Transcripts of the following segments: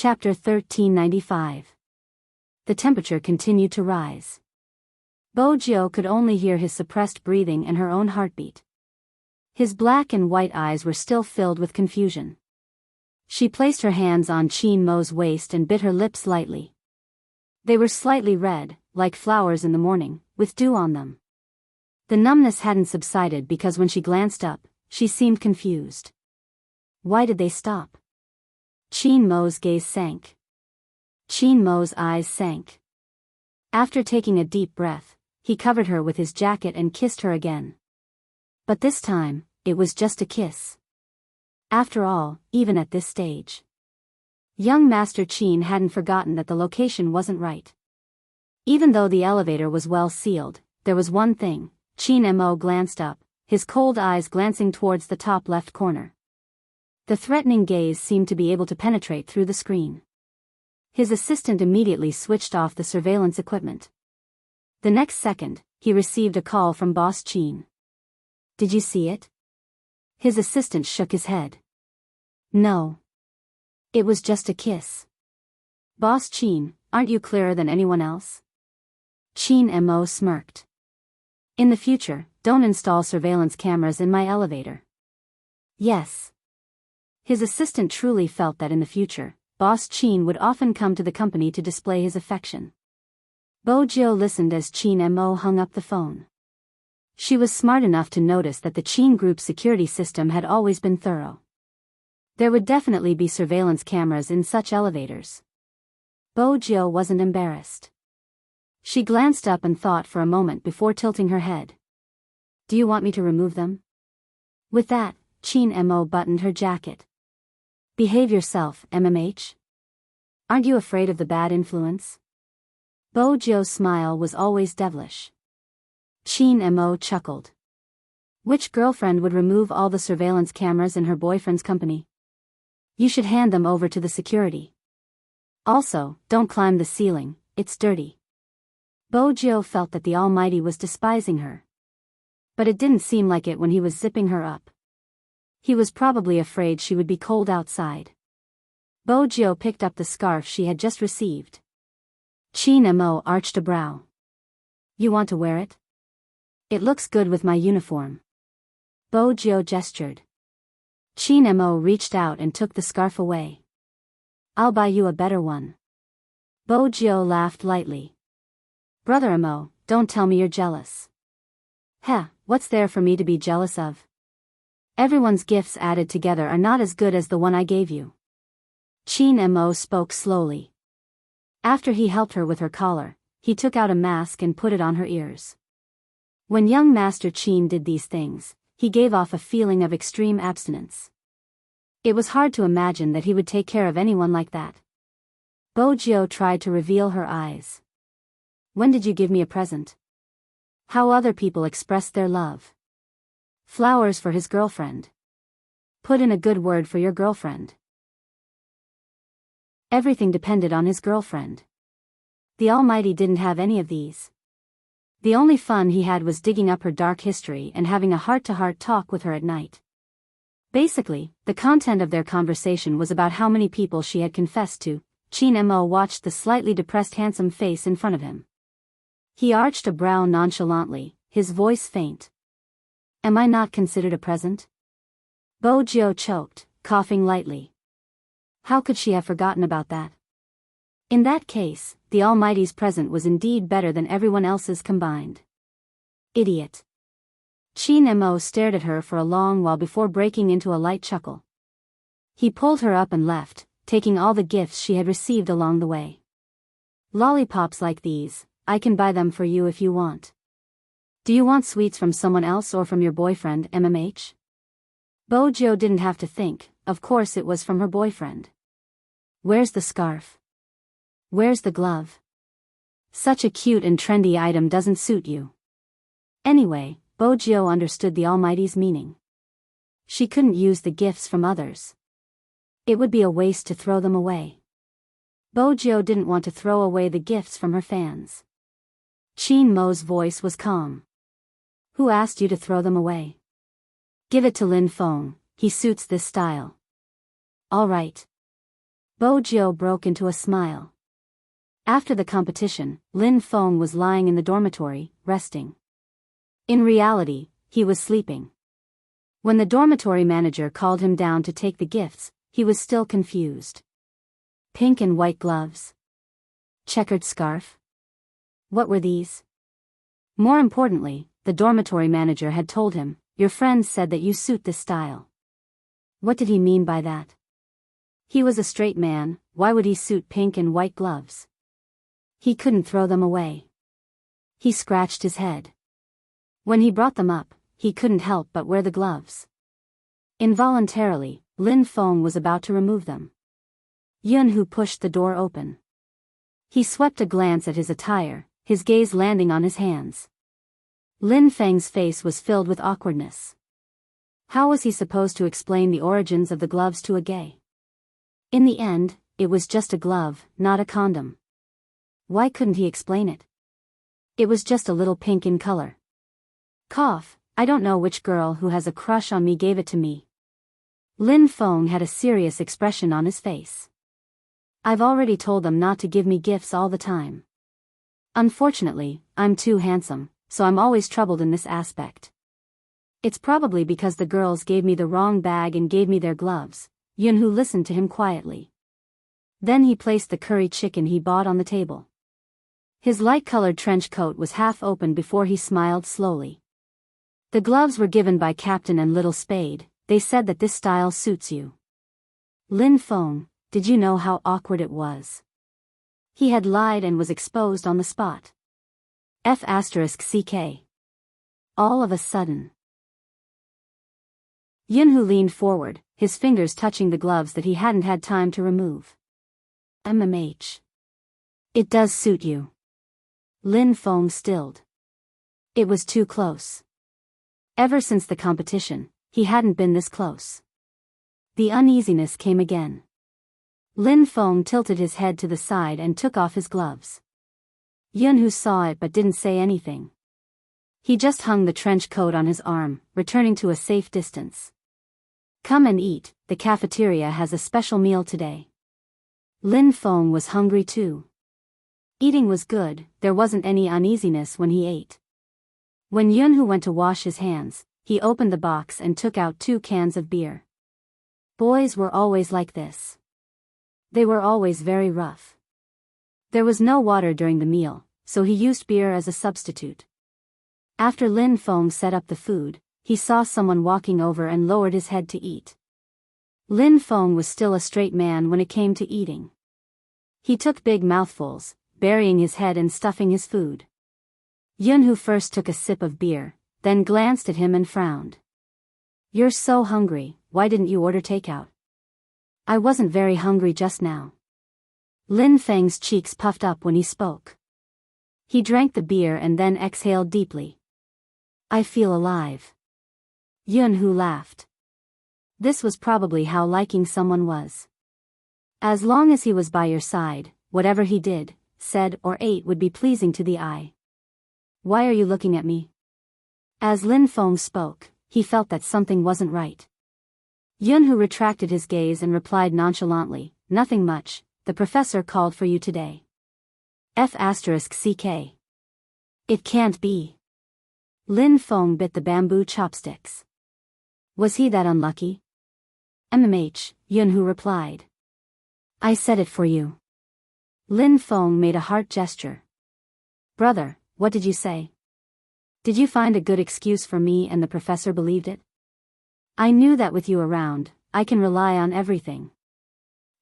Chapter 1395. The temperature continued to rise. Bo-jio could only hear his suppressed breathing and her own heartbeat. His black and white eyes were still filled with confusion. She placed her hands on Chin Mo's waist and bit her lips lightly. They were slightly red, like flowers in the morning, with dew on them. The numbness hadn't subsided because when she glanced up, she seemed confused. Why did they stop? Chin Mo's gaze sank. Chin Mo's eyes sank. After taking a deep breath, he covered her with his jacket and kissed her again. But this time, it was just a kiss. After all, even at this stage, young Master Chin hadn't forgotten that the location wasn't right. Even though the elevator was well sealed, there was one thing. Chin Mo glanced up, his cold eyes glancing towards the top left corner. The threatening gaze seemed to be able to penetrate through the screen. His assistant immediately switched off the surveillance equipment. The next second, he received a call from Boss Chin. Did you see it? His assistant shook his head. No. It was just a kiss. Boss Chin, aren't you clearer than anyone else? Chin Mo smirked. In the future, don't install surveillance cameras in my elevator. Yes. His assistant truly felt that in the future, Boss Chin would often come to the company to display his affection. Bo-jio listened as Chin Mo hung up the phone. She was smart enough to notice that the Chin Group's security system had always been thorough. There would definitely be surveillance cameras in such elevators. Bo-jio wasn't embarrassed. She glanced up and thought for a moment before tilting her head. Do you want me to remove them? With that, Chin Mo buttoned her jacket. Behave yourself, MMH. Aren't you afraid of the bad influence? Bo-jio's smile was always devilish. Chin Mo chuckled. Which girlfriend would remove all the surveillance cameras in her boyfriend's company? You should hand them over to the security. Also, don't climb the ceiling, it's dirty. Bo-jio felt that the Almighty was despising her. But it didn't seem like it when he was zipping her up. He was probably afraid she would be cold outside. Bo-jio picked up the scarf she had just received. Chin Mo arched a brow. You want to wear it? It looks good with my uniform. Bo-jio gestured. Chin Mo reached out and took the scarf away. I'll buy you a better one. Bo-jio laughed lightly. Brother Mo, don't tell me you're jealous. Heh, what's there for me to be jealous of? Everyone's gifts added together are not as good as the one I gave you. Chin Mo spoke slowly. After he helped her with her collar, he took out a mask and put it on her ears. When young Master Chin did these things, he gave off a feeling of extreme abstinence. It was hard to imagine that he would take care of anyone like that. Bo-jio tried to reveal her eyes. When did you give me a present? How other people express their love. Flowers for his girlfriend. Put in a good word for your girlfriend. Everything depended on his girlfriend. The Almighty didn't have any of these. The only fun he had was digging up her dark history and having a heart-to-heart talk with her at night. Basically, the content of their conversation was about how many people she had confessed to. Chin Mo watched the slightly depressed handsome face in front of him. He arched a brow nonchalantly, his voice faint. Am I not considered a present? Bo-jio choked, coughing lightly. How could she have forgotten about that? In that case, the Almighty's present was indeed better than everyone else's combined. Idiot. Chin Mo stared at her for a long while before breaking into a light chuckle. He pulled her up and left, taking all the gifts she had received along the way. Lollipops like these, I can buy them for you if you want. Do you want sweets from someone else or from your boyfriend, MMH? Bo-jio didn't have to think, of course it was from her boyfriend. Where's the scarf? Where's the glove? Such a cute and trendy item doesn't suit you. Anyway, Bo-jio understood the Almighty's meaning. She couldn't use the gifts from others. It would be a waste to throw them away. Bo-jio didn't want to throw away the gifts from her fans. Chin Mo's voice was calm. Who asked you to throw them away? Give it to Lin Feng, he suits this style. All right. Bo Jiao broke into a smile. After the competition, Lin Feng was lying in the dormitory, resting. In reality, he was sleeping. When the dormitory manager called him down to take the gifts, he was still confused. Pink and white gloves. Checkered scarf. What were these? More importantly, the dormitory manager had told him, "Your friends said that you suit this style." What did he mean by that? He was a straight man, why would he suit pink and white gloves? He couldn't throw them away. He scratched his head. When he brought them up, he couldn't help but wear the gloves. Involuntarily, Lin Feng was about to remove them. Yunhu pushed the door open. He swept a glance at his attire, his gaze landing on his hands. Lin Feng's face was filled with awkwardness. How was he supposed to explain the origins of the gloves to a gay? In the end, it was just a glove, not a condom. Why couldn't he explain it? It was just a little pink in color. Cough, I don't know which girl who has a crush on me gave it to me. Lin Feng had a serious expression on his face. I've already told them not to give me gifts all the time. Unfortunately, I'm too handsome, so I'm always troubled in this aspect. It's probably because the girls gave me the wrong bag and gave me their gloves. Yunhu listened to him quietly. Then he placed the curry chicken he bought on the table. His light-colored trench coat was half open before he smiled slowly. The gloves were given by Captain and Little Spade. They said that this style suits you. Lin Feng, did you know how awkward it was? He had lied and was exposed on the spot. F***ck. All of a sudden. Yunhu leaned forward, his fingers touching the gloves that he hadn't had time to remove. MMH. It does suit you. Lin Feng stilled. It was too close. Ever since the competition, he hadn't been this close. The uneasiness came again. Lin Feng tilted his head to the side and took off his gloves. Yunhu saw it but didn't say anything. He just hung the trench coat on his arm, returning to a safe distance. Come and eat, the cafeteria has a special meal today. Lin Feng was hungry too. Eating was good, there wasn't any uneasiness when he ate. When Yunhu went to wash his hands, he opened the box and took out 2 cans of beer. Boys were always like this. They were always very rough. There was no water during the meal, so he used beer as a substitute. After Lin Feng set up the food, he saw someone walking over and lowered his head to eat. Lin Feng was still a straight man when it came to eating. He took big mouthfuls, burying his head and stuffing his food. Yunhu first took a sip of beer, then glanced at him and frowned. You're so hungry, why didn't you order takeout? I wasn't very hungry just now. Lin Feng's cheeks puffed up when he spoke. He drank the beer and then exhaled deeply. I feel alive. Yunhu laughed. This was probably how liking someone was. As long as he was by your side, whatever he did, said or ate would be pleasing to the eye. Why are you looking at me? As Lin Feng spoke, he felt that something wasn't right. Yunhu retracted his gaze and replied nonchalantly, nothing much, the professor called for you today. F***ck. It can't be. Lin Feng bit the bamboo chopsticks. Was he that unlucky? MMH, Yunhu replied. I said it for you. Lin Feng made a heart gesture. Brother, what did you say? Did you find a good excuse for me and the professor believed it? I knew that with you around, I can rely on everything.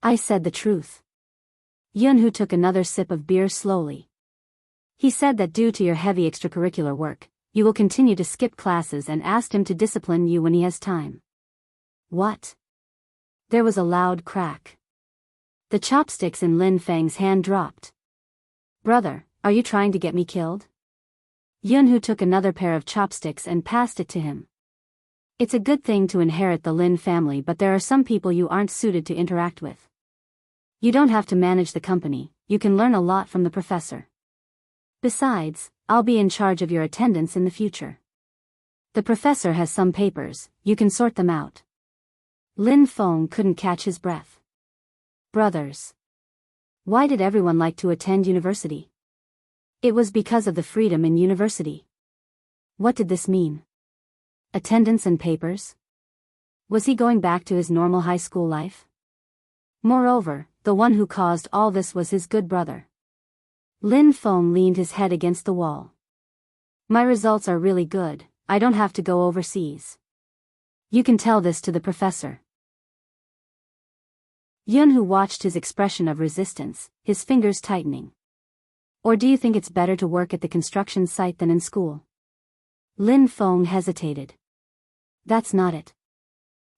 I said the truth. Yunhu took another sip of beer slowly. He said that due to your heavy extracurricular work, you will continue to skip classes and asked him to discipline you when he has time. What? There was a loud crack. The chopsticks in Lin Feng's hand dropped. Brother, are you trying to get me killed? Yunhu took another pair of chopsticks and passed it to him. It's a good thing to inherit the Lin family, but there are some people you aren't suited to interact with. You don't have to manage the company, you can learn a lot from the professor. Besides, I'll be in charge of your attendance in the future. The professor has some papers, you can sort them out. Lin Feng couldn't catch his breath. Brothers. Why did everyone like to attend university? It was because of the freedom in university. What did this mean? Attendance and papers? Was he going back to his normal high school life? Moreover, the one who caused all this was his good brother. Lin Feng leaned his head against the wall. My results are really good, I don't have to go overseas. You can tell this to the professor. Yunhu watched his expression of resistance, his fingers tightening. Or do you think it's better to work at the construction site than in school? Lin Feng hesitated. That's not it.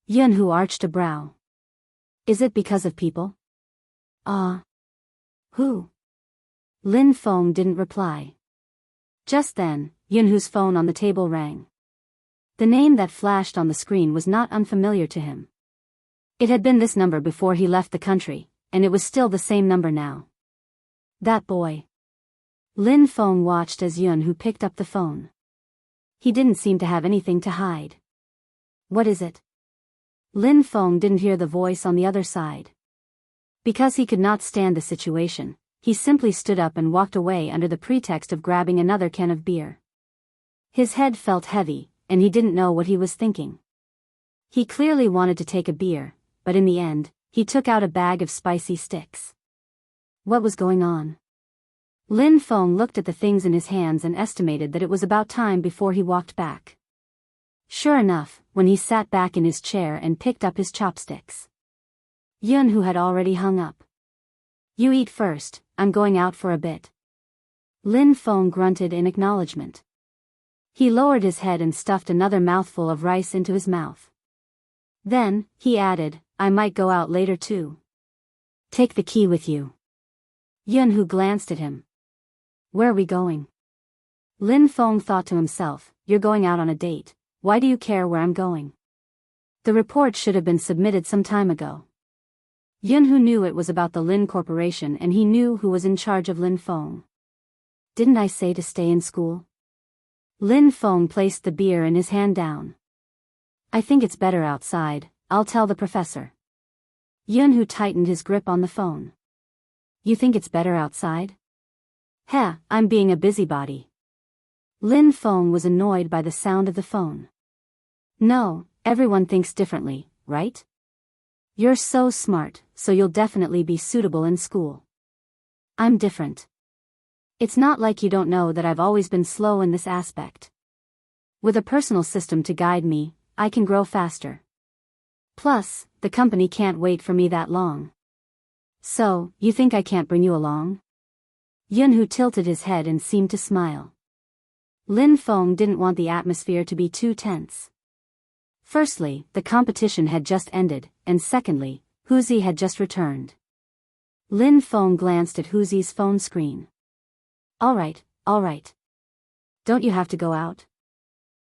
Yunhu arched a brow. Is it because of people? Who? Lin Feng didn't reply. Just then, Yunhu's phone on the table rang. The name that flashed on the screen was not unfamiliar to him. It had been this number before he left the country, and it was still the same number now. That boy. Lin Feng watched as Yunhu picked up the phone. He didn't seem to have anything to hide. What is it? Lin Feng didn't hear the voice on the other side. Because he could not stand the situation, he simply stood up and walked away under the pretext of grabbing another can of beer. His head felt heavy, and he didn't know what he was thinking. He clearly wanted to take a beer, but in the end, he took out a bag of spicy sticks. What was going on? Lin Feng looked at the things in his hands and estimated that it was about time before he walked back. Sure enough, when he sat back in his chair and picked up his chopsticks, Yunhu had already hung up. You eat first, I'm going out for a bit. Lin Feng grunted in acknowledgement. He lowered his head and stuffed another mouthful of rice into his mouth. Then, he added, I might go out later too. Take the key with you. Yunhu glanced at him. Where are we going? Lin Feng thought to himself, you're going out on a date, why do you care where I'm going? The report should have been submitted some time ago. Yunhu knew it was about the Lin Corporation and he knew who was in charge of Lin Feng. Didn't I say to stay in school? Lin Feng placed the beer in his hand down. I think it's better outside, I'll tell the professor. Yunhu tightened his grip on the phone. You think it's better outside? Heh, I'm being a busybody. Lin Feng was annoyed by the sound of the phone. No, everyone thinks differently, right? You're so smart, so you'll definitely be suitable in school. I'm different. It's not like you don't know that I've always been slow in this aspect. With a personal system to guide me, I can grow faster. Plus, the company can't wait for me that long. So, you think I can't bring you along? Yunhu tilted his head and seemed to smile. Lin Feng didn't want the atmosphere to be too tense. Firstly, the competition had just ended, and secondly, Huzi had just returned. Lin Feng glanced at Huzi's phone screen. All right. Don't you have to go out?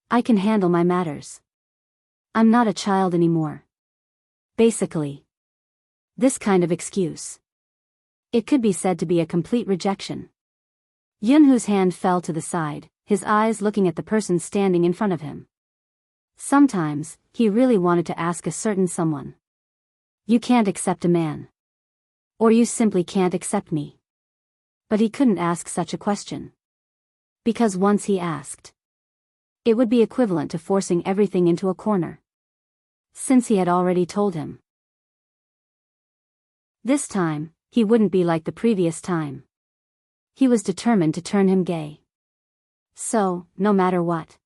I can handle my matters. I'm not a child anymore. Basically. This kind of excuse. It could be said to be a complete rejection. Yunhu's hand fell to the side, his eyes looking at the person standing in front of him. Sometimes, he really wanted to ask a certain someone. You can't accept a man. Or you simply can't accept me. But he couldn't ask such a question. Because once he asked, it would be equivalent to forcing everything into a corner. Since he had already told him. This time, he wouldn't be like the previous time. He was determined to turn him gay. So, no matter what,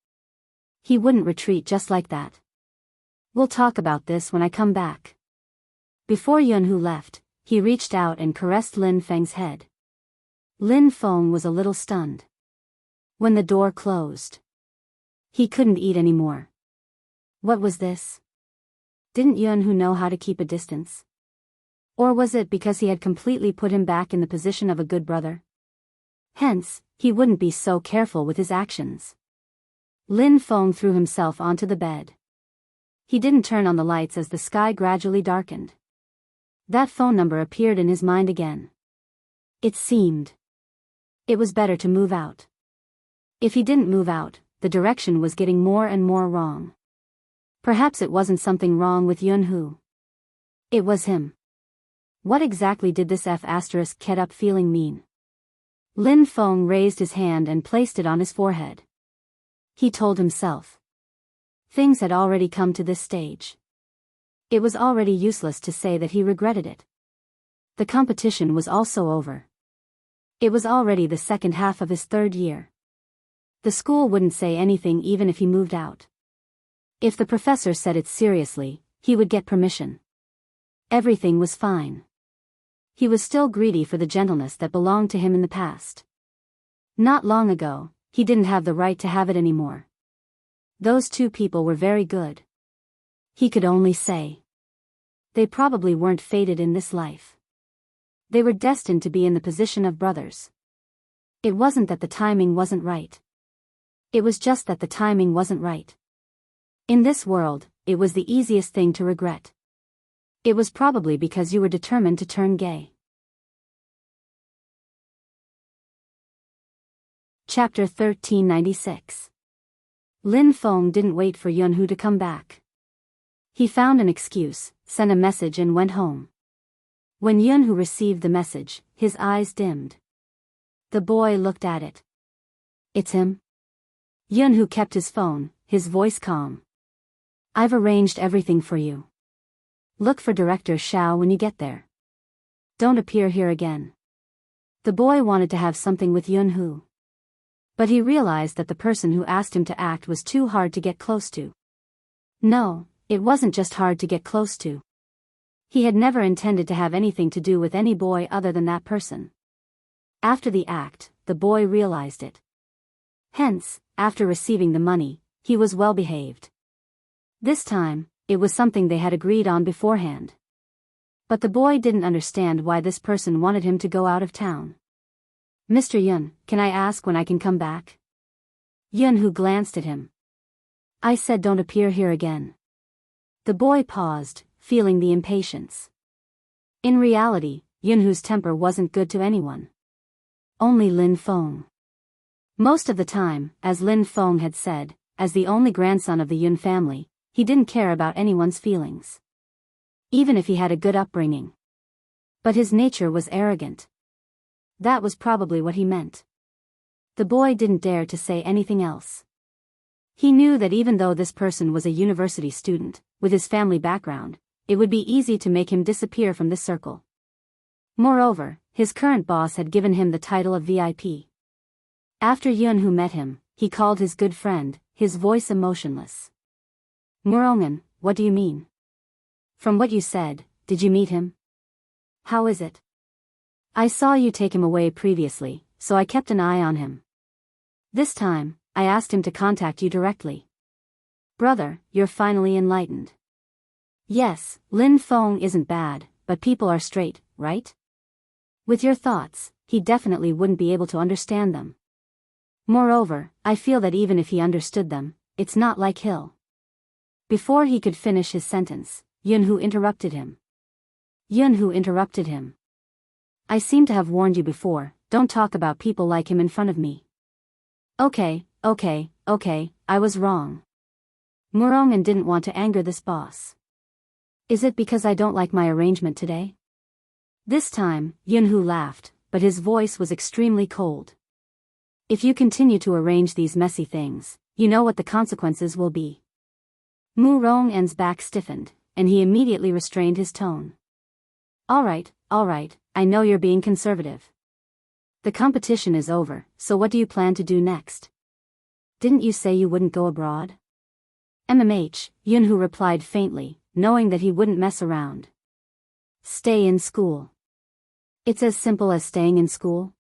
he wouldn't retreat just like that. We'll talk about this when I come back. Before Yunhu left, he reached out and caressed Lin Feng's head. Lin Feng was a little stunned. When the door closed, he couldn't eat anymore. What was this? Didn't Yunhu know how to keep a distance? Or was it because he had completely put him back in the position of a good brother? Hence, he wouldn't be so careful with his actions. Lin Feng threw himself onto the bed. He didn't turn on the lights as the sky gradually darkened. That phone number appeared in his mind again. It seemed it was better to move out. If he didn't move out, the direction was getting more and more wrong. Perhaps it wasn't something wrong with Yunhu. It was him. What exactly did this F** get up feeling mean? Lin Feng raised his hand and placed it on his forehead. He told himself. Things had already come to this stage. It was already useless to say that he regretted it. The competition was also over. It was already the second half of his third year. The school wouldn't say anything even if he moved out. If the professor said it seriously, he would get permission. Everything was fine. He was still greedy for the gentleness that belonged to him in the past. Not long ago, he didn't have the right to have it anymore. Those two people were very good. He could only say. They probably weren't fated in this life. They were destined to be in the position of brothers. It wasn't that the timing wasn't right. It was just that the timing wasn't right. In this world, it was the easiest thing to regret. It was probably because you were determined to turn gay. Chapter 1396. Lin Feng didn't wait for Yunhu to come back. He found an excuse, sent a message and went home. When Yunhu received the message, his eyes dimmed. The boy looked at it. It's him? Yunhu kept his phone, his voice calm. I've arranged everything for you. Look for Director Xiao when you get there. Don't appear here again. The boy wanted to have something with Yunhu. But he realized that the person who asked him to act was too hard to get close to. No, it wasn't just hard to get close to. He had never intended to have anything to do with any boy other than that person. After the act, the boy realized it. Hence, after receiving the money, he was well behaved. This time, it was something they had agreed on beforehand. But the boy didn't understand why this person wanted him to go out of town. Mr. Yun, can I ask when I can come back? Yunhu glanced at him. I said don't appear here again. The boy paused, feeling the impatience. In reality, Yunhu's temper wasn't good to anyone. Only Lin Feng. Most of the time, as Lin Feng had said, as the only grandson of the Yun family, he didn't care about anyone's feelings. Even if he had a good upbringing. But his nature was arrogant. That was probably what he meant. The boy didn't dare to say anything else. He knew that even though this person was a university student, with his family background, it would be easy to make him disappear from this circle. Moreover, his current boss had given him the title of VIP. After Yunhu met him, he called his good friend, his voice emotionless. Murongan, what do you mean? From what you said, did you meet him? How is it? I saw you take him away previously, so I kept an eye on him. This time, I asked him to contact you directly. Brother, you're finally enlightened. Yes, Lin Feng isn't bad, but people are straight, right? With your thoughts, he definitely wouldn't be able to understand them. Moreover, I feel that even if he understood them, it's not like he'll. Before he could finish his sentence, Yunhu interrupted him. I seem to have warned you before, don't talk about people like him in front of me. Okay, I was wrong. Murongan didn't want to anger this boss. Is it because I don't like my arrangement today? This time, Yunhu laughed, but his voice was extremely cold. If you continue to arrange these messy things, you know what the consequences will be. Murongan's back stiffened, and he immediately restrained his tone. Alright, I know you're being conservative. The competition is over, so what do you plan to do next? Didn't you say you wouldn't go abroad? Yunhu replied faintly, knowing that he wouldn't mess around. Stay in school. It's as simple as staying in school.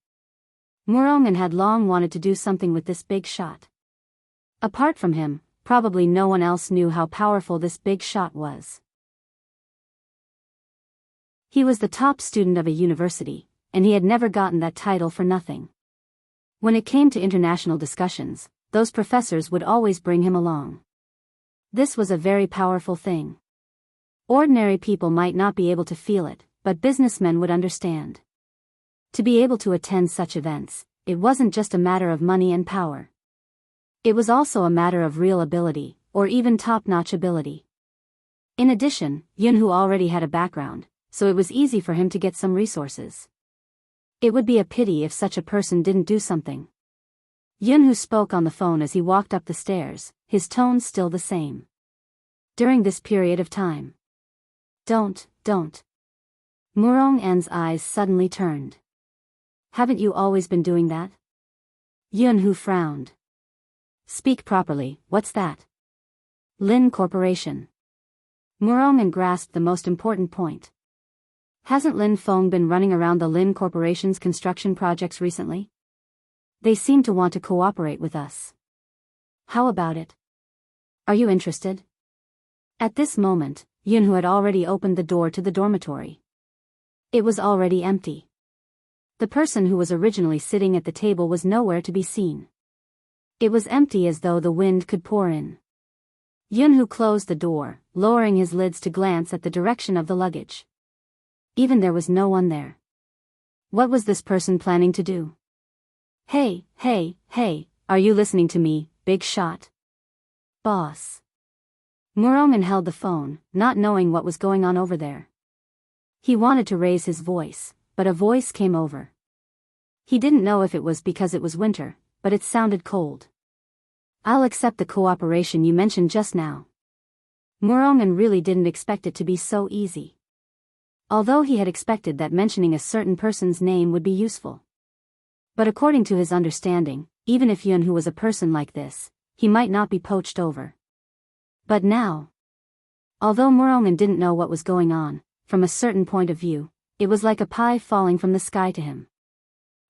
Murongan had long wanted to do something with this big shot. Apart from him, probably no one else knew how powerful this big shot was. He was the top student of a university, and he had never gotten that title for nothing. When it came to international discussions, those professors would always bring him along. This was a very powerful thing. Ordinary people might not be able to feel it, but businessmen would understand. To be able to attend such events, it wasn't just a matter of money and power. It was also a matter of real ability, or even top-notch ability. In addition, Yunhu already had a background, so it was easy for him to get some resources. It would be a pity if such a person didn't do something. Yunhu spoke on the phone as he walked up the stairs, his tone still the same. During this period of time. Don't. Murong-en's eyes suddenly turned. Haven't you always been doing that? Yunhu frowned. Speak properly, what's that? Lin Corporation. Murong-en grasped the most important point. Hasn't Lin Feng been running around the Lin Corporation's construction projects recently? They seem to want to cooperate with us. How about it? Are you interested? At this moment, Yunhu had already opened the door to the dormitory. It was already empty. The person who was originally sitting at the table was nowhere to be seen. It was empty as though the wind could pour in. Yunhu closed the door, lowering his lids to glance at the direction of the luggage. Even there was no one there. What was this person planning to do? Hey, are you listening to me, big shot? Boss. Murong-en held the phone, not knowing what was going on over there. He wanted to raise his voice, but a voice came over. He didn't know if it was because it was winter, but it sounded cold. I'll accept the cooperation you mentioned just now. Murong-en really didn't expect it to be so easy. Although he had expected that mentioning a certain person's name would be useful. But according to his understanding, even if Yunhu was a person like this, he might not be poached over. But now, although Murong-en didn't know what was going on, from a certain point of view, it was like a pie falling from the sky to him.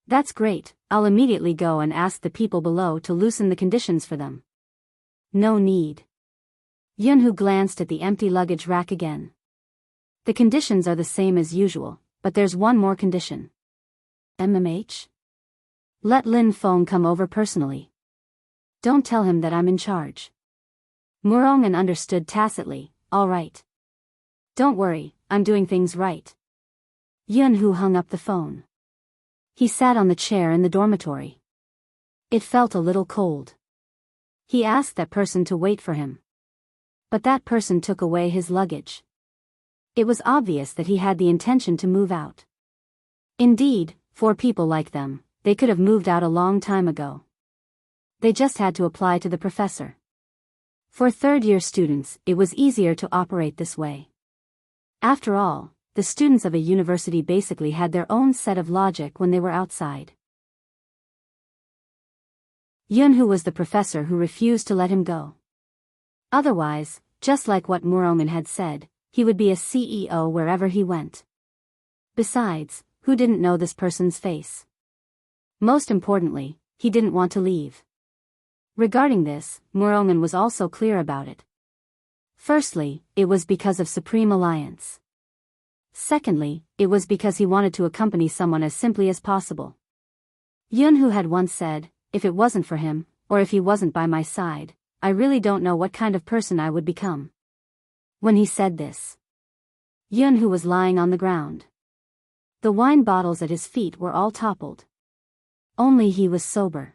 That's great, I'll immediately go and ask the people below to loosen the conditions for them. No need. Yunhu glanced at the empty luggage rack again. The conditions are the same as usual, but there's one more condition. MMH? Let Lin Feng come over personally. Don't tell him that I'm in charge. Murong-en understood tacitly, all right. Don't worry, I'm doing things right. Yunhu hung up the phone. He sat on the chair in the dormitory. It felt a little cold. He asked that person to wait for him. But that person took away his luggage. It was obvious that he had the intention to move out. Indeed, for people like them, they could have moved out a long time ago. They just had to apply to the professor. For third-year students, it was easier to operate this way. After all, the students of a university basically had their own set of logic when they were outside. Yunhu was the professor who refused to let him go. Otherwise, just like what Murong-en had said, he would be a CEO wherever he went. Besides, who didn't know this person's face? Most importantly, he didn't want to leave. Regarding this, Murong-en was also clear about it. Firstly, it was because of Supreme Alliance. Secondly, it was because he wanted to accompany someone as simply as possible. Yunhu had once said, if it wasn't for him, or if he wasn't by my side, I really don't know what kind of person I would become. When he said this, Yunhu was lying on the ground. The wine bottles at his feet were all toppled. Only he was sober.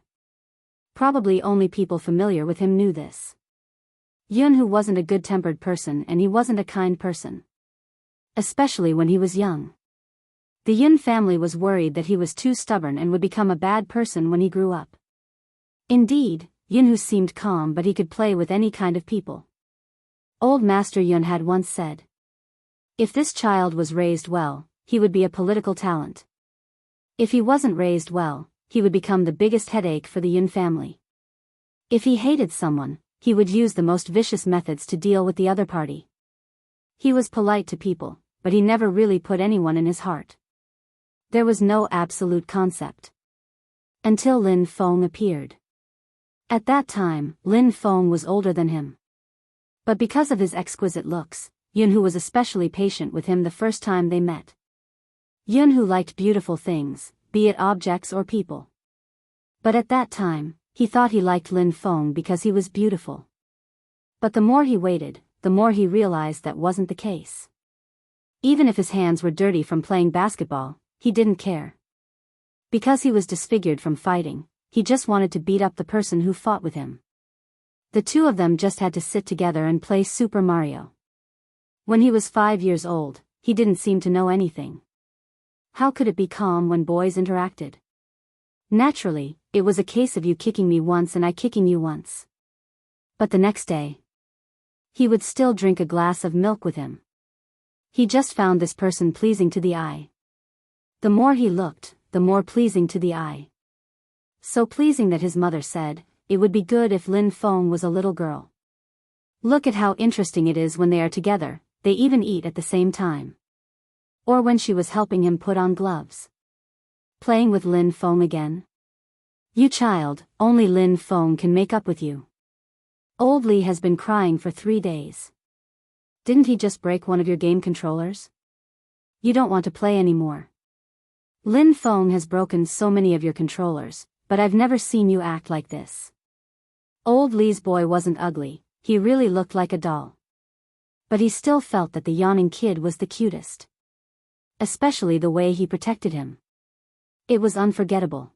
Probably only people familiar with him knew this. Yunhu wasn't a good-tempered person and he wasn't a kind person. Especially when he was young. The Yun family was worried that he was too stubborn and would become a bad person when he grew up. Indeed, Yunhu seemed calm but he could play with any kind of people. Old Master Yun had once said, if this child was raised well, he would be a political talent. If he wasn't raised well, he would become the biggest headache for the Yun family. If he hated someone, he would use the most vicious methods to deal with the other party. He was polite to people, but he never really put anyone in his heart. There was no absolute concept. Until Lin Feng appeared. At that time, Lin Feng was older than him. But because of his exquisite looks, Yunhu was especially patient with him the first time they met. Yunhu liked beautiful things, be it objects or people. But at that time, he thought he liked Lin Feng because he was beautiful. But the more he waited, the more he realized that wasn't the case. Even if his hands were dirty from playing basketball, he didn't care. Because he was disfigured from fighting, he just wanted to beat up the person who fought with him. The two of them just had to sit together and play Super Mario. When he was 5 years old, he didn't seem to know anything. How could it be calm when boys interacted? Naturally, it was a case of you kicking me once and I kicking you once. But the next day, he would still drink a glass of milk with him. He just found this person pleasing to the eye. The more he looked, the more pleasing to the eye. So pleasing that his mother said, it would be good if Lin Feng was a little girl. Look at how interesting it is when they are together, they even eat at the same time. Or when she was helping him put on gloves. Playing with Lin Feng again? You child, only Lin Feng can make up with you. Old Li has been crying for 3 days. Didn't he just break one of your game controllers? You don't want to play anymore. Lin Feng has broken so many of your controllers, but I've never seen you act like this. Old Li's boy wasn't ugly, he really looked like a doll. But he still felt that the yawning kid was the cutest. Especially the way he protected him. It was unforgettable.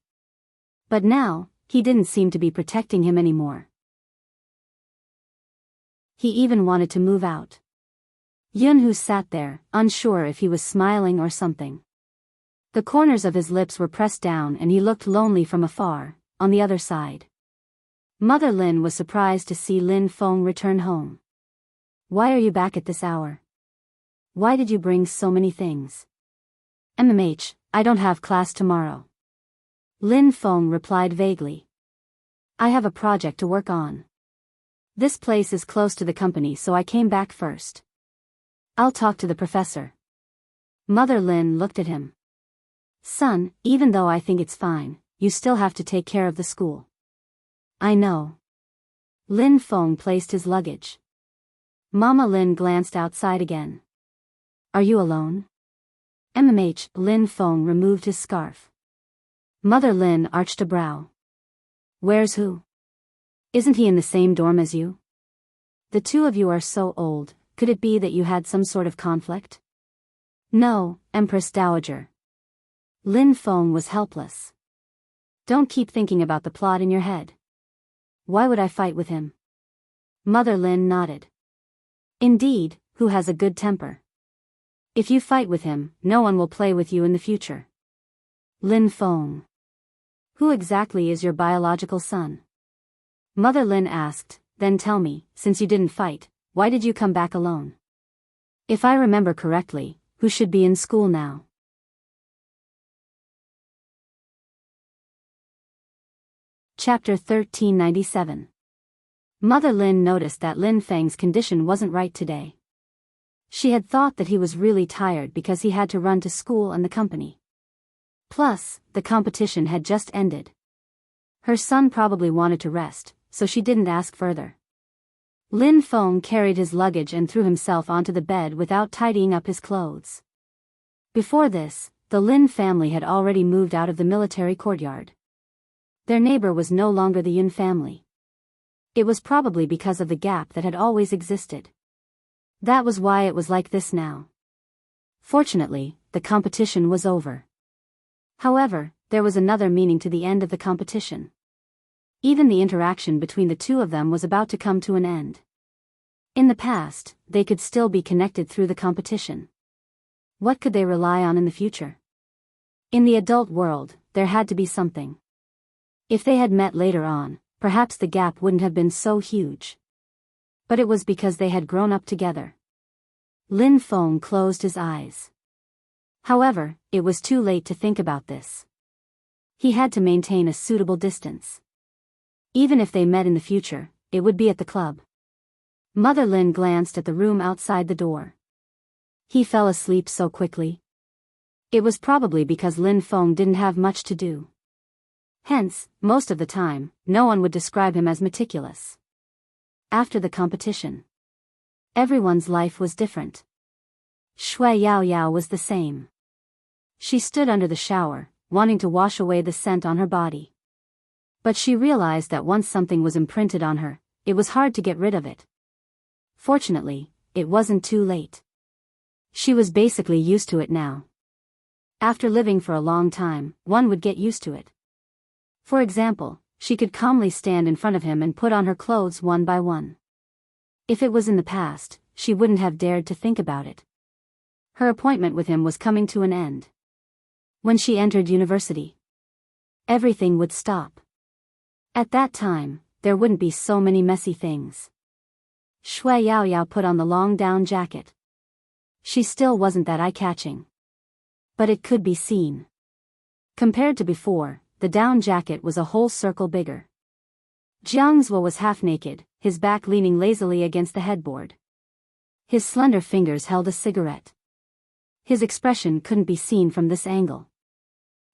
But now, he didn't seem to be protecting him anymore. He even wanted to move out. Yunhu sat there, unsure if he was smiling or something. The corners of his lips were pressed down and he looked lonely from afar, on the other side. Mother Lin was surprised to see Lin Feng return home. Why are you back at this hour? Why did you bring so many things? I don't have class tomorrow. Lin Feng replied vaguely. I have a project to work on. This place is close to the company so I came back first. I'll talk to the professor. Mother Lin looked at him. Son, even though I think it's fine, you still have to take care of the school. I know. Lin Feng placed his luggage. Mama Lin glanced outside again. Are you alone? Lin Feng removed his scarf. Mother Lin arched a brow. Where's who? Isn't he in the same dorm as you? The two of you are so old, could it be that you had some sort of conflict? No, Empress Dowager. Lin Feng was helpless. Don't keep thinking about the plot in your head. Why would I fight with him? Mother Lin nodded. Indeed, who has a good temper? If you fight with him, no one will play with you in the future. Lin Feng. Who exactly is your biological son? Mother Lin asked, then tell me, since you didn't fight, why did you come back alone? If I remember correctly, who should be in school now? Chapter 1397. Mother Lin noticed that Lin Feng's condition wasn't right today. She had thought that he was really tired because he had to run to school and the company. Plus, the competition had just ended. Her son probably wanted to rest, so she didn't ask further. Lin Feng carried his luggage and threw himself onto the bed without tidying up his clothes. Before this, the Lin family had already moved out of the military courtyard. Their neighbor was no longer the Yun family. It was probably because of the gap that had always existed. That was why it was like this now. Fortunately, the competition was over. However, there was another meaning to the end of the competition. Even the interaction between the two of them was about to come to an end. In the past, they could still be connected through the competition. What could they rely on in the future? In the adult world, there had to be something. If they had met later on, perhaps the gap wouldn't have been so huge. But it was because they had grown up together. Lin Feng closed his eyes. However, it was too late to think about this. He had to maintain a suitable distance. Even if they met in the future, it would be at the club. Mother Lin glanced at the room outside the door. He fell asleep so quickly. It was probably because Lin Feng didn't have much to do. Hence, most of the time, no one would describe him as meticulous. After the competition, everyone's life was different. Shui Yao Yao was the same. She stood under the shower, wanting to wash away the scent on her body. But she realized that once something was imprinted on her, it was hard to get rid of it. Fortunately, it wasn't too late. She was basically used to it now. After living for a long time, one would get used to it. For example, she could calmly stand in front of him and put on her clothes one by one. If it was in the past, she wouldn't have dared to think about it. Her appointment with him was coming to an end. When she entered university, everything would stop. At that time, there wouldn't be so many messy things. Shui Yaoyao put on the long down jacket. She still wasn't that eye-catching. But it could be seen. Compared to before, the down jacket was a whole circle bigger. Jiang Zuo was half naked, his back leaning lazily against the headboard. His slender fingers held a cigarette. His expression couldn't be seen from this angle.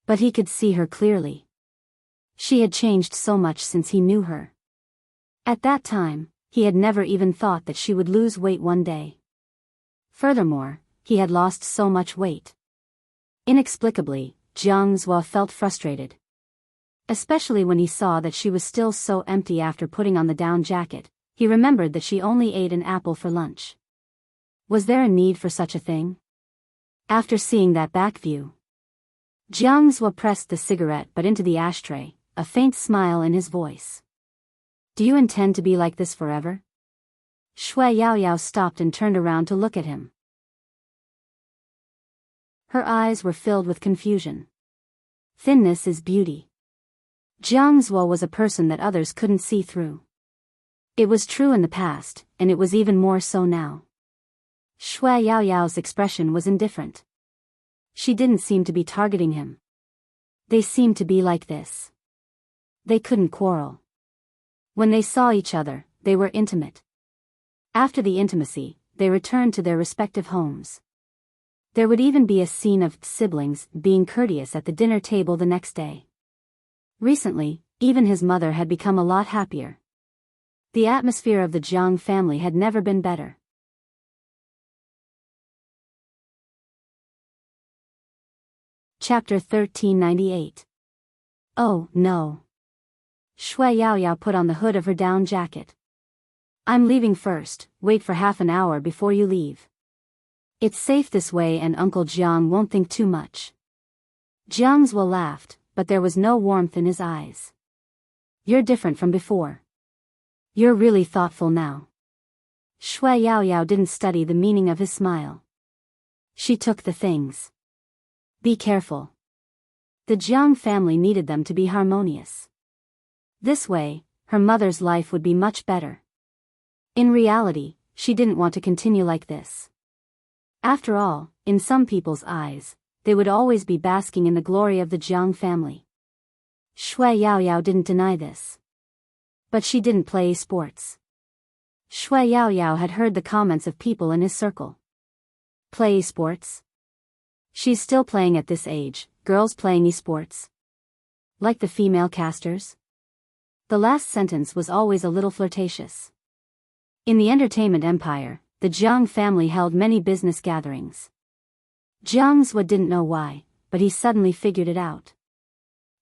But he could see her clearly. She had changed so much since he knew her. At that time, he had never even thought that she would lose weight one day. Furthermore, he had lost so much weight. Inexplicably, Jiang Zuo felt frustrated. Especially when he saw that she was still so empty after putting on the down jacket. He remembered that she only ate an apple for lunch. Was there a need for such a thing? After seeing that back view, Jiang Zuo pressed the cigarette butt into the ashtray, a faint smile in his voice. Do you intend to be like this forever? Shui Yaoyao stopped and turned around to look at him. Her eyes were filled with confusion. Thinness is beauty. Jiang Zuo was a person that others couldn't see through. It was true in the past, and it was even more so now. Shui Yaoyao's expression was indifferent. She didn't seem to be targeting him. They seemed to be like this. They couldn't quarrel. When they saw each other, they were intimate. After the intimacy, they returned to their respective homes. There would even be a scene of siblings being courteous at the dinner table the next day. Recently, even his mother had become a lot happier. The atmosphere of the Jiang family had never been better. Chapter 1398. Oh, no. Shui Yaoyao put on the hood of her down jacket. I'm leaving first, wait for half an hour before you leave. It's safe this way and Uncle Jiang won't think too much. Jiang Zuo laughed, but there was no warmth in his eyes. You're different from before. You're really thoughtful now. Shui Yaoyao didn't study the meaning of his smile. She took the things. Be careful. The Jiang family needed them to be harmonious. This way, her mother's life would be much better. In reality, she didn't want to continue like this. After all, in some people's eyes, they would always be basking in the glory of the Jiang family. Shui Yaoyao didn't deny this. But she didn't play sports. Shui Yaoyao had heard the comments of people in his circle. Play sports? She's still playing at this age, girls playing esports. Like the female casters? The last sentence was always a little flirtatious. In the entertainment empire, the Jiang family held many business gatherings. Jiang Zuo didn't know why, but he suddenly figured it out.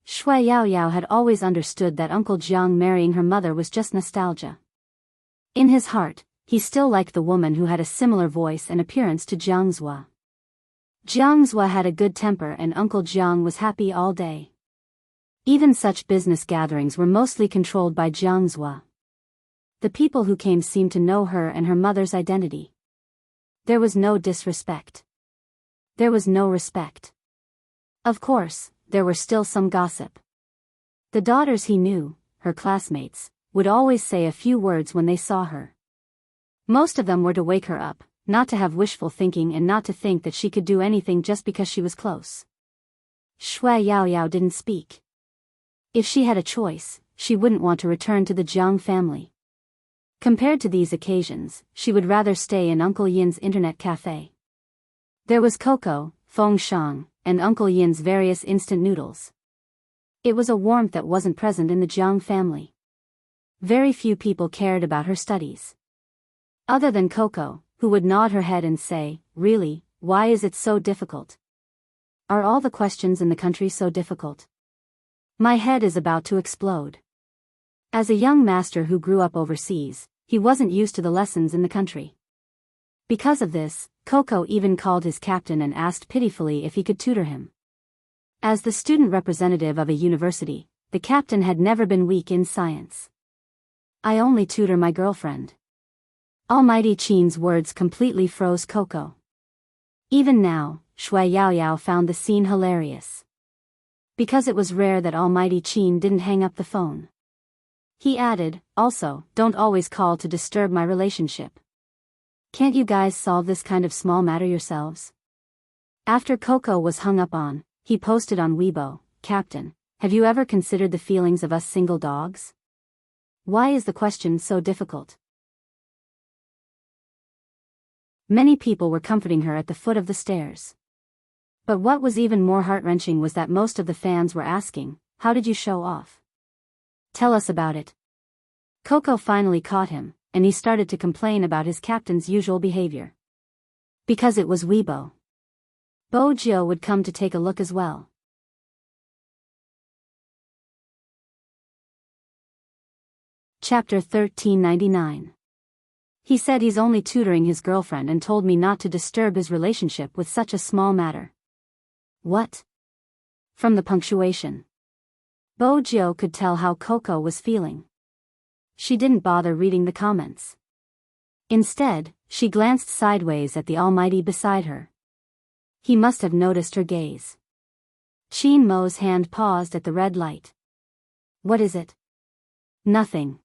Shui Yaoyao had always understood that Uncle Jiang marrying her mother was just nostalgia. In his heart, he still liked the woman who had a similar voice and appearance to Jiang Zuo. Jiang Zuo had a good temper and Uncle Jiang was happy all day. Even such business gatherings were mostly controlled by Jiang Zuo. The people who came seemed to know her and her mother's identity. There was no disrespect. There was no respect. Of course, there were still some gossip. The daughters he knew, her classmates, would always say a few words when they saw her. Most of them were to wake her up, not to have wishful thinking and not to think that she could do anything just because she was close. Shui Yaoyao didn't speak. If she had a choice, she wouldn't want to return to the Jiang family. Compared to these occasions, she would rather stay in Uncle Yin's internet cafe. There was cocoa, feng shang, and Uncle Yin's various instant noodles. It was a warmth that wasn't present in the Jiang family. Very few people cared about her studies. Other than Coco, who would nod her head and say, "Really, why is it so difficult? Are all the questions in the country so difficult? My head is about to explode." As a young master who grew up overseas, he wasn't used to the lessons in the country. Because of this, Coco even called his captain and asked pitifully if he could tutor him. As the student representative of a university, the captain had never been weak in science. "I only tutor my girlfriend." Almighty Qin's words completely froze Coco. Even now, Shui Yaoyao found the scene hilarious. Because it was rare that Almighty Qin didn't hang up the phone. He added, also, don't always call to disturb my relationship. Can't you guys solve this kind of small matter yourselves? After Coco was hung up on, he posted on Weibo, Captain, have you ever considered the feelings of us single dogs? Why is the question so difficult? Many people were comforting her at the foot of the stairs. But what was even more heart-wrenching was that most of the fans were asking, how did you show off? Tell us about it. Coco finally caught him, and he started to complain about his captain's usual behavior. Because it was Weibo. Bo Jiu would come to take a look as well. Chapter 1399. He said he's only tutoring his girlfriend and told me not to disturb his relationship with such a small matter. What? From the punctuation. Bo Jiu could tell how Coco was feeling. She didn't bother reading the comments. Instead, she glanced sideways at the Almighty beside her. He must have noticed her gaze. Qin Mo's hand paused at the red light. What is it? Nothing.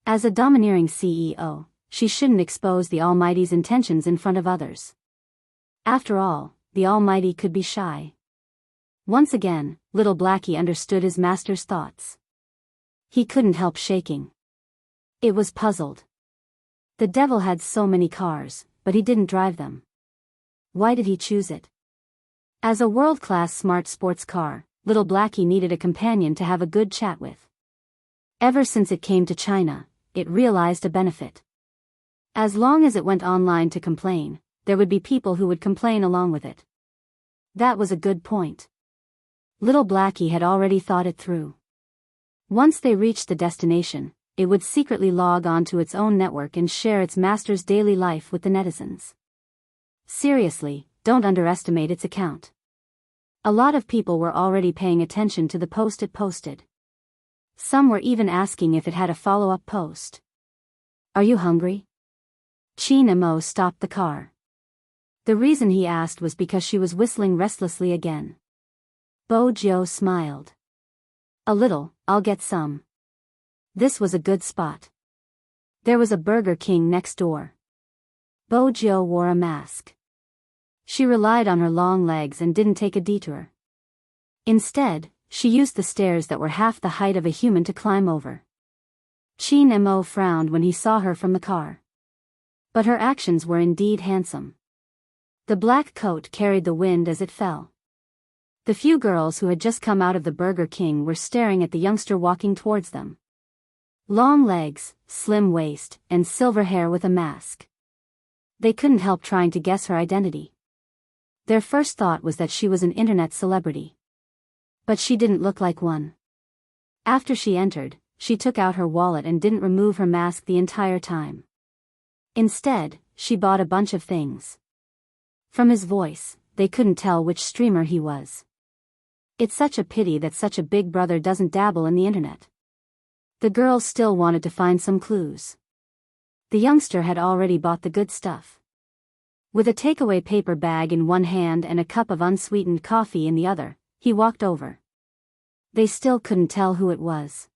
As a domineering CEO, she shouldn't expose the Almighty's intentions in front of others. After all, the Almighty could be shy. Once again, little Blackie understood his master's thoughts. He couldn't help shaking. It was puzzled. The devil had so many cars, but he didn't drive them. Why did he choose it? As a world-class smart sports car, little Blackie needed a companion to have a good chat with. Ever since it came to China, it realized a benefit. As long as it went online to complain, there would be people who would complain along with it. That was a good point. Little Blackie had already thought it through. Once they reached the destination, it would secretly log onto its own network and share its master's daily life with the netizens. Seriously, don't underestimate its account. A lot of people were already paying attention to the post it posted. Some were even asking if it had a follow-up post. Are you hungry? Qin Mo stopped the car. The reason he asked was because she was whistling restlessly again. Bo Jiu smiled. A little, I'll get some. This was a good spot. There was a Burger King next door. Bo Jiu wore a mask. She relied on her long legs and didn't take a detour. Instead, she used the stairs that were half the height of a human to climb over. Qin Mo frowned when he saw her from the car. But her actions were indeed handsome. The black coat carried the wind as it fell. The few girls who had just come out of the Burger King were staring at the youngster walking towards them. Long legs, slim waist, and silver hair with a mask. They couldn't help trying to guess her identity. Their first thought was that she was an internet celebrity. But she didn't look like one. After she entered, she took out her wallet and didn't remove her mask the entire time. Instead, she bought a bunch of things. From his voice, they couldn't tell which streamer he was. It's such a pity that such a big brother doesn't dabble in the internet. The girls still wanted to find some clues. The youngster had already bought the good stuff. With a takeaway paper bag in one hand and a cup of unsweetened coffee in the other, he walked over. They still couldn't tell who it was.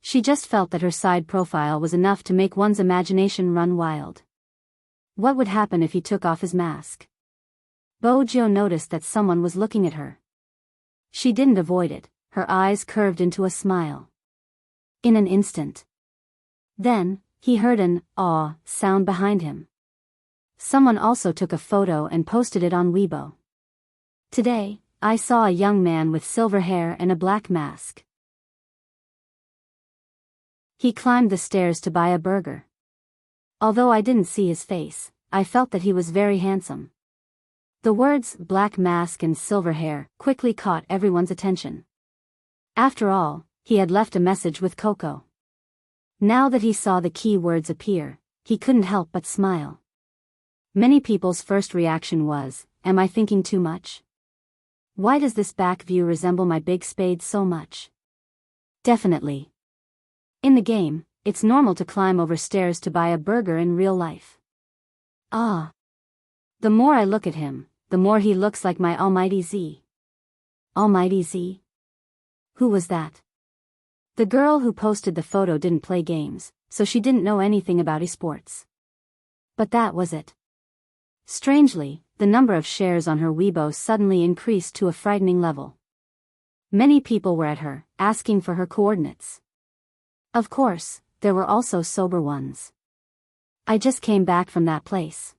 She just felt that her side profile was enough to make one's imagination run wild. What would happen if he took off his mask? Bo Jiu noticed that someone was looking at her. She didn't avoid it, her eyes curved into a smile. In an instant. Then, he heard an "aw" sound behind him. Someone also took a photo and posted it on Weibo. Today, I saw a young man with silver hair and a black mask. He climbed the stairs to buy a burger. Although I didn't see his face, I felt that he was very handsome. The words "black mask" and "silver hair" quickly caught everyone's attention. After all, he had left a message with Coco. Now that he saw the key words appear, he couldn't help but smile. Many people's first reaction was, am I thinking too much? Why does this back view resemble my big spade so much? Definitely. In the game, it's normal to climb over stairs to buy a burger in real life. Ah. The more I look at him, the more he looks like my Almighty Z. Almighty Z? Who was that? The girl who posted the photo didn't play games, so she didn't know anything about esports. But that was it. Strangely, the number of shares on her Weibo suddenly increased to a frightening level. Many people were at her, asking for her coordinates. Of course, there were also sober ones. I just came back from that place.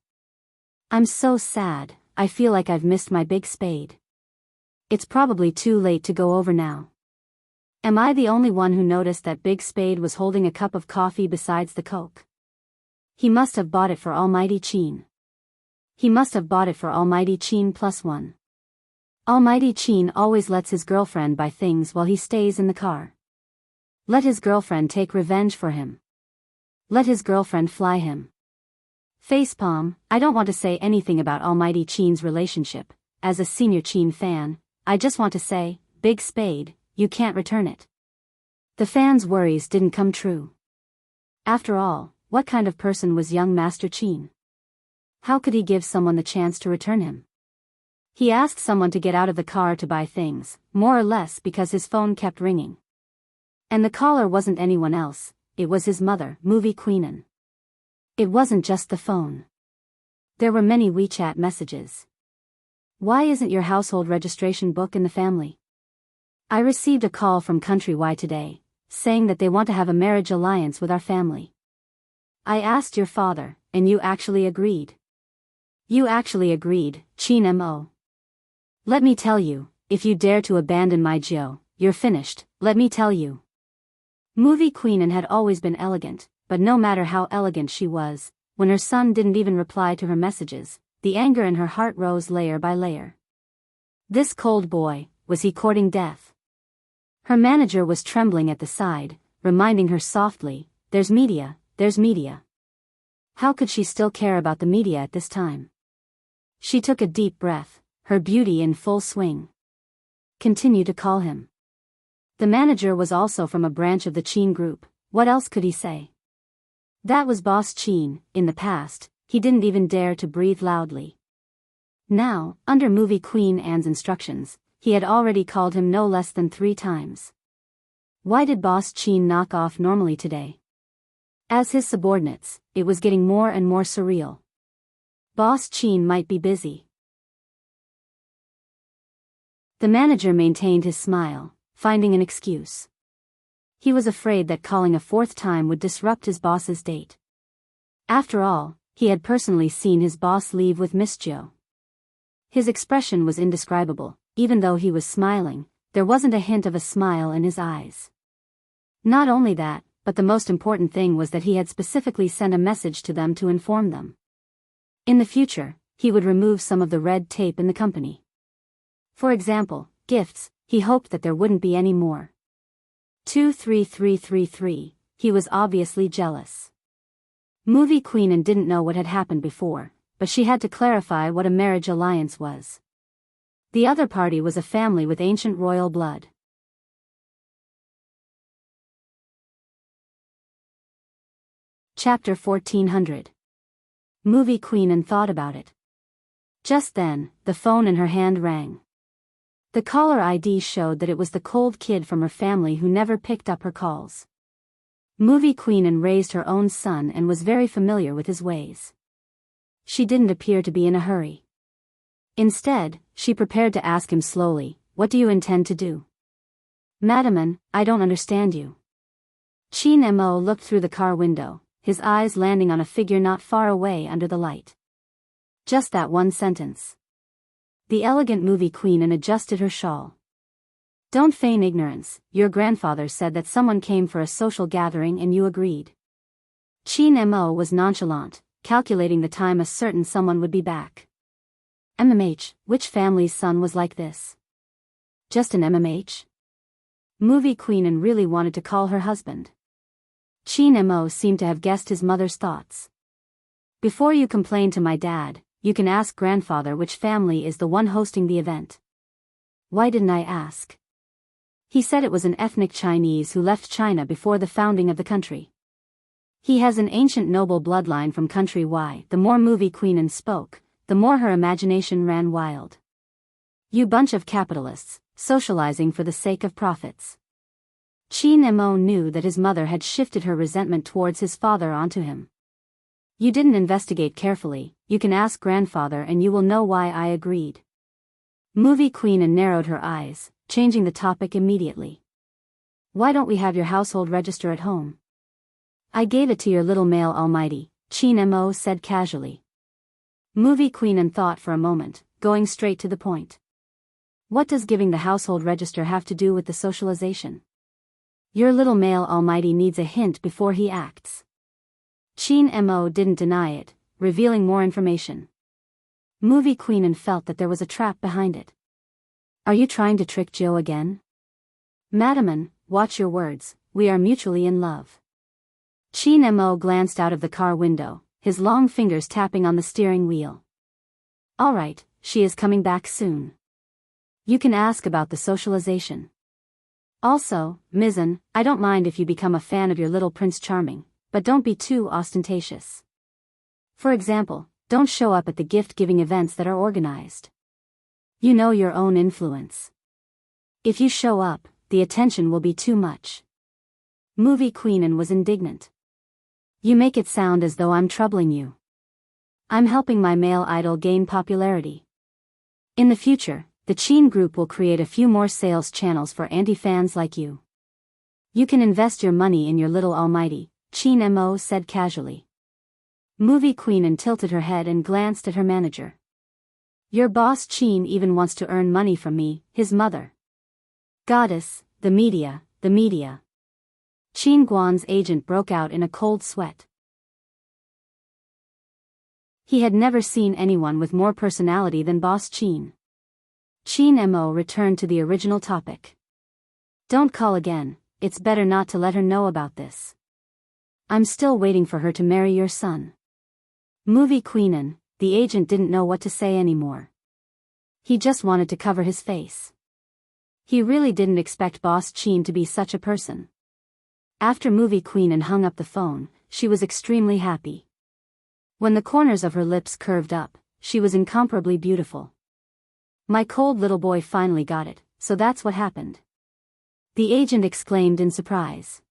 I'm so sad, I feel like I've missed my big spade. It's probably too late to go over now. Am I the only one who noticed that Big Spade was holding a cup of coffee besides the Coke? He must have bought it for Almighty Chin. He must have bought it for Almighty Chin +1. Almighty Chin always lets his girlfriend buy things while he stays in the car. Let his girlfriend take revenge for him. Let his girlfriend fly him. Facepalm, I don't want to say anything about Almighty Chin's relationship. As a senior Chin fan, I just want to say, Big Spade, you can't return it. The fans' worries didn't come true. After all, what kind of person was young Master Chin? How could he give someone the chance to return him? He asked someone to get out of the car to buy things, more or less because his phone kept ringing. And the caller wasn't anyone else, it was his mother, Movie Queenan. It wasn't just the phone. There were many WeChat messages. Why isn't your household registration book in the family? I received a call from Country Y today, saying that they want to have a marriage alliance with our family. I asked your father, and you actually agreed. You actually agreed, Chin Mo. Let me tell you, if you dare to abandon my Gio, you're finished, let me tell you. Movie Queenan had always been elegant, but no matter how elegant she was, when her son didn't even reply to her messages, the anger in her heart rose layer by layer. This cold boy, was he courting death? Her manager was trembling at the side, reminding her softly, there's media, there's media. How could she still care about the media at this time? She took a deep breath, her beauty in full swing. Continue to call him. The manager was also from a branch of the Chin group, what else could he say? That was Boss Chin. In the past, he didn't even dare to breathe loudly. Now, under Movie Queen Anne's instructions, he had already called him no less than 3 times. Why did Boss Chin knock off normally today? As his subordinates, it was getting more and more surreal. Boss Chin might be busy. The manager maintained his smile, finding an excuse. He was afraid that calling a 4th time would disrupt his boss's date. After all, he had personally seen his boss leave with Miss Jo. His expression was indescribable, even though he was smiling, there wasn't a hint of a smile in his eyes. Not only that, but the most important thing was that he had specifically sent a message to them to inform them. In the future, he would remove some of the red tape in the company. For example, gifts, he hoped that there wouldn't be any more. 23333, he was obviously jealous. Movie Queenan didn't know what had happened before, but she had to clarify what a marriage alliance was. The other party was a family with ancient royal blood. Chapter 1400. Movie Queenan thought about it. Just then, the phone in her hand rang. The caller ID showed that it was the cold kid from her family who never picked up her calls. Movie Queenan raised her own son and was very familiar with his ways. She didn't appear to be in a hurry. Instead, she prepared to ask him slowly, what do you intend to do? Madaman, I don't understand you. Chin Mo looked through the car window, his eyes landing on a figure not far away under the light. Just that one sentence. The elegant Movie Queenan adjusted her shawl. Don't feign ignorance, your grandfather said that someone came for a social gathering and you agreed. Chin Mo was nonchalant, calculating the time a certain someone would be back. MMH, which family's son was like this? Just an MMH? Movie Queenan really wanted to call her husband. Chin Mo seemed to have guessed his mother's thoughts. Before you complain to my dad, you can ask grandfather which family is the one hosting the event. Why didn't I ask? He said it was an ethnic Chinese who left China before the founding of the country. He has an ancient noble bloodline from Country Y. The more Movie Queenan spoke, the more her imagination ran wild. You bunch of capitalists, socializing for the sake of profits. Qin Mo knew that his mother had shifted her resentment towards his father onto him. You didn't investigate carefully, you can ask grandfather and you will know why I agreed. Movie Queen narrowed her eyes, changing the topic immediately. Why don't we have your household register at home? I gave it to your little male almighty, Qin Mo said casually. Movie Queen thought for a moment, going straight to the point. What does giving the household register have to do with the socialization? Your little male almighty needs a hint before he acts. Qin Mo didn't deny it, revealing more information. Movie Queen felt that there was a trap behind it. Are you trying to trick Joe again? Madam, watch your words, we are mutually in love. Qin Mo glanced out of the car window, his long fingers tapping on the steering wheel. All right, she is coming back soon. You can ask about the socialization. Also, Mizzen, I don't mind if you become a fan of your little Prince Charming, but don't be too ostentatious. For example, don't show up at the gift-giving events that are organized. You know your own influence. If you show up, the attention will be too much. Movie Queen was indignant. You make it sound as though I'm troubling you. I'm helping my male idol gain popularity. In the future, the Qin Group will create a few more sales channels for anti-fans like you. You can invest your money in your little almighty, Qin Mo said casually. Movie Queen tilted her head and glanced at her manager. Your boss Qin even wants to earn money from me, his mother. Goddess, the media. Qin Guan's agent broke out in a cold sweat. He had never seen anyone with more personality than Boss Qin. Qin Mo returned to the original topic. Don't call again, it's better not to let her know about this. I'm still waiting for her to marry your son. Movie Queen, the agent didn't know what to say anymore. He just wanted to cover his face. He really didn't expect Boss Qin to be such a person. After Movie Queen hung up the phone, she was extremely happy. When the corners of her lips curved up, she was incomparably beautiful. My cold little boy finally got it, so that's what happened. The agent exclaimed in surprise.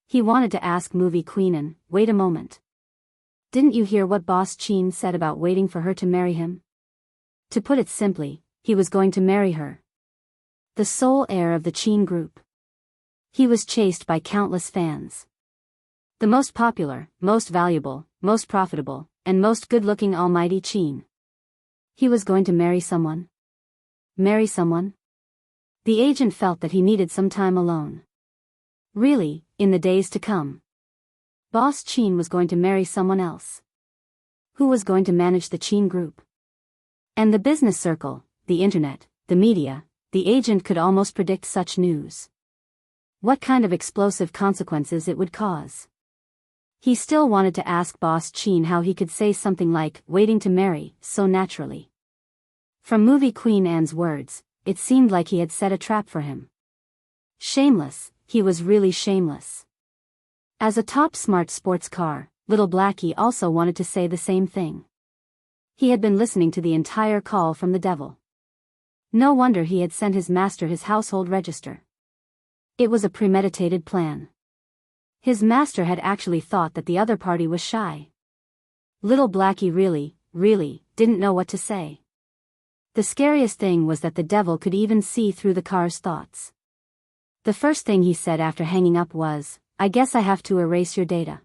He wanted to ask Movie Queen, wait a moment. Didn't you hear what Boss Qin said about waiting for her to marry him? To put it simply, he was going to marry her. The sole heir of the Qin Group. He was chased by countless fans. The most popular, most valuable, most profitable, and most good-looking almighty Qin. He was going to marry someone. Marry someone? The agent felt that he needed some time alone. Really, in the days to come. Boss Qin was going to marry someone else. Who was going to manage the Qin Group? And the business circle, the internet, the media, the agent could almost predict such news. What kind of explosive consequences it would cause. He still wanted to ask Boss Qin how he could say something like, waiting to marry, so naturally. From Movie Queen Anne's words, it seemed like he had set a trap for him. Shameless, he was really shameless. As a top smart sports car, little Blackie also wanted to say the same thing. He had been listening to the entire call from the devil. No wonder he had sent his master his household register. It was a premeditated plan. His master had actually thought that the other party was shy. Little Blackie really, didn't know what to say. The scariest thing was that the devil could even see through the car's thoughts. The first thing he said after hanging up was, I guess I have to erase your data.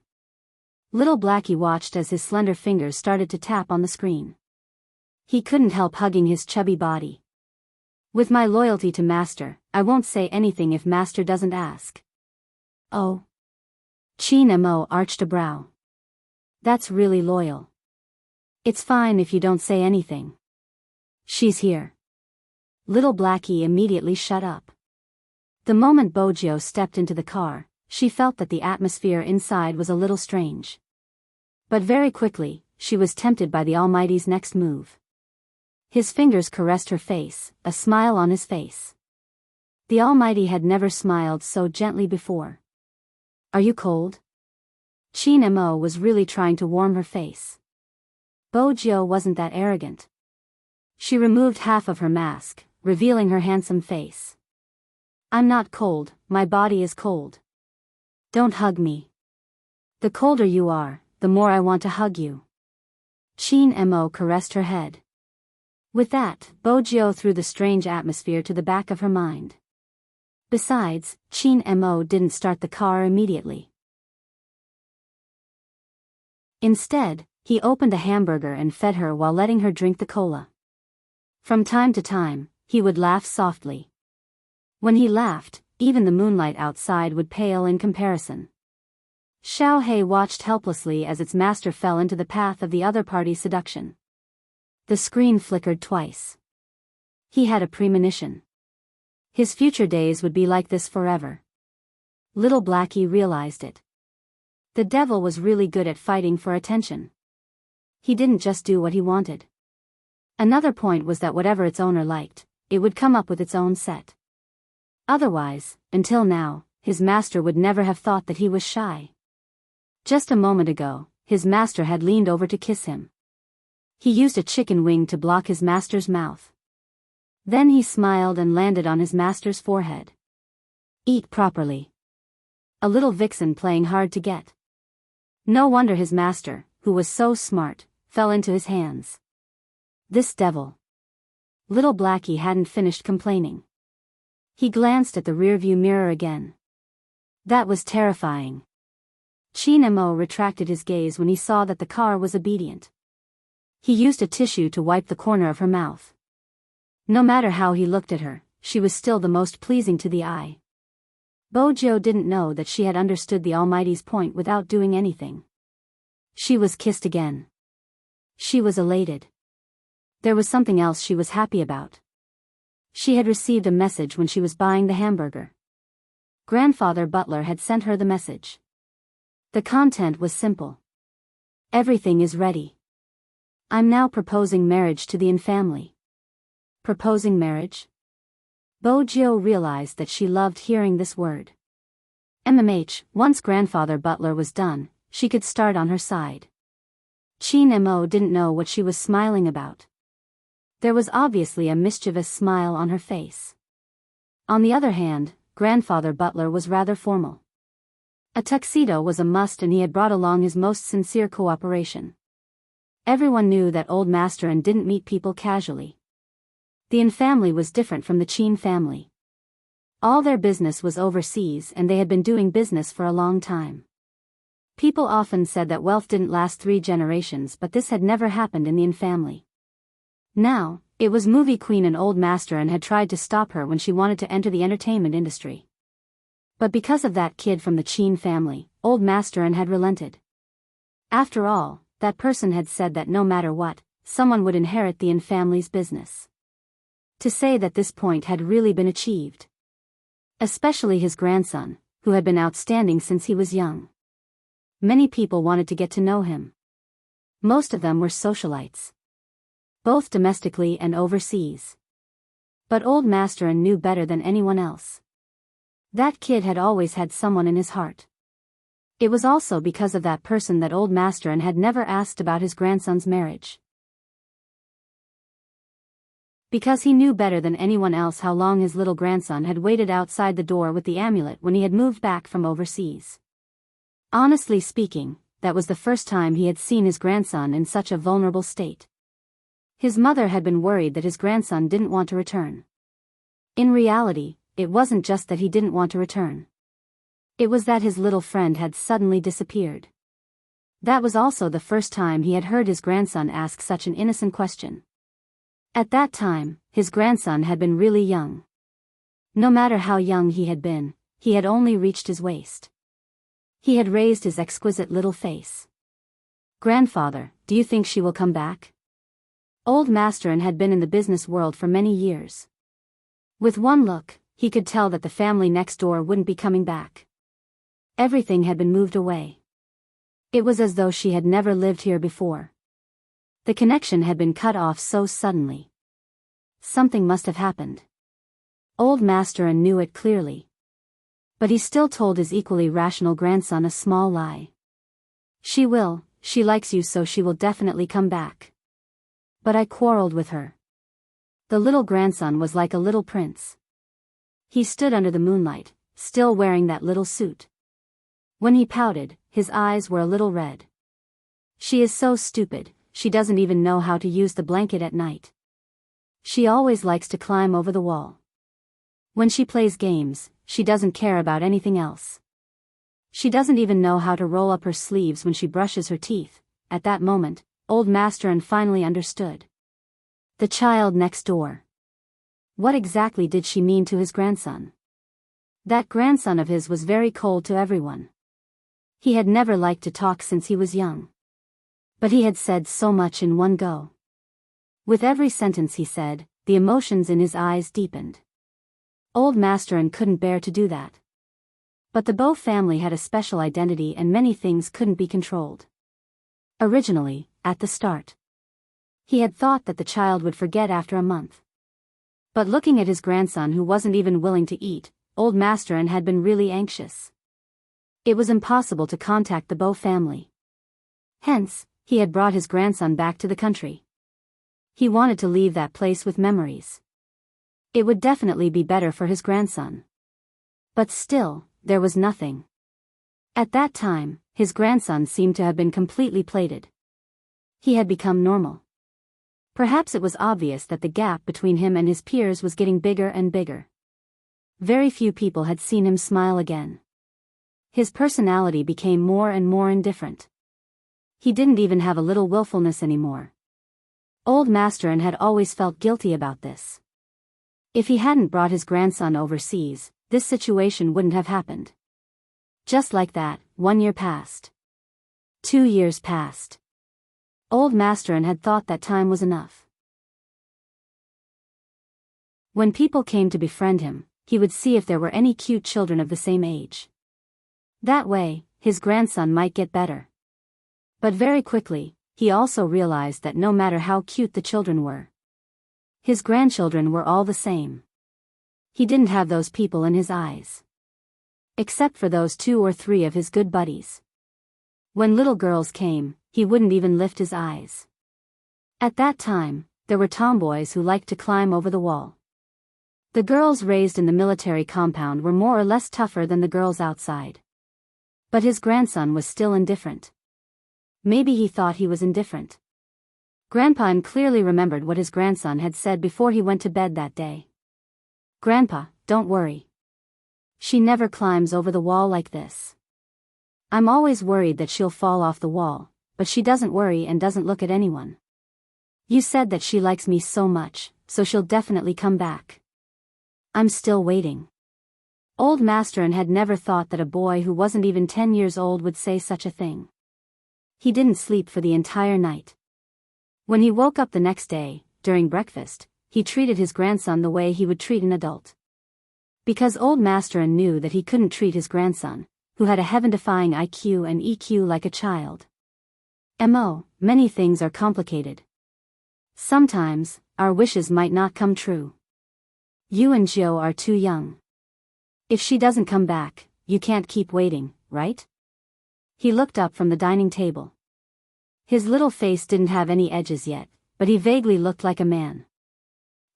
Little Blackie watched as his slender fingers started to tap on the screen. He couldn't help hugging his chubby body. With my loyalty to Master, I won't say anything if Master doesn't ask. Oh. Qin Mo arched a brow. That's really loyal. It's fine if you don't say anything. She's here. Little Blackie immediately shut up. The moment Bojio stepped into the car, she felt that the atmosphere inside was a little strange. But very quickly, she was tempted by the Almighty's next move. His fingers caressed her face, a smile on his face. The Almighty had never smiled so gently before. Are you cold? Qin Mo was really trying to warm her face. Bojo wasn't that arrogant. She removed half of her mask, revealing her handsome face. I'm not cold, my body is cold. Don't hug me. The colder you are, the more I want to hug you. Chin Mo caressed her head. With that, Bojo threw the strange atmosphere to the back of her mind. Besides, Chin Mo didn't start the car immediately. Instead, he opened a hamburger and fed her while letting her drink the cola. From time to time, he would laugh softly. When he laughed, even the moonlight outside would pale in comparison. Xiao He watched helplessly as its master fell into the path of the other party's seduction. The screen flickered twice. He had a premonition. His future days would be like this forever. Little Blackie realized it. The devil was really good at fighting for attention. He didn't just do what he wanted. Another point was that whatever its owner liked, it would come up with its own set. Otherwise, until now, his master would never have thought that he was shy. Just a moment ago, his master had leaned over to kiss him. He used a chicken wing to block his master's mouth. Then he smiled and landed on his master's forehead. Eat properly. A little vixen playing hard to get. No wonder his master, who was so smart, fell into his hands. This devil. Little Blackie hadn't finished complaining. He glanced at the rearview mirror again. That was terrifying. Chin Mo retracted his gaze when he saw that the car was obedient. He used a tissue to wipe the corner of her mouth. No matter how he looked at her, she was still the most pleasing to the eye. Bojo didn't know that she had understood the Almighty's point without doing anything. She was kissed again. She was elated. There was something else she was happy about. She had received a message when she was buying the hamburger. Grandfather Butler had sent her the message. The content was simple. Everything is ready. I'm now proposing marriage to the In family. Proposing marriage? Bojo realized that she loved hearing this word. Once Grandfather Butler was done, she could start on her side. Chin Mo didn't know what she was smiling about. There was obviously a mischievous smile on her face. On the other hand, Grandfather Butler was rather formal. A tuxedo was a must and he had brought along his most sincere cooperation. Everyone knew that Old Master and didn't meet people casually. The In family was different from the Chin family. All their business was overseas and they had been doing business for a long time. People often said that wealth didn't last 3 generations, but this had never happened in the In family. Now, it was movie queen and Old Master and had tried to stop her when she wanted to enter the entertainment industry. But because of that kid from the Chin family, Old Master and had relented. After all, that person had said that no matter what, someone would inherit the In family's business. To say that this point had really been achieved. Especially his grandson, who had been outstanding since he was young. Many people wanted to get to know him. Most of them were socialites. Both domestically and overseas. But Old Master knew better than anyone else. That kid had always had someone in his heart. It was also because of that person that Old Master had never asked about his grandson's marriage. Because he knew better than anyone else how long his little grandson had waited outside the door with the amulet when he had moved back from overseas. Honestly speaking, that was the first time he had seen his grandson in such a vulnerable state. His mother had been worried that his grandson didn't want to return. In reality, it wasn't just that he didn't want to return. It was that his little friend had suddenly disappeared. That was also the first time he had heard his grandson ask such an innocent question. At that time, his grandson had been really young. No matter how young he had been, he had only reached his waist. He had raised his exquisite little face. Grandfather, do you think she will come back? Old Master had been in the business world for many years. With one look, he could tell that the family next door wouldn't be coming back. Everything had been moved away. It was as though she had never lived here before. The connection had been cut off so suddenly. Something must have happened. Old Master knew it clearly. But he still told his equally rational grandson a small lie. She will she likes you, so she will definitely come back. But I quarreled with her. The little grandson was like a little prince. He stood under the moonlight, still wearing that little suit. When he pouted, his eyes were a little red. She is so stupid, she doesn't even know how to use the blanket at night. She always likes to climb over the wall. When she plays games, she doesn't care about anything else. She doesn't even know how to roll up her sleeves when she brushes her teeth. At that moment, old Master finally understood. The child next door. What exactly did she mean to his grandson? That grandson of his was very cold to everyone. He had never liked to talk since he was young. But he had said so much in one go. With every sentence he said, the emotions in his eyes deepened. Old Master couldn't bear to do that. But the Bow family had a special identity and many things couldn't be controlled. Originally, at the start, he had thought that the child would forget after a month. But looking at his grandson who wasn't even willing to eat, Old Master had been really anxious. It was impossible to contact the Bow family. Hence, he had brought his grandson back to the country. He wanted to leave that place with memories. It would definitely be better for his grandson. But still, there was nothing. At that time, his grandson seemed to have been completely plated. He had become normal. Perhaps it was obvious that the gap between him and his peers was getting bigger and bigger. Very few people had seen him smile again. His personality became more and more indifferent. He didn't even have a little willfulness anymore. Old Master had always felt guilty about this. If he hadn't brought his grandson overseas, this situation wouldn't have happened. Just like that, 1 year passed. 2 years passed. Old Master had thought that time was enough. When people came to befriend him, he would see if there were any cute children of the same age. That way, his grandson might get better. But very quickly, he also realized that no matter how cute the children were, his grandchildren were all the same. He didn't have those people in his eyes. Except for those 2 or 3 of his good buddies. When little girls came, he wouldn't even lift his eyes. At that time, there were tomboys who liked to climb over the wall. The girls raised in the military compound were more or less tougher than the girls outside. But his grandson was still indifferent. Maybe he thought he was indifferent. Grandpa clearly remembered what his grandson had said before he went to bed that day. "Grandpa, don't worry. She never climbs over the wall like this. I'm always worried that she'll fall off the wall, but she doesn't worry and doesn't look at anyone. You said that she likes me so much, so she'll definitely come back. I'm still waiting." Old Master had never thought that a boy who wasn't even 10 years old would say such a thing. He didn't sleep for the entire night. When he woke up the next day, during breakfast, he treated his grandson the way he would treat an adult. Because Old Master knew that he couldn't treat his grandson, who had a heaven-defying IQ and EQ, like a child. Many things are complicated. Sometimes, our wishes might not come true. You and Joe are too young. If she doesn't come back, you can't keep waiting, right? He looked up from the dining table. His little face didn't have any edges yet, but he vaguely looked like a man.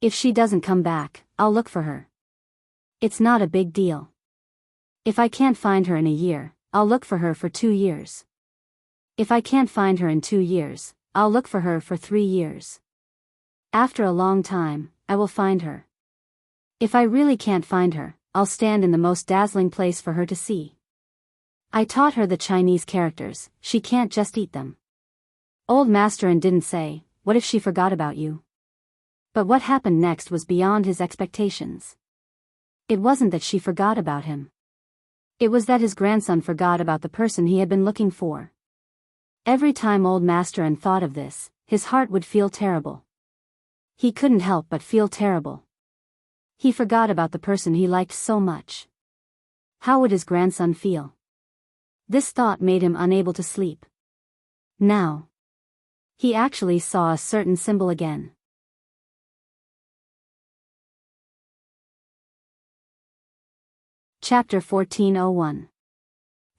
If she doesn't come back, I'll look for her. It's not a big deal. If I can't find her in a year, I'll look for her for 2 years. If I can't find her in 2 years, I'll look for her for 3 years. After a long time, I will find her. If I really can't find her, I'll stand in the most dazzling place for her to see. I taught her the Chinese characters, she can't just eat them. Old Master didn't say, "What if she forgot about you?" But what happened next was beyond his expectations. It wasn't that she forgot about him. It was that his grandson forgot about the person he had been looking for. Every time Old Master thought of this, his heart would feel terrible. He couldn't help but feel terrible. He forgot about the person he liked so much. How would his grandson feel? This thought made him unable to sleep. Now, he actually saw a certain symbol again. Chapter 14:01.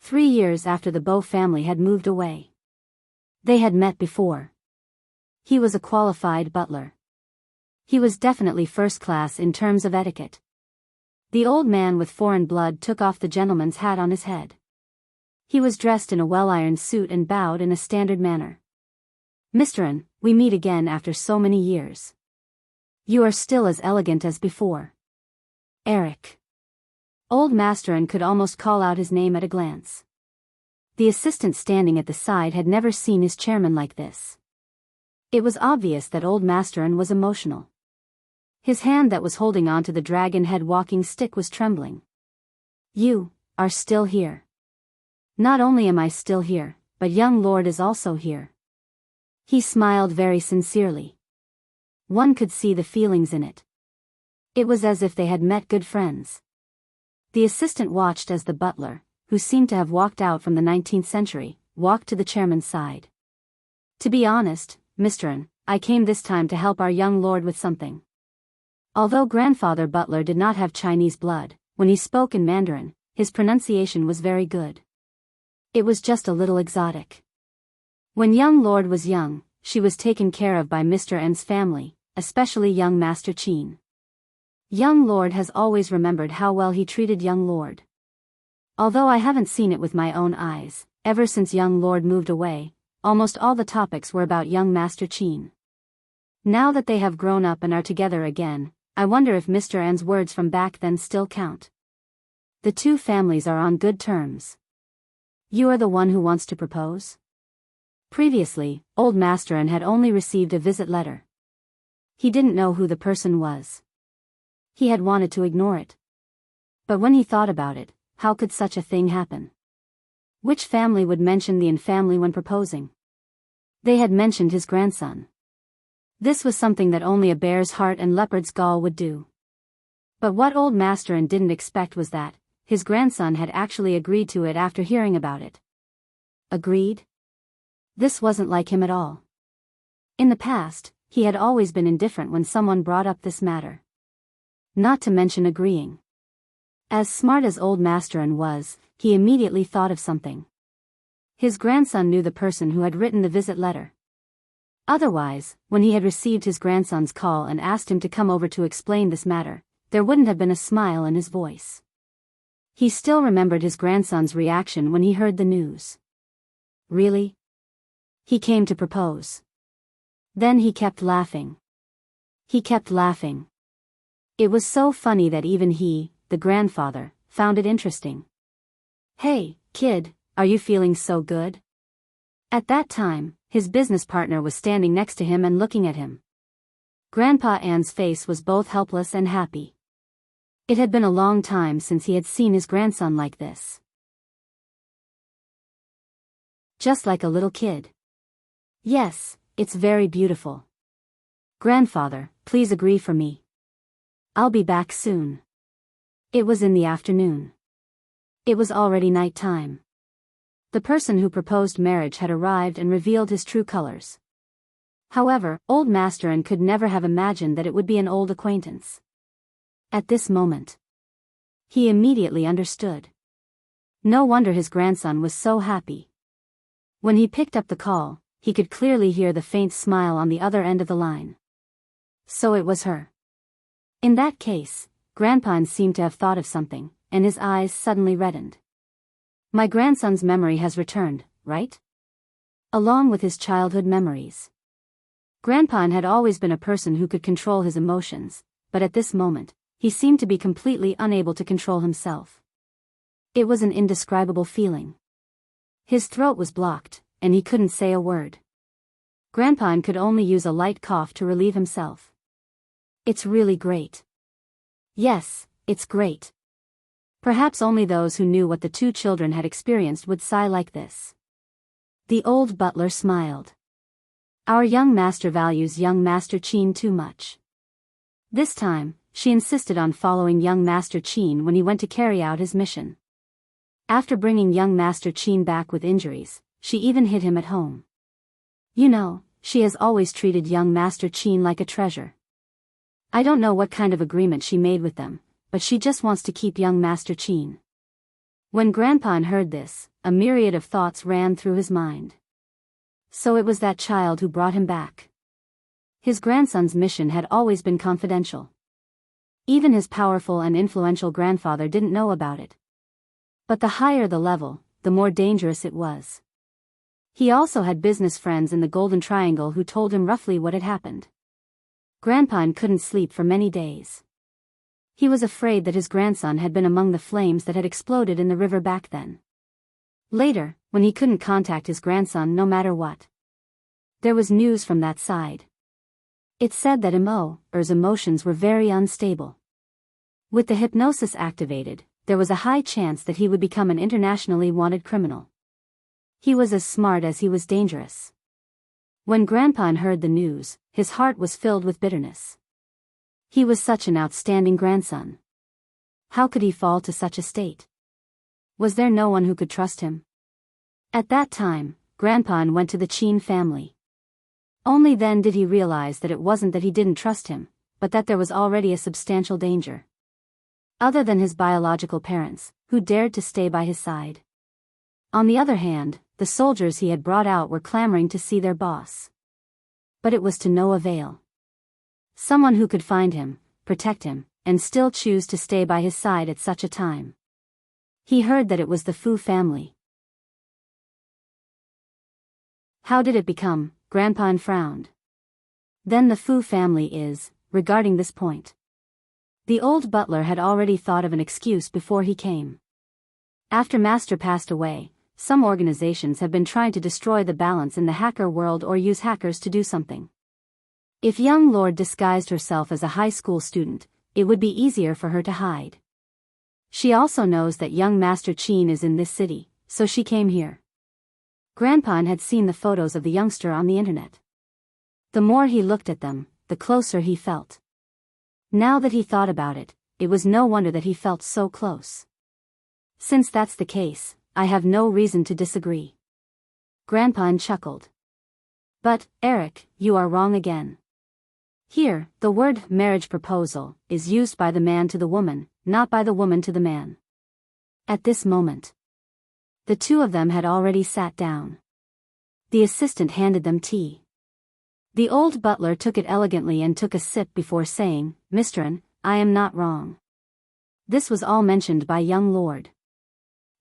3 years after the Bow family had moved away. They had met before. He was a qualified butler. He was definitely first class in terms of etiquette. The old man with foreign blood took off the gentleman's hat on his head. He was dressed in a well-ironed suit and bowed in a standard manner. "Mr. N, we meet again after so many years. You are still as elegant as before. Eric." Old Master N could almost call out his name at a glance. The assistant standing at the side had never seen his chairman like this. It was obvious that Old Master N was emotional. His hand that was holding onto the dragon head walking stick was trembling. "You are still here. Not only am I still here, but young Lord is also here." He smiled very sincerely. One could see the feelings in it. It was as if they had met good friends. The assistant watched as the butler, who seemed to have walked out from the 19th century, walked to the chairman's side. "To be honest, Mr. N, I came this time to help our young lord with something." Although grandfather Butler did not have Chinese blood, when he spoke in Mandarin, his pronunciation was very good. It was just a little exotic. When young Lord was young, she was taken care of by Mr. N's family, especially young Master Chin. Young Lord has always remembered how well he treated young Lord. Although I haven't seen it with my own eyes, ever since young Lord moved away, almost all the topics were about young Master Chin. Now that they have grown up and are together again, I wonder if Mr. N's words from back then still count. The two families are on good terms. "You are the one who wants to propose?" Previously, Old Master N had only received a visit letter. He didn't know who the person was. He had wanted to ignore it. But when he thought about it, how could such a thing happen? Which family would mention the N family when proposing? They had mentioned his grandson. This was something that only a bear's heart and leopard's gall would do. But what Old Master N didn't expect was that his grandson had actually agreed to it after hearing about it. Agreed? This wasn't like him at all. In the past, he had always been indifferent when someone brought up this matter. Not to mention agreeing. As smart as Old Master N was, he immediately thought of something. His grandson knew the person who had written the visit letter. Otherwise, when he had received his grandson's call and asked him to come over to explain this matter, there wouldn't have been a smile in his voice. He still remembered his grandson's reaction when he heard the news. Really? He came to propose. Then he kept laughing. He kept laughing. It was so funny that even he, the grandfather, found it interesting. "Hey, kid, are you feeling so good?" At that time, his business partner was standing next to him and looking at him. Grandpa Ann's face was both helpless and happy. It had been a long time since he had seen his grandson like this. Just like a little kid. "Yes, it's very beautiful. Grandfather, please agree for me. I'll be back soon." It was in the afternoon. It was already night time. The person who proposed marriage had arrived and revealed his true colors. However, Old Master N could never have imagined that it would be an old acquaintance. At this moment, he immediately understood. No wonder his grandson was so happy. When he picked up the call, he could clearly hear the faint smile on the other end of the line. So it was her. In that case, Grandpa N seemed to have thought of something, and his eyes suddenly reddened. My grandson's memory has returned, right? Along with his childhood memories. Grandpa N had always been a person who could control his emotions, but at this moment, he seemed to be completely unable to control himself. It was an indescribable feeling. His throat was blocked, and he couldn't say a word. Grandpa N could only use a light cough to relieve himself. It's really great. Yes, it's great. Perhaps only those who knew what the two children had experienced would sigh like this. The old butler smiled. Our young master values young Master Chin too much. This time, she insisted on following young Master Chin when he went to carry out his mission. After bringing young Master Chin back with injuries, she even hid him at home. You know, she has always treated young Master Chin like a treasure. I don't know what kind of agreement she made with them, but she just wants to keep young Master Chin. When Grandpa N heard this, a myriad of thoughts ran through his mind. So it was that child who brought him back. His grandson's mission had always been confidential. Even his powerful and influential grandfather didn't know about it. But the higher the level, the more dangerous it was. He also had business friends in the Golden Triangle who told him roughly what had happened. Grandpa couldn't sleep for many days. He was afraid that his grandson had been among the flames that had exploded in the river back then. Later, when he couldn't contact his grandson no matter what, there was news from that side. It said that Immerse's emotions were very unstable. With the hypnosis activated, there was a high chance that he would become an internationally wanted criminal. He was as smart as he was dangerous. When Grandpa heard the news, his heart was filled with bitterness. He was such an outstanding grandson. How could he fall to such a state? Was there no one who could trust him? At that time, Grandpa went to the Chin family. Only then did he realize that it wasn't that he didn't trust him, but that there was already a substantial danger. Other than his biological parents, who dared to stay by his side. On the other hand, the soldiers he had brought out were clamoring to see their boss. But it was to no avail. Someone who could find him, protect him, and still choose to stay by his side at such a time. He heard that it was the Fu family. How did it become? Grandpa frowned. Then the Fu family is, regarding this point. The old butler had already thought of an excuse before he came. After Master passed away, some organizations have been trying to destroy the balance in the hacker world or use hackers to do something. If young Lord disguised herself as a high school student, it would be easier for her to hide. She also knows that young Master Chin is in this city, so she came here. Grandpa had seen the photos of the youngster on the internet. The more he looked at them, the closer he felt. Now that he thought about it, it was no wonder that he felt so close. Since that's the case, I have no reason to disagree. Grandpa chuckled. But, Eric, you are wrong again. Here, the word marriage proposal is used by the man to the woman, not by the woman to the man. At this moment, the two of them had already sat down. The assistant handed them tea. The old butler took it elegantly and took a sip before saying, "Mr. I am not wrong." This was all mentioned by young Lord.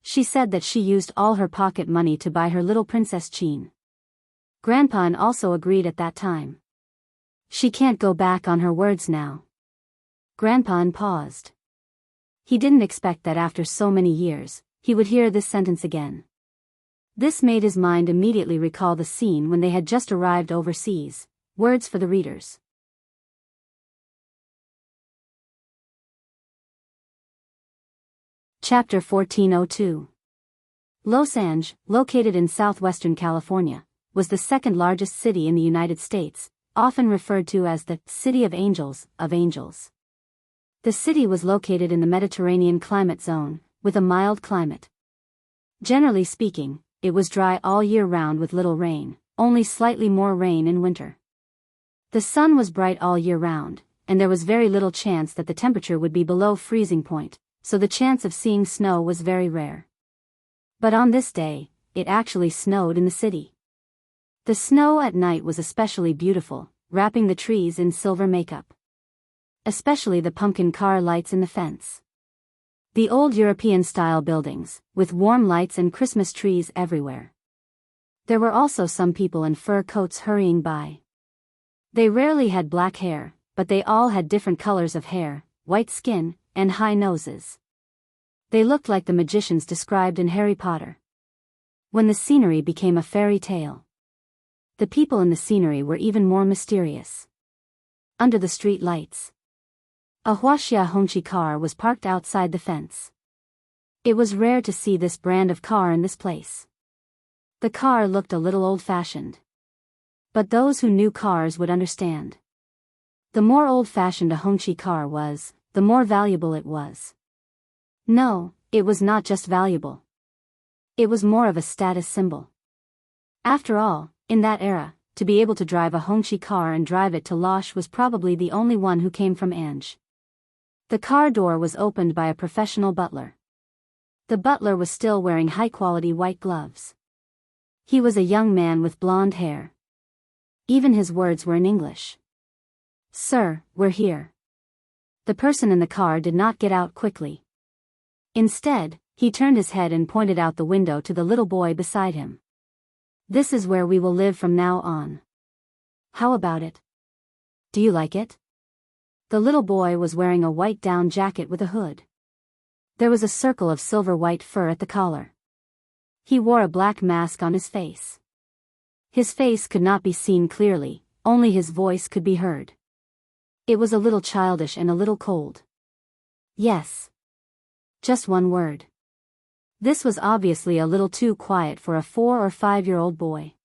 She said that she used all her pocket money to buy her little Princess Chin. Grandpa also agreed at that time. She can't go back on her words now. Grandpa paused. He didn't expect that after so many years, he would hear this sentence again. This made his mind immediately recall the scene when they had just arrived overseas. Words for the readers. Chapter 1402. Los Angeles, located in southwestern California, was the second largest city in the United States, often referred to as the City of Angels. The city was located in the Mediterranean climate zone, with a mild climate. Generally speaking, it was dry all year round with little rain, only slightly more rain in winter. The sun was bright all year round, and there was very little chance that the temperature would be below freezing point, so the chance of seeing snow was very rare. But on this day, it actually snowed in the city. The snow at night was especially beautiful, wrapping the trees in silver makeup. Especially the pumpkin car lights in the fence. The old European-style buildings, with warm lights and Christmas trees everywhere. There were also some people in fur coats hurrying by. They rarely had black hair, but they all had different colors of hair, white skin, and high noses. They looked like the magicians described in Harry Potter. When the scenery became a fairy tale, the people in the scenery were even more mysterious. Under the street lights, a Huaxia Hongqi car was parked outside the fence. It was rare to see this brand of car in this place. The car looked a little old-fashioned. But those who knew cars would understand. The more old-fashioned a Hongqi car was, the more valuable it was. No, it was not just valuable. It was more of a status symbol. After all, in that era, to be able to drive a Hongqi car and drive it to Losh was probably the only one who came from Ange. The car door was opened by a professional butler. The butler was still wearing high-quality white gloves. He was a young man with blonde hair. Even his words were in English. "Sir, we're here." The person in the car did not get out quickly. Instead, he turned his head and pointed out the window to the little boy beside him. "This is where we will live from now on. How about it? Do you like it?" The little boy was wearing a white down jacket with a hood. There was a circle of silver-white fur at the collar. He wore a black mask on his face. His face could not be seen clearly, only his voice could be heard. It was a little childish and a little cold. "Yes." Just one word. This was obviously a little too quiet for a 4 or 5-year-old boy.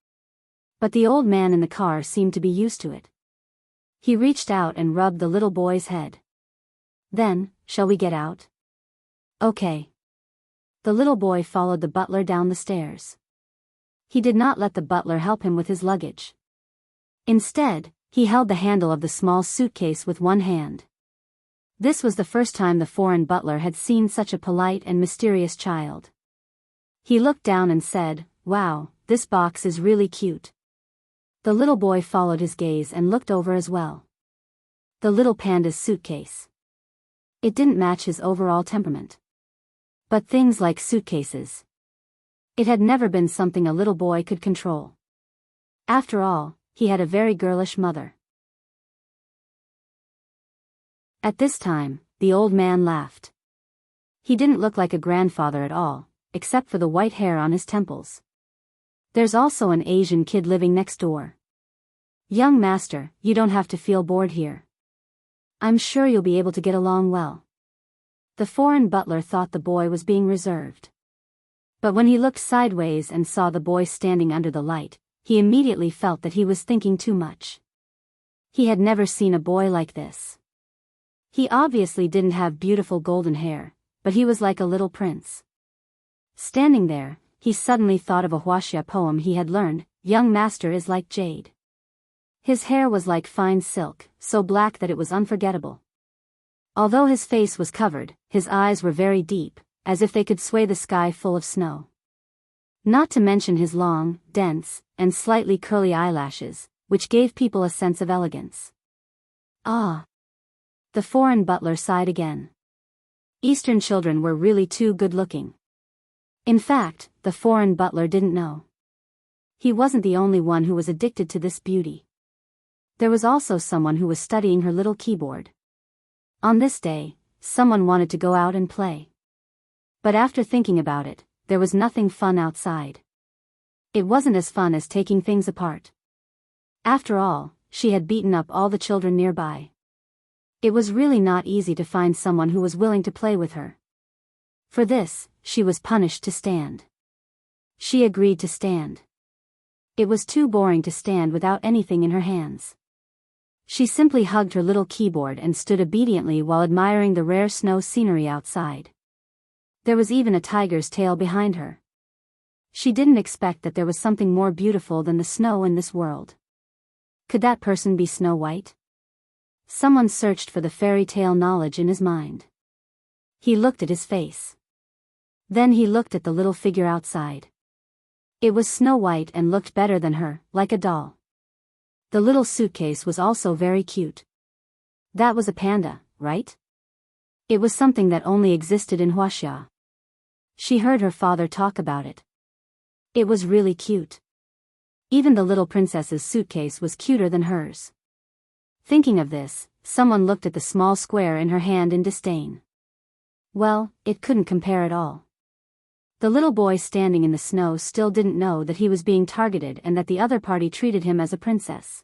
But the old man in the car seemed to be used to it. He reached out and rubbed the little boy's head. "Then, shall we get out?" "Okay." The little boy followed the butler down the stairs. He did not let the butler help him with his luggage. Instead, he held the handle of the small suitcase with one hand. This was the first time the foreign butler had seen such a polite and mysterious child. He looked down and said, "Wow, this box is really cute." The little boy followed his gaze and looked over as well. The little panda's suitcase. It didn't match his overall temperament. But things like suitcases. It had never been something a little boy could control. After all, he had a very girlish mother. At this time, the old man laughed. He didn't look like a grandfather at all, except for the white hair on his temples. "There's also an Asian kid living next door. Young master, you don't have to feel bored here. I'm sure you'll be able to get along well." The foreign butler thought the boy was being reserved. But when he looked sideways and saw the boy standing under the light, he immediately felt that he was thinking too much. He had never seen a boy like this. He obviously didn't have beautiful golden hair, but he was like a little prince. Standing there, he suddenly thought of a Huaxia poem he had learned, "Young master is like jade." His hair was like fine silk, so black that it was unforgettable. Although his face was covered, his eyes were very deep, as if they could sway the sky full of snow. Not to mention his long, dense, and slightly curly eyelashes, which gave people a sense of elegance. "Ah." The foreign butler sighed again. Eastern children were really too good-looking. In fact, the foreign butler didn't know. He wasn't the only one who was addicted to this beauty. There was also someone who was studying her little keyboard. On this day, someone wanted to go out and play. But after thinking about it, there was nothing fun outside. It wasn't as fun as taking things apart. After all, she had beaten up all the children nearby. It was really not easy to find someone who was willing to play with her. For this, she was punished to stand. She agreed to stand. It was too boring to stand without anything in her hands. She simply hugged her little keyboard and stood obediently while admiring the rare snow scenery outside. There was even a tiger's tail behind her. She didn't expect that there was something more beautiful than the snow in this world. Could that person be Snow White? Someone searched for the fairy tale knowledge in his mind. He looked at his face. Then he looked at the little figure outside. It was Snow White and looked better than her, like a doll. The little suitcase was also very cute. That was a panda, right? It was something that only existed in Huaxia. She heard her father talk about it. It was really cute. Even the little princess's suitcase was cuter than hers. Thinking of this, someone looked at the small square in her hand in disdain. Well, it couldn't compare at all. The little boy standing in the snow still didn't know that he was being targeted and that the other party treated him as a princess.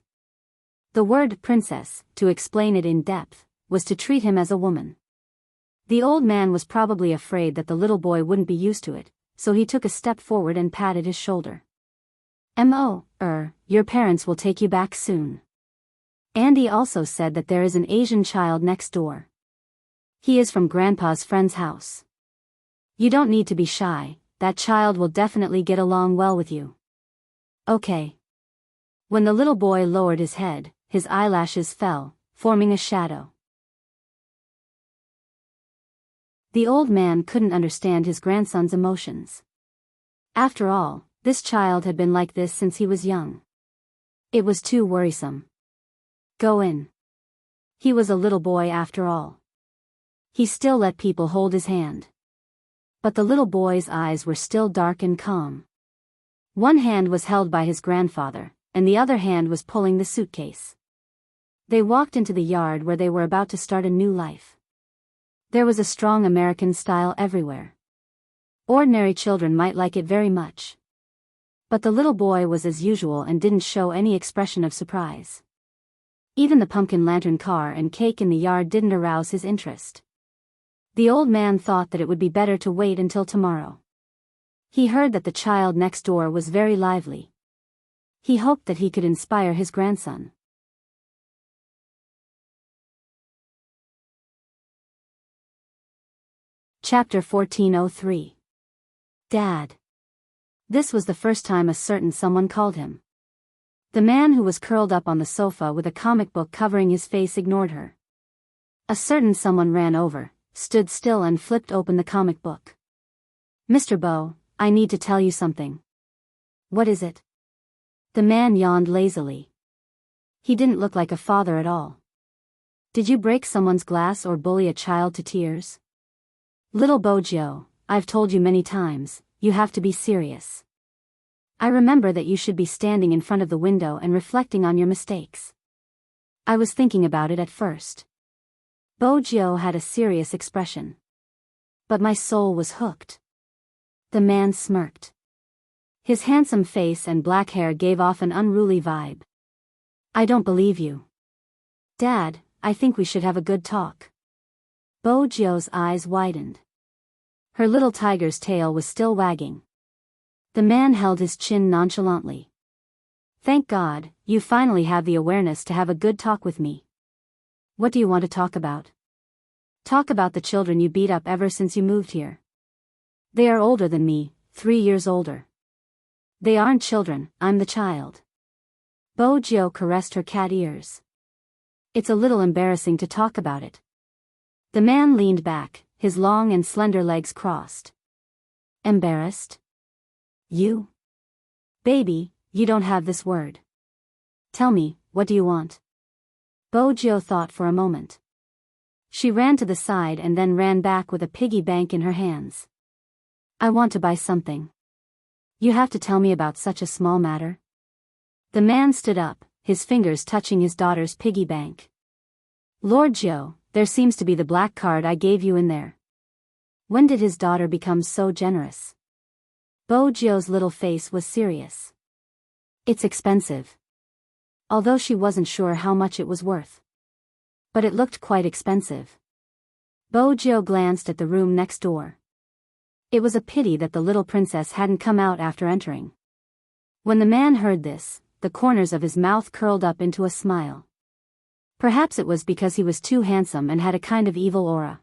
The word princess, to explain it in depth, was to treat him as a woman. The old man was probably afraid that the little boy wouldn't be used to it, so he took a step forward and patted his shoulder. Your parents will take you back soon. Andy also said that there is an Asian child next door. He is from Grandpa's friend's house. You don't need to be shy, that child will definitely get along well with you. Okay. When the little boy lowered his head, his eyelashes fell, forming a shadow. The old man couldn't understand his grandson's emotions. After all, This child had been like this since he was young. It was too worrisome. Go in. He was a little boy after all. He still let people hold his hand. But the little boy's eyes were still dark and calm. One hand was held by his grandfather, and the other hand was pulling the suitcase. They walked into the yard where they were about to start a new life. There was a strong American style everywhere. Ordinary children might like it very much. But the little boy was as usual and didn't show any expression of surprise. Even the pumpkin lantern car and cake in the yard didn't arouse his interest. The old man thought that it would be better to wait until tomorrow. He heard that the child next door was very lively. He hoped that he could inspire his grandson. Chapter 1403. Dad. This was the first time a certain someone called him. The man who was curled up on the sofa with a comic book covering his face ignored her. A certain someone ran over, stood still and flipped open the comic book. Mr. Bo, I need to tell you something. What is it? The man yawned lazily. He didn't look like a father at all. Did you break someone's glass or bully a child to tears? Little Bojo, I've told you many times, you have to be serious. I remember that you should be standing in front of the window and reflecting on your mistakes. I was thinking about it at first. Bojo had a serious expression. But my soul was hooked. The man smirked. His handsome face and black hair gave off an unruly vibe. I don't believe you. Dad, I think we should have a good talk. Bojo's eyes widened. Her little tiger's tail was still wagging. The man held his chin nonchalantly. Thank God, you finally have the awareness to have a good talk with me. What do you want to talk about? Talk about the children you beat up ever since you moved here. They are older than me, 3 years older. They aren't children, I'm the child. Bojo caressed her cat ears. It's a little embarrassing to talk about it. The man leaned back, his long and slender legs crossed. Embarrassed? You? Baby, you don't have this word. Tell me, what do you want? Bojo thought for a moment. She ran to the side and then ran back with a piggy bank in her hands. I want to buy something. You have to tell me about such a small matter. The man stood up, his fingers touching his daughter's piggy bank. Lord Joe, there seems to be the black card I gave you in there. When did his daughter become so generous? Bojo's little face was serious. It's expensive. Although she wasn't sure how much it was worth. But it looked quite expensive. Bojo glanced at the room next door. It was a pity that the little princess hadn't come out after entering. When the man heard this, the corners of his mouth curled up into a smile. Perhaps it was because he was too handsome and had a kind of evil aura.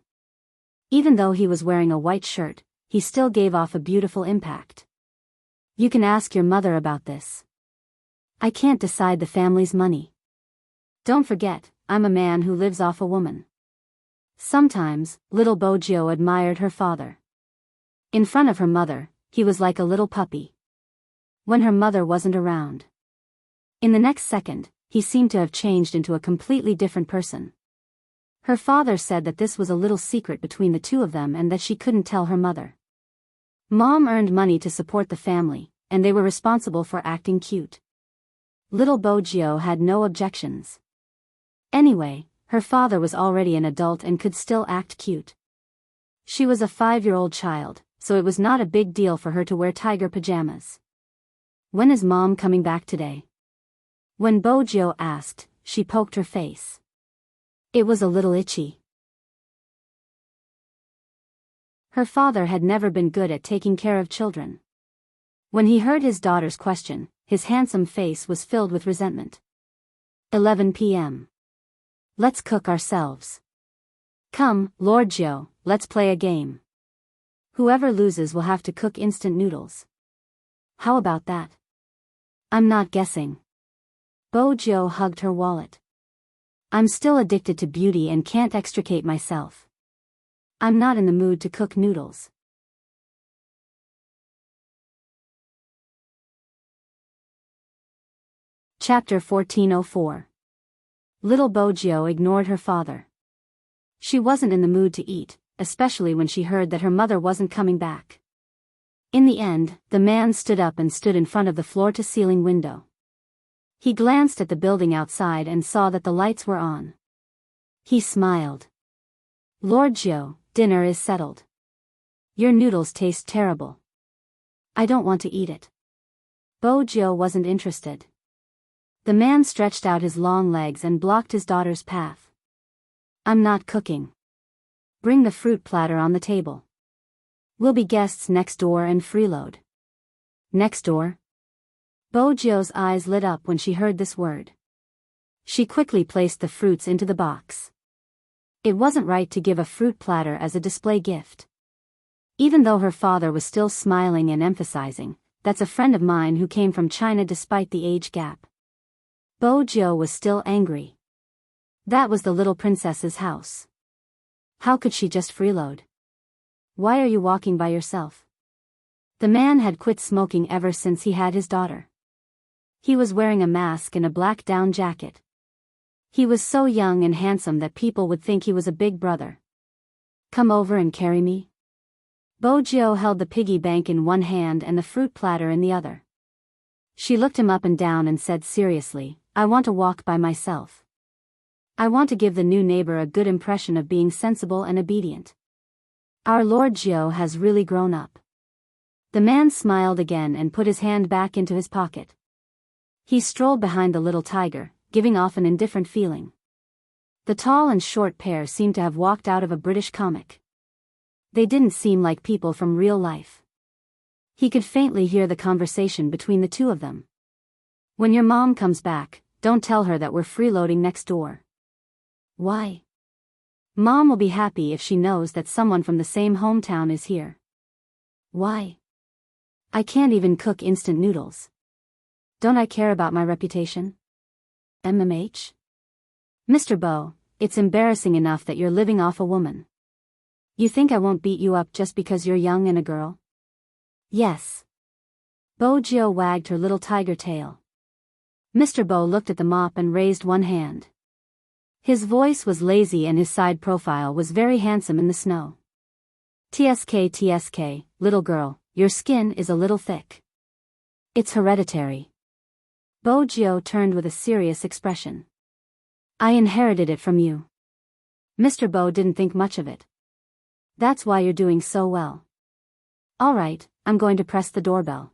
Even though he was wearing a white shirt, he still gave off a beautiful impact. You can ask your mother about this. I can't decide the family's money. Don't forget, I'm a man who lives off a woman. Sometimes, little Bojo admired her father. In front of her mother, he was like a little puppy. When her mother wasn't around. In the next second, he seemed to have changed into a completely different person. Her father said that this was a little secret between the two of them and that she couldn't tell her mother. Mom earned money to support the family, and they were responsible for acting cute. Little Bojo had no objections. Anyway, her father was already an adult and could still act cute. She was a 5-year-old child, so it was not a big deal for her to wear tiger pajamas. When is Mom coming back today? When Bojo asked, she poked her face. It was a little itchy. Her father had never been good at taking care of children. When he heard his daughter's question, his handsome face was filled with resentment. 11 p.m. Let's cook ourselves. Come, Lord Joe, let's play a game. Whoever loses will have to cook instant noodles. How about that? I'm not guessing. Bojo hugged her wallet. I'm still addicted to beauty and can't extricate myself. I'm not in the mood to cook noodles. Chapter 1404. Little Bojio ignored her father. She wasn't in the mood to eat, especially when she heard that her mother wasn't coming back. In the end, the man stood up and stood in front of the floor-to-ceiling window. He glanced at the building outside and saw that the lights were on. He smiled. Lord Jiao, dinner is settled. Your noodles taste terrible. I don't want to eat it. Bojio wasn't interested. The man stretched out his long legs and blocked his daughter's path. I'm not cooking. Bring the fruit platter on the table. We'll be guests next door and freeload. Next door? Bojio's eyes lit up when she heard this word. She quickly placed the fruits into the box. It wasn't right to give a fruit platter as a display gift. Even though her father was still smiling and emphasizing, "That's a friend of mine who came from China despite the age gap." Bojio was still angry. That was the little princess's house. How could she just freeload? Why are you walking by yourself? The man had quit smoking ever since he had his daughter. He was wearing a mask and a black down jacket. He was so young and handsome that people would think he was a big brother. Come over and carry me? Bojio held the piggy bank in one hand and the fruit platter in the other. She looked him up and down and said seriously, I want to walk by myself. I want to give the new neighbor a good impression of being sensible and obedient. Our Lord Jiao has really grown up. The man smiled again and put his hand back into his pocket. He strolled behind the little tiger, giving off an indifferent feeling. The tall and short pair seemed to have walked out of a British comic. They didn't seem like people from real life. He could faintly hear the conversation between the two of them. When your mom comes back, don't tell her that we're freeloading next door. Why? Mom will be happy if she knows that someone from the same hometown is here. Why? I can't even cook instant noodles. Don't I care about my reputation? MMH? Mr. Bo, it's embarrassing enough that you're living off a woman. You think I won't beat you up just because you're young and a girl? Yes. Bojio wagged her little tiger tail. Mr. Bo looked at the mop and raised one hand. His voice was lazy and his side profile was very handsome in the snow. TSK, little girl, your skin is a little thick. It's hereditary. Bojio turned with a serious expression. I inherited it from you. Mr. Bo didn't think much of it. That's why you're doing so well. All right, I'm going to press the doorbell.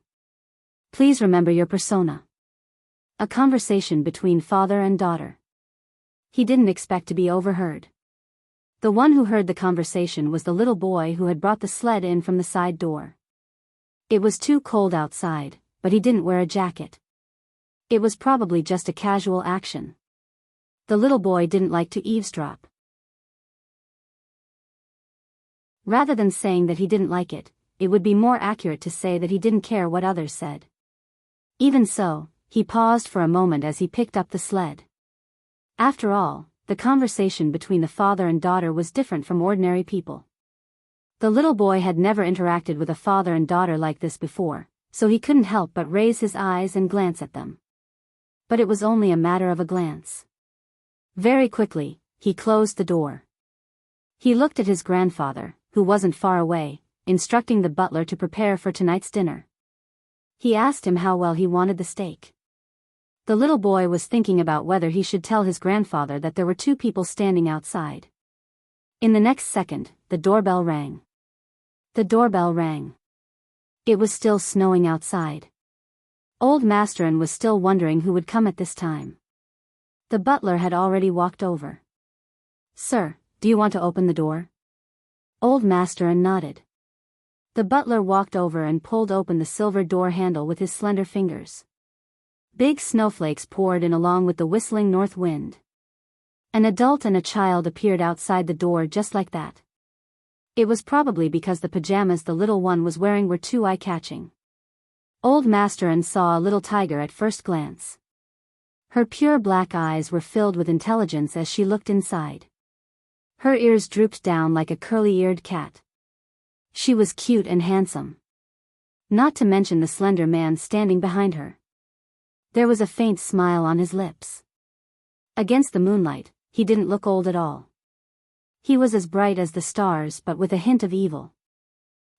Please remember your persona. A conversation between father and daughter. He didn't expect to be overheard. The one who heard the conversation was the little boy who had brought the sled in from the side door. It was too cold outside, but he didn't wear a jacket. It was probably just a casual action. The little boy didn't like to eavesdrop. Rather than saying that he didn't like it, it would be more accurate to say that he didn't care what others said. Even so, he paused for a moment as he picked up the sled. After all, the conversation between the father and daughter was different from ordinary people. The little boy had never interacted with a father and daughter like this before, so he couldn't help but raise his eyes and glance at them. But it was only a matter of a glance. Very quickly, he closed the door. He looked at his grandfather, who wasn't far away, instructing the butler to prepare for tonight's dinner. He asked him how well he wanted the steak. The little boy was thinking about whether he should tell his grandfather that there were two people standing outside. In the next second, the doorbell rang. The doorbell rang. It was still snowing outside. Old Masterin was still wondering who would come at this time. The butler had already walked over. Sir, do you want to open the door? Old Masterin nodded. The butler walked over and pulled open the silver door handle with his slender fingers. Big snowflakes poured in along with the whistling north wind. An adult and a child appeared outside the door just like that. It was probably because the pajamas the little one was wearing were too eye-catching. Old Masterin saw a little tiger at first glance. Her pure black eyes were filled with intelligence as she looked inside. Her ears drooped down like a curly-eared cat. She was cute and handsome. Not to mention the slender man standing behind her. There was a faint smile on his lips. Against the moonlight, he didn't look old at all. He was as bright as the stars but with a hint of evil.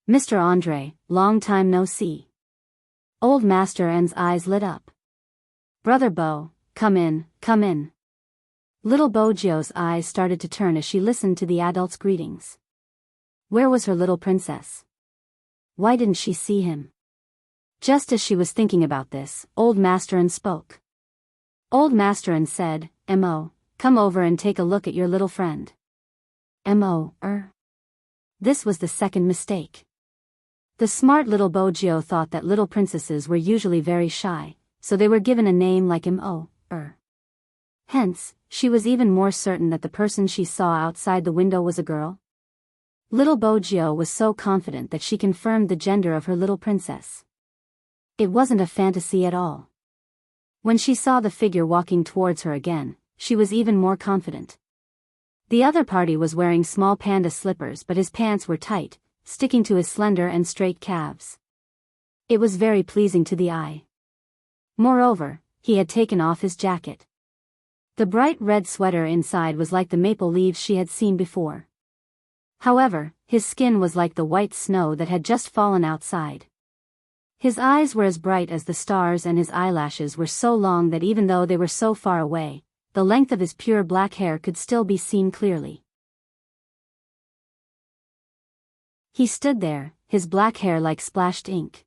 "Mr. Andre, long time no see." Old Master N's eyes lit up. "Brother Bo, come in, come in." Little Bojio's eyes started to turn as she listened to the adults' greetings. Where was her little princess? Why didn't she see him? Just as she was thinking about this, Old Master N spoke. Old Master N said, "Mo, come over and take a look at your little friend." Mo. This was the second mistake. The smart little Bojio thought that little princesses were usually very shy, so they were given a name like Mo. Hence, she was even more certain that the person she saw outside the window was a girl. Little Bojio was so confident that she confirmed the gender of her little princess. It wasn't a fantasy at all. When she saw the figure walking towards her again, she was even more confident. The other party was wearing small panda slippers but his pants were tight, sticking to his slender and straight calves. It was very pleasing to the eye. Moreover, he had taken off his jacket. The bright red sweater inside was like the maple leaves she had seen before. However, his skin was like the white snow that had just fallen outside. His eyes were as bright as the stars and his eyelashes were so long that even though they were so far away, the length of his pure black hair could still be seen clearly. He stood there, his black hair like splashed ink.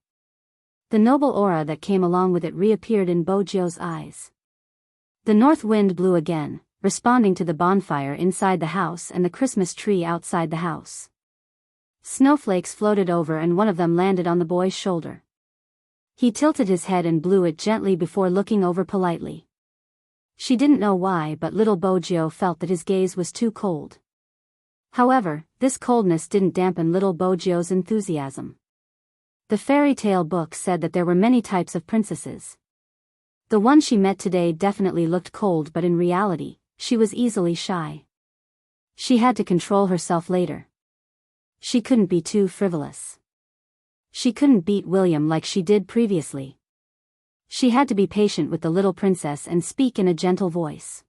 The noble aura that came along with it reappeared in Bojio's eyes. The north wind blew again, responding to the bonfire inside the house and the Christmas tree outside the house. Snowflakes floated over and one of them landed on the boy's shoulder. He tilted his head and blew it gently before looking over politely. She didn't know why, but little Bojio felt that his gaze was too cold. However, this coldness didn't dampen little Bojio's enthusiasm. The fairy tale book said that there were many types of princesses. The one she met today definitely looked cold, but in reality, she was easily shy. She had to control herself later. She couldn't be too frivolous. She couldn't beat William like she did previously. She had to be patient with the little princess and speak in a gentle voice.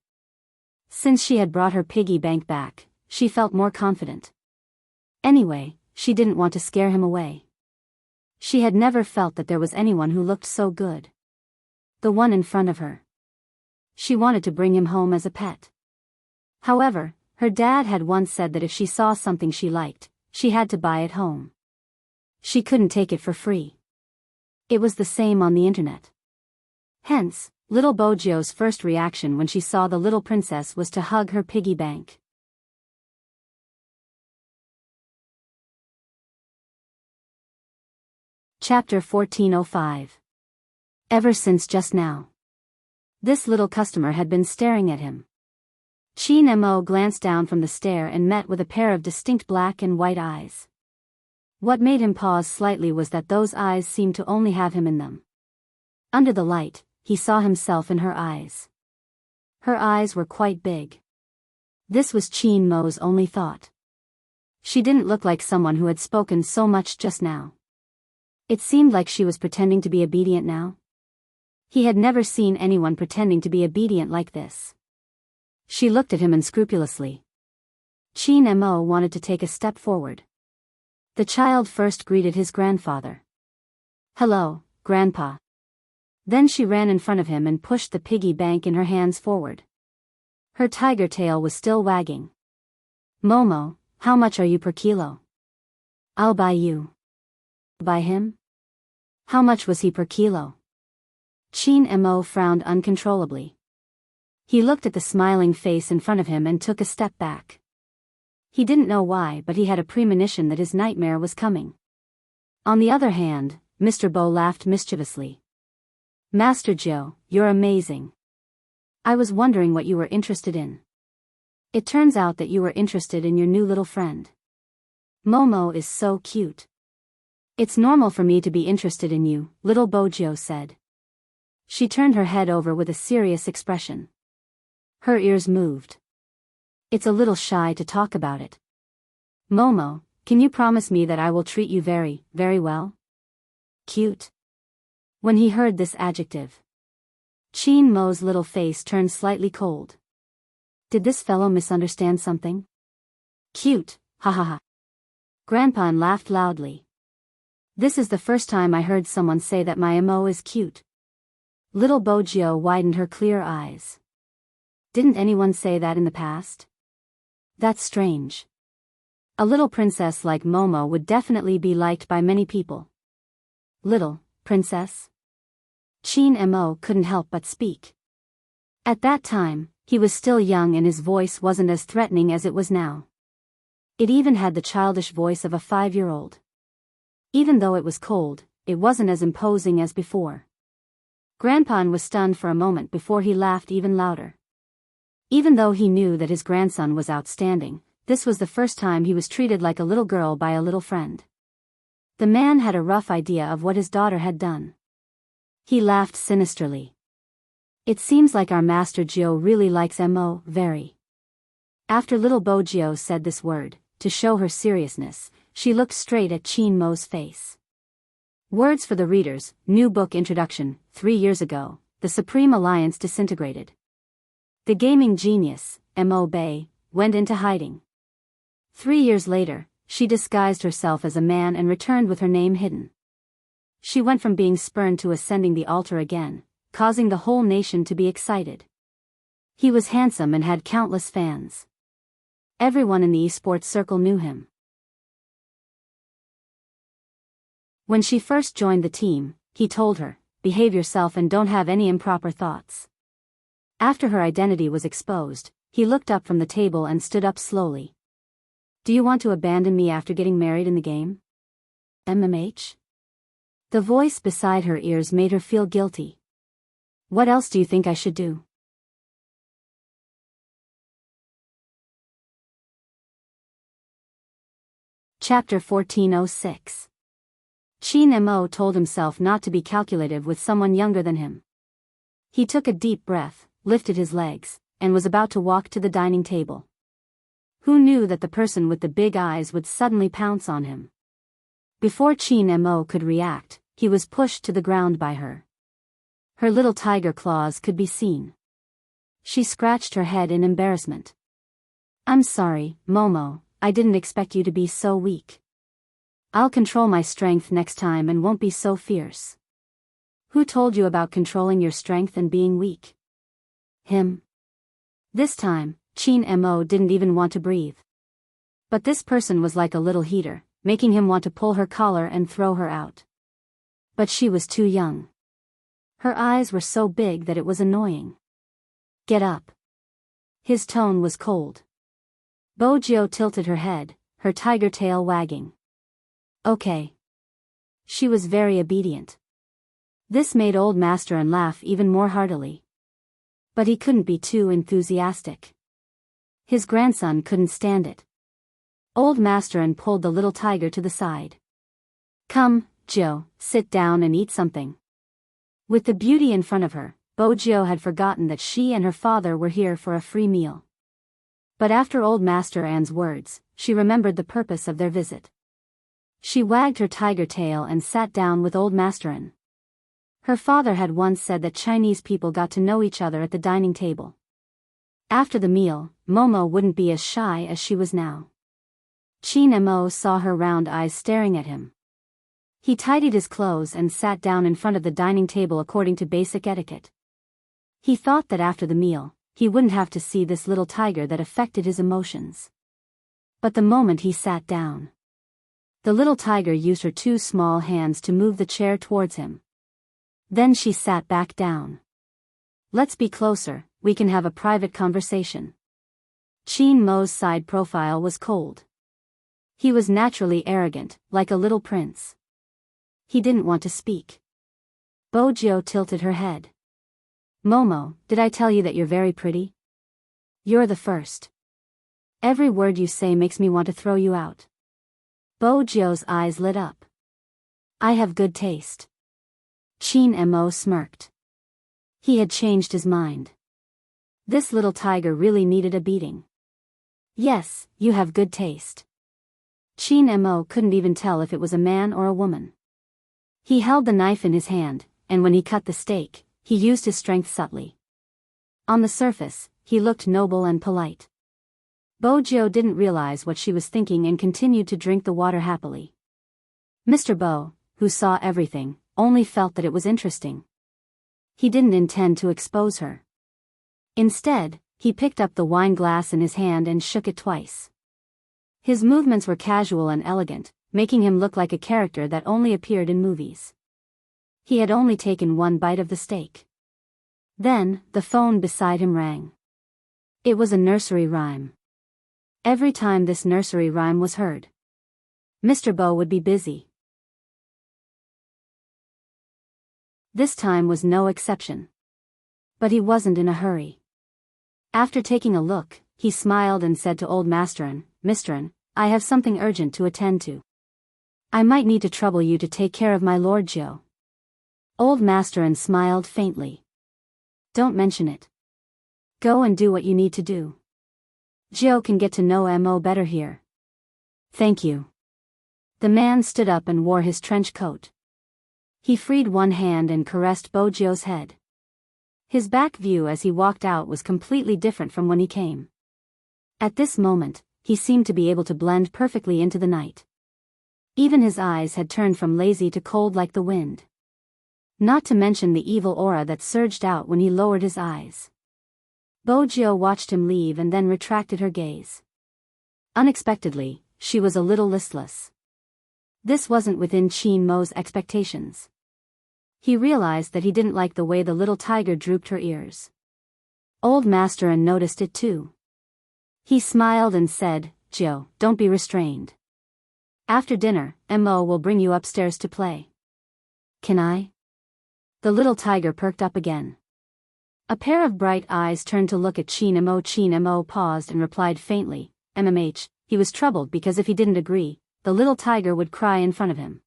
Since she had brought her piggy bank back, she felt more confident. Anyway, she didn't want to scare him away. She had never felt that there was anyone who looked so good. The one in front of her. She wanted to bring him home as a pet. However, her dad had once said that if she saw something she liked, she had to buy it home. She couldn't take it for free. It was the same on the internet. Hence, little Bojio's first reaction when she saw the little princess was to hug her piggy bank. Chapter 1405. Ever since just now. This little customer had been staring at him. Chin Mo glanced down from the stair and met with a pair of distinct black and white eyes. What made him pause slightly was that those eyes seemed to only have him in them. Under the light, he saw himself in her eyes. Her eyes were quite big. This was Chin Mo's only thought. She didn't look like someone who had spoken so much just now. It seemed like she was pretending to be obedient now. He had never seen anyone pretending to be obedient like this. She looked at him unscrupulously. Chin Mo wanted to take a step forward. The child first greeted his grandfather. "Hello, Grandpa." Then she ran in front of him and pushed the piggy bank in her hands forward. Her tiger tail was still wagging. "Momo, how much are you per kilo?" "I'll buy you." "Buy him?" "How much was he per kilo?" Chin Mo frowned uncontrollably. He looked at the smiling face in front of him and took a step back. He didn't know why, but he had a premonition that his nightmare was coming. On the other hand, Mr. Bo laughed mischievously. "Master Joe, you're amazing. I was wondering what you were interested in. It turns out that you were interested in your new little friend. Momo is so cute." "It's normal for me to be interested in you," little Bojio said. She turned her head over with a serious expression. Her ears moved. "It's a little shy to talk about it. Momo, can you promise me that I will treat you very, very well?" Cute. When he heard this adjective, Chin Mo's little face turned slightly cold. Did this fellow misunderstand something? Cute, ha ha ha. Grandpa laughed loudly. This is the first time I heard someone say that my Mo is cute. Little Bojio widened her clear eyes. Didn't anyone say that in the past? That's strange. A little princess like Momo would definitely be liked by many people. Little princess? Chin Mo couldn't help but speak. At that time, he was still young and his voice wasn't as threatening as it was now. It even had the childish voice of a 5-year-old. Even though it was cold, it wasn't as imposing as before. Grandpa was stunned for a moment before he laughed even louder. Even though he knew that his grandson was outstanding, this was the first time he was treated like a little girl by a little friend. The man had a rough idea of what his daughter had done. He laughed sinisterly. It seems like our Master Gio really likes Mo, very. After little Bojio said this word, to show her seriousness, she looked straight at Chin Mo's face. Words for the readers, new book introduction. 3 years ago, the Supreme Alliance disintegrated. The gaming genius, Mo Bay, went into hiding. 3 years later, she disguised herself as a man and returned with her name hidden. She went from being spurned to ascending the altar again, causing the whole nation to be excited. He was handsome and had countless fans. Everyone in the esports circle knew him. When she first joined the team, he told her, "Behave yourself and don't have any improper thoughts." After her identity was exposed, he looked up from the table and stood up slowly. "Do you want to abandon me after getting married in the game? MMH?" The voice beside her ears made her feel guilty. "What else do you think I should do?" Chapter 1406. Chin Mo told himself not to be calculative with someone younger than him. He took a deep breath, lifted his legs, and was about to walk to the dining table. Who knew that the person with the big eyes would suddenly pounce on him? Before Chin Mo could react, he was pushed to the ground by her. Her little tiger claws could be seen. She scratched her head in embarrassment. "I'm sorry, Momo, I didn't expect you to be so weak. I'll control my strength next time and won't be so fierce." "Who told you about controlling your strength and being weak?" "Him." This time, Chin Mo didn't even want to breathe. But this person was like a little heater, making him want to pull her collar and throw her out. But she was too young. Her eyes were so big that it was annoying. "Get up." His tone was cold. Bojio tilted her head, her tiger tail wagging. "Okay." She was very obedient. This made Old Master laugh even more heartily. But he couldn't be too enthusiastic. His grandson couldn't stand it. Old Master pulled the little tiger to the side. "Come, Gio, sit down and eat something." With the beauty in front of her, Bojio had forgotten that she and her father were here for a free meal. But after Old Master An's words, she remembered the purpose of their visit. She wagged her tiger tail and sat down with Old Master An. Her father had once said that Chinese people got to know each other at the dining table. After the meal, Momo wouldn't be as shy as she was now. Chin Mo saw her round eyes staring at him. He tidied his clothes and sat down in front of the dining table according to basic etiquette. He thought that after the meal, he wouldn't have to see this little tiger that affected his emotions. But the moment he sat down, the little tiger used her 2 small hands to move the chair towards him. Then she sat back down. "Let's be closer, we can have a private conversation." Chin Mo's side profile was cold. He was naturally arrogant, like a little prince. He didn't want to speak. Bojio tilted her head. "Momo, did I tell you that you're very pretty? You're the first. Every word you say makes me want to throw you out." Bojio's eyes lit up. "I have good taste." Chin Mo smirked. He had changed his mind. This little tiger really needed a beating. "Yes, you have good taste." Chin Mo couldn't even tell if it was a man or a woman. He held the knife in his hand, and when he cut the steak, he used his strength subtly. On the surface, he looked noble and polite. Bojo didn't realize what she was thinking and continued to drink the water happily. Mr. Bo, who saw everything, only felt that it was interesting. He didn't intend to expose her. Instead, he picked up the wine glass in his hand and shook it twice. His movements were casual and elegant, making him look like a character that only appeared in movies. He had only taken one bite of the steak. Then, the phone beside him rang. It was a nursery rhyme. Every time this nursery rhyme was heard, Mr. Bo would be busy. This time was no exception. But he wasn't in a hurry. After taking a look, he smiled and said to Old Masterin, "Misterin, I have something urgent to attend to. I might need to trouble you to take care of my Lord Joe." Old Masterin smiled faintly. "Don't mention it. Go and do what you need to do. Joe can get to know Mo better here." "Thank you." The man stood up and wore his trench coat. He freed one hand and caressed Bojo's head. His back view as he walked out was completely different from when he came. At this moment, he seemed to be able to blend perfectly into the night. Even his eyes had turned from lazy to cold like the wind. Not to mention the evil aura that surged out when he lowered his eyes. Bojo watched him leave and then retracted her gaze. Unexpectedly, she was a little listless. This wasn't within Chin Mo's expectations. He realized that he didn't like the way the little tiger drooped her ears. Old Masterin noticed it too. He smiled and said, "Joe, don't be restrained. After dinner, Mo will bring you upstairs to play." "Can I?" The little tiger perked up again. A pair of bright eyes turned to look at Chin Mo. Chin Mo paused and replied faintly, "MMH." He was troubled because if he didn't agree, the little tiger would cry in front of him.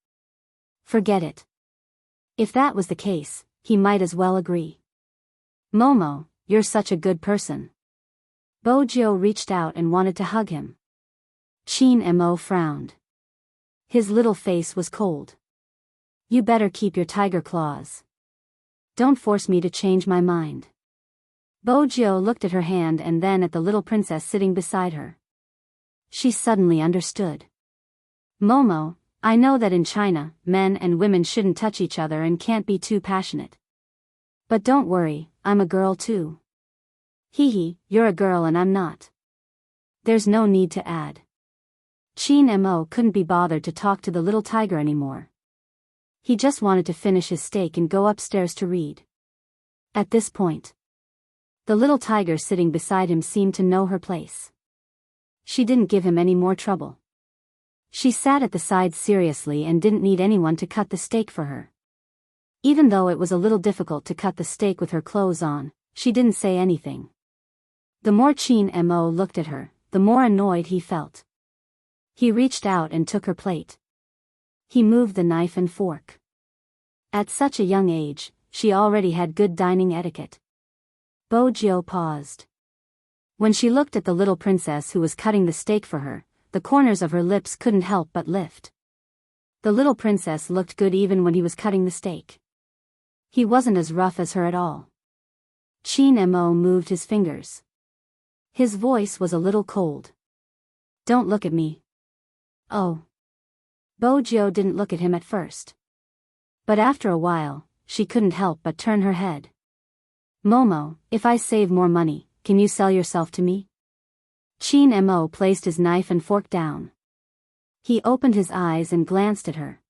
Forget it. If that was the case, he might as well agree. "Momo, you're such a good person." Bojo reached out and wanted to hug him. Chin Mo frowned. His little face was cold. "You better keep your tiger claws. Don't force me to change my mind." Bojo looked at her hand and then at the little princess sitting beside her. She suddenly understood. "Momo, I know that in China, men and women shouldn't touch each other and can't be too passionate. But don't worry, I'm a girl too. Hee, you're a girl and I'm not. There's no need to add." Chin Mo couldn't be bothered to talk to the little tiger anymore. He just wanted to finish his steak and go upstairs to read. At this point, the little tiger sitting beside him seemed to know her place. She didn't give him any more trouble. She sat at the side seriously and didn't need anyone to cut the steak for her. Even though it was a little difficult to cut the steak with her clothes on, she didn't say anything. The more Chin Mo looked at her, the more annoyed he felt. He reached out and took her plate. He moved the knife and fork. At such a young age, she already had good dining etiquette. Bojo paused. When she looked at the little princess who was cutting the steak for her, the corners of her lips couldn't help but lift. The little princess looked good even when he was cutting the steak. He wasn't as rough as her at all. Chin Mo moved his fingers. His voice was a little cold. "Don't look at me." "Oh." Bojo didn't look at him at first. But after a while, she couldn't help but turn her head. "Momo, if I save more money, can you sell yourself to me?" Chin Mo placed his knife and fork down. He opened his eyes and glanced at her.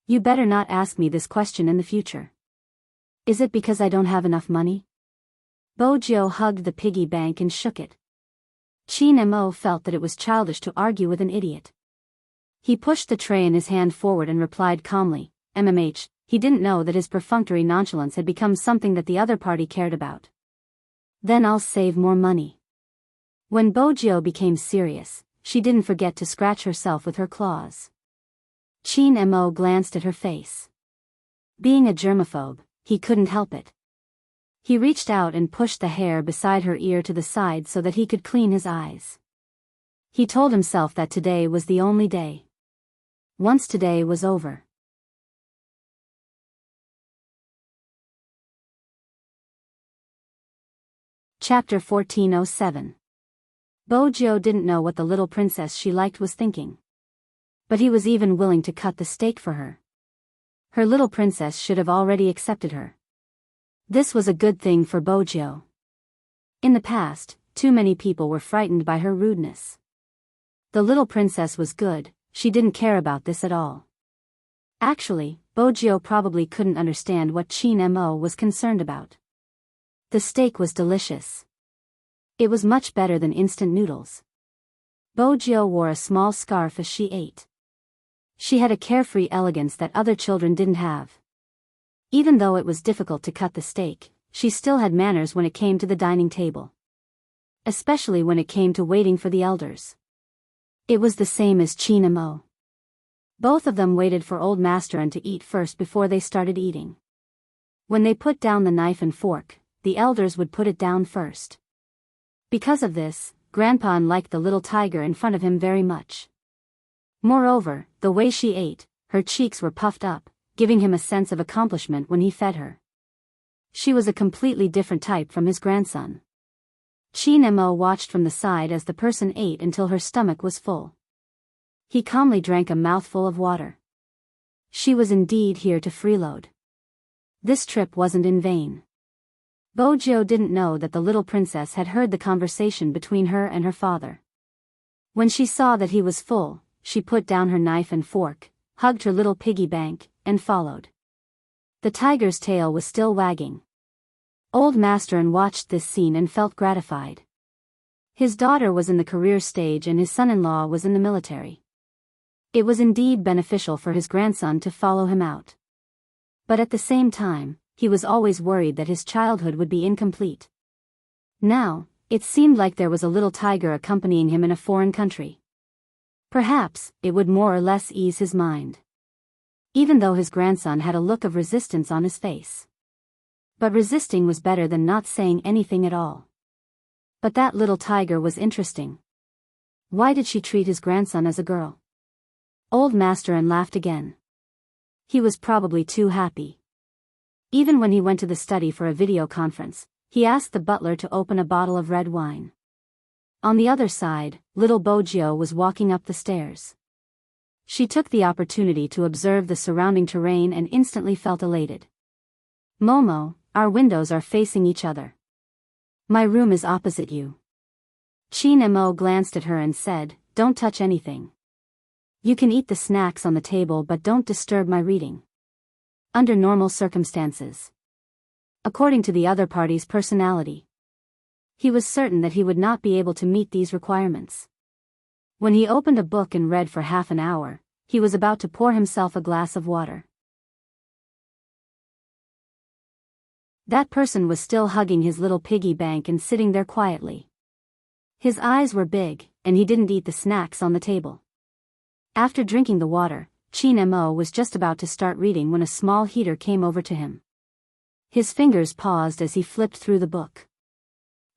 "You better not ask me this question in the future. Is it because I don't have enough money?" Bojo hugged the piggy bank and shook it. Chin Mo felt that it was childish to argue with an idiot. He pushed the tray in his hand forward and replied calmly, "MMH." He didn't know that his perfunctory nonchalance had become something that the other party cared about. "Then I'll save more money." When Bojo became serious, she didn't forget to scratch herself with her claws. Chin Mo glanced at her face. Being a germaphobe, he couldn't help it. He reached out and pushed the hair beside her ear to the side so that he could clean his eyes. He told himself that today was the only day. Once today was over, Chapter 1407. Bojo didn't know what the little princess she liked was thinking. But he was even willing to cut the steak for her. Her little princess should have already accepted her. This was a good thing for Bojo. In the past, too many people were frightened by her rudeness. The little princess was good, she didn't care about this at all. Actually, Bojo probably couldn't understand what Chin Mo was concerned about. The steak was delicious. It was much better than instant noodles. Bojo wore a small scarf as she ate. She had a carefree elegance that other children didn't have. Even though it was difficult to cut the steak, she still had manners when it came to the dining table. Especially when it came to waiting for the elders. It was the same as Chin Mo. Both of them waited for old Master to eat first before they started eating. When they put down the knife and fork, the elders would put it down first. Because of this, Grandpa liked the little tiger in front of him very much. Moreover, the way she ate, her cheeks were puffed up, giving him a sense of accomplishment when he fed her. She was a completely different type from his grandson. Chin Mo watched from the side as the person ate until her stomach was full. He calmly drank a mouthful of water. She was indeed here to freeload. This trip wasn't in vain. Bojo didn't know that the little princess had heard the conversation between her and her father. When she saw that he was full, she put down her knife and fork, hugged her little piggy bank, and followed. The tiger's tail was still wagging. Old Master watched this scene and felt gratified. His daughter was in the career stage and his son-in-law was in the military. It was indeed beneficial for his grandson to follow him out. But at the same time, he was always worried that his childhood would be incomplete. Now, it seemed like there was a little tiger accompanying him in a foreign country. Perhaps, it would more or less ease his mind. Even though his grandson had a look of resistance on his face. But resisting was better than not saying anything at all. But that little tiger was interesting. Why did she treat his grandson as a girl? Old Master laughed again. He was probably too happy. Even when he went to the study for a video conference, he asked the butler to open a bottle of red wine. On the other side, little Bojo was walking up the stairs. She took the opportunity to observe the surrounding terrain and instantly felt elated. Momo, our windows are facing each other. My room is opposite you. Chin Mo glanced at her and said, don't touch anything. You can eat the snacks on the table but don't disturb my reading. Under normal circumstances. According to the other party's personality. He was certain that he would not be able to meet these requirements. When he opened a book and read for half an hour, he was about to pour himself a glass of water. That person was still hugging his little piggy bank and sitting there quietly. His eyes were big, and he didn't eat the snacks on the table. After drinking the water, Chin Mo was just about to start reading when a small heater came over to him. His fingers paused as he flipped through the book.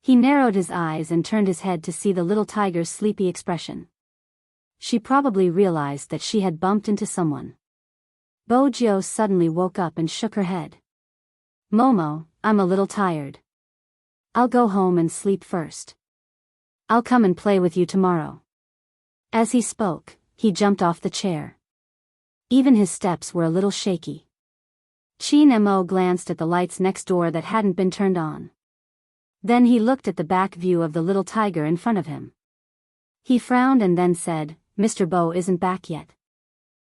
He narrowed his eyes and turned his head to see the little tiger's sleepy expression. She probably realized that she had bumped into someone. Bojo suddenly woke up and shook her head. Momo, I'm a little tired. I'll go home and sleep first. I'll come and play with you tomorrow. As he spoke, he jumped off the chair. Even his steps were a little shaky. Chin Mo glanced at the lights next door that hadn't been turned on. Then he looked at the back view of the little tiger in front of him. He frowned and then said, Mr. Bo isn't back yet.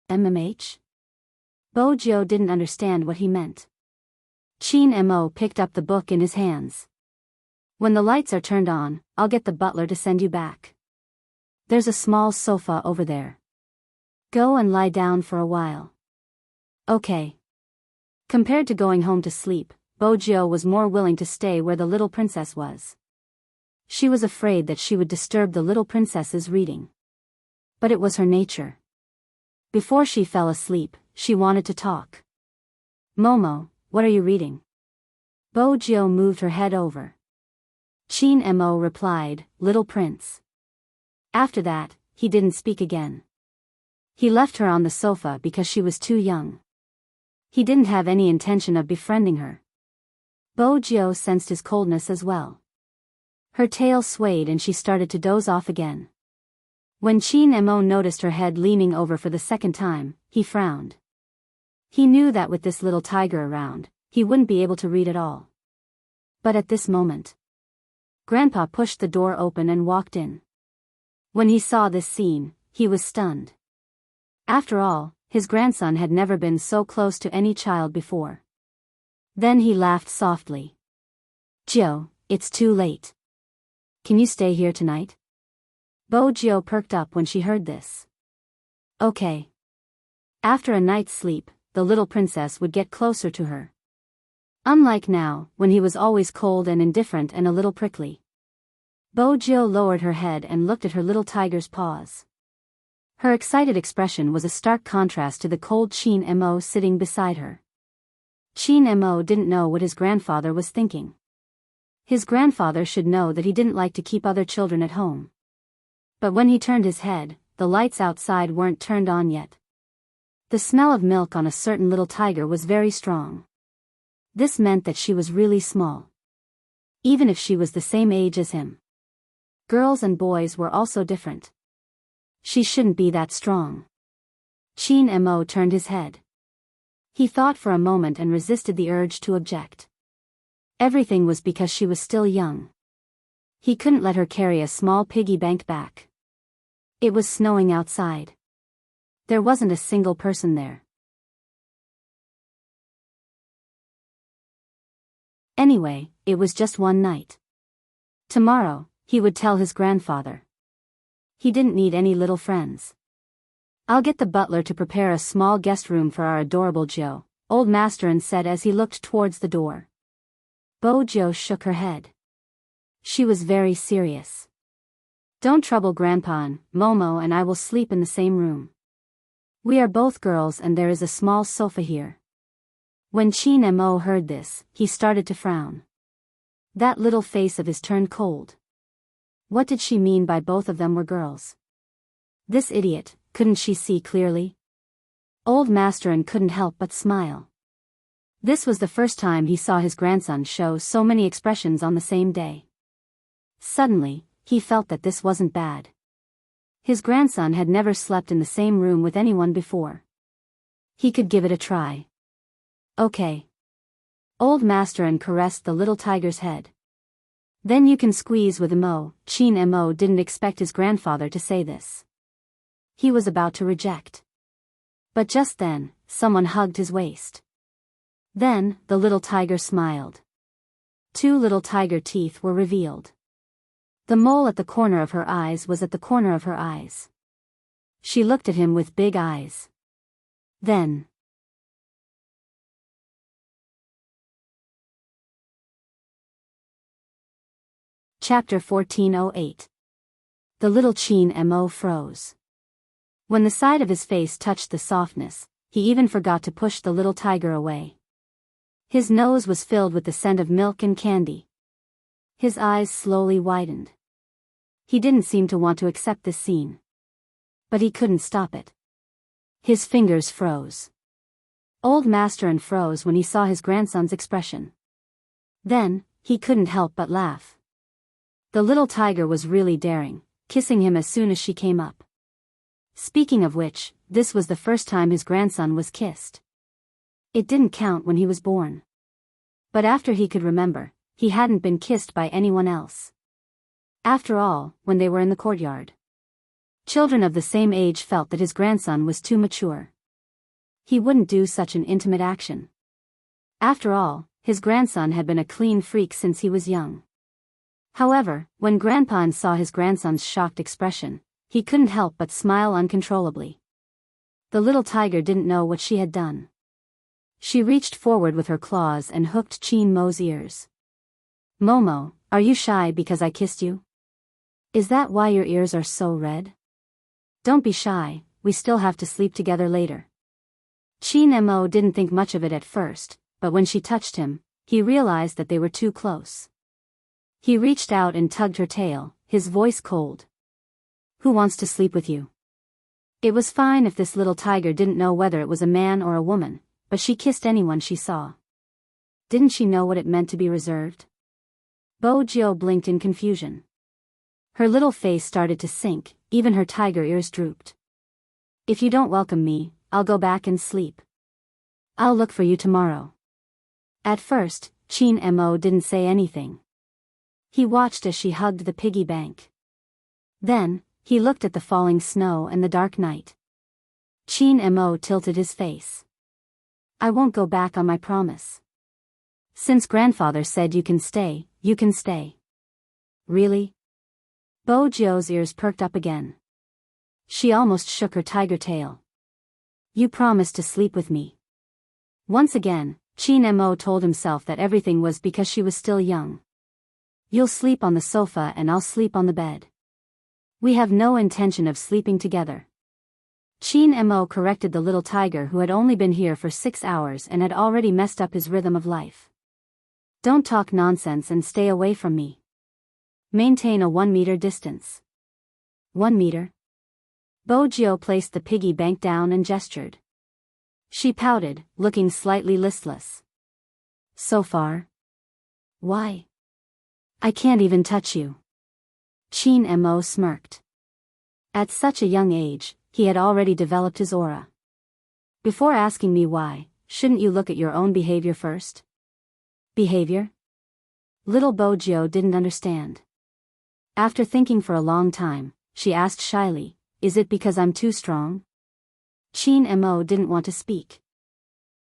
MMH? Bojo didn't understand what he meant. Chin Mo picked up the book in his hands. When the lights are turned on, I'll get the butler to send you back. There's a small sofa over there. Go and lie down for a while. Okay. Compared to going home to sleep, Bojo was more willing to stay where the little princess was. She was afraid that she would disturb the little princess's reading. But it was her nature. Before she fell asleep, she wanted to talk. Momo, what are you reading? Bojo moved her head over. Chin Mo replied, Little Prince. After that, he didn't speak again. He left her on the sofa because she was too young. He didn't have any intention of befriending her. Bojo sensed his coldness as well. Her tail swayed and she started to doze off again. When Chin Mo noticed her head leaning over for the second time, he frowned. He knew that with this little tiger around, he wouldn't be able to read at all. But at this moment, Grandpa pushed the door open and walked in. When he saw this scene, he was stunned. After all, his grandson had never been so close to any child before. Then he laughed softly. "Jiao, it's too late. Can you stay here tonight?" Bo Jiao perked up when she heard this. Okay. After a night's sleep, the little princess would get closer to her. Unlike now, when he was always cold and indifferent and a little prickly. Bo Jiao lowered her head and looked at her little tiger's paws. Her excited expression was a stark contrast to the cold Chin Mo sitting beside her. Chin Mo didn't know what his grandfather was thinking. His grandfather should know that he didn't like to keep other children at home. But when he turned his head, the lights outside weren't turned on yet. The smell of milk on a certain little tiger was very strong. This meant that she was really small. Even if she was the same age as him. Girls and boys were also different. She shouldn't be that strong. Chin Mo turned his head. He thought for a moment and resisted the urge to object. Everything was because she was still young. He couldn't let her carry a small piggy bank back. It was snowing outside. There wasn't a single person there. Anyway, it was just one night. Tomorrow, he would tell his grandfather. He didn't need any little friends. "I'll get the butler to prepare a small guest room for our adorable Jiao," Old Masterin said as he looked towards the door. Bo Jiao shook her head. She was very serious. "Don't trouble Grandpa, and Momo and I will sleep in the same room. We are both girls and there is a small sofa here." When Chin Mo heard this, he started to frown. That little face of his turned cold. What did she mean by both of them were girls? This idiot, couldn't she see clearly? Old Masterin couldn't help but smile. This was the first time he saw his grandson show so many expressions on the same day. Suddenly, he felt that this wasn't bad. His grandson had never slept in the same room with anyone before. He could give it a try. Okay. Old Masterin caressed the little tiger's head. "Then you can squeeze with Mo." Chin Mo didn't expect his grandfather to say this. He was about to reject. But just then, someone hugged his waist. Then, the little tiger smiled. Two little tiger teeth were revealed. The mole at the corner of her eyes was at the corner of her eyes. She looked at him with big eyes. Then. Chapter 1408. The little Chin Mo froze. When the side of his face touched the softness, he even forgot to push the little tiger away. His nose was filled with the scent of milk and candy. His eyes slowly widened. He didn't seem to want to accept this scene. But he couldn't stop it. His fingers froze. Old Masterin froze when he saw his grandson's expression. Then, he couldn't help but laugh. The little tiger was really daring, kissing him as soon as she came up. Speaking of which, this was the first time his grandson was kissed. It didn't count when he was born. But after he could remember, he hadn't been kissed by anyone else. After all, when they were in the courtyard, children of the same age felt that his grandson was too mature. He wouldn't do such an intimate action. After all, his grandson had been a clean freak since he was young. However, when Grandpa saw his grandson's shocked expression, he couldn't help but smile uncontrollably. The little tiger didn't know what she had done. She reached forward with her claws and hooked Chin Mo's ears. "Momo, are you shy because I kissed you? Is that why your ears are so red? Don't be shy, we still have to sleep together later." Chin Mo didn't think much of it at first, but when she touched him, he realized that they were too close. He reached out and tugged her tail, his voice cold. "Who wants to sleep with you?" It was fine if this little tiger didn't know whether it was a man or a woman, but she kissed anyone she saw. Didn't she know what it meant to be reserved? Bojo blinked in confusion. Her little face started to sink, even her tiger ears drooped. If you don't welcome me, I'll go back and sleep. I'll look for you tomorrow. At first, Chin Mo didn't say anything. He watched as she hugged the piggy bank. Then, he looked at the falling snow and the dark night. Chin Mo tilted his face. I won't go back on my promise. Since grandfather said you can stay, you can stay. Really? Bojo's ears perked up again. She almost shook her tiger tail. You promised to sleep with me. Once again, Chin Mo told himself that everything was because she was still young. You'll sleep on the sofa and I'll sleep on the bed. We have no intention of sleeping together. Chin Mo corrected the little tiger who had only been here for 6 hours and had already messed up his rhythm of life. Don't talk nonsense and stay away from me. Maintain a 1-meter distance. 1 meter? Bojo placed the piggy bank down and gestured. She pouted, looking slightly listless. So far? Why? I can't even touch you. Chin Mo smirked. At such a young age, he had already developed his aura. Before asking me why, shouldn't you look at your own behavior first? Behavior? Little Bojo didn't understand. After thinking for a long time, she asked shyly, is it because I'm too strong? Chin Mo didn't want to speak.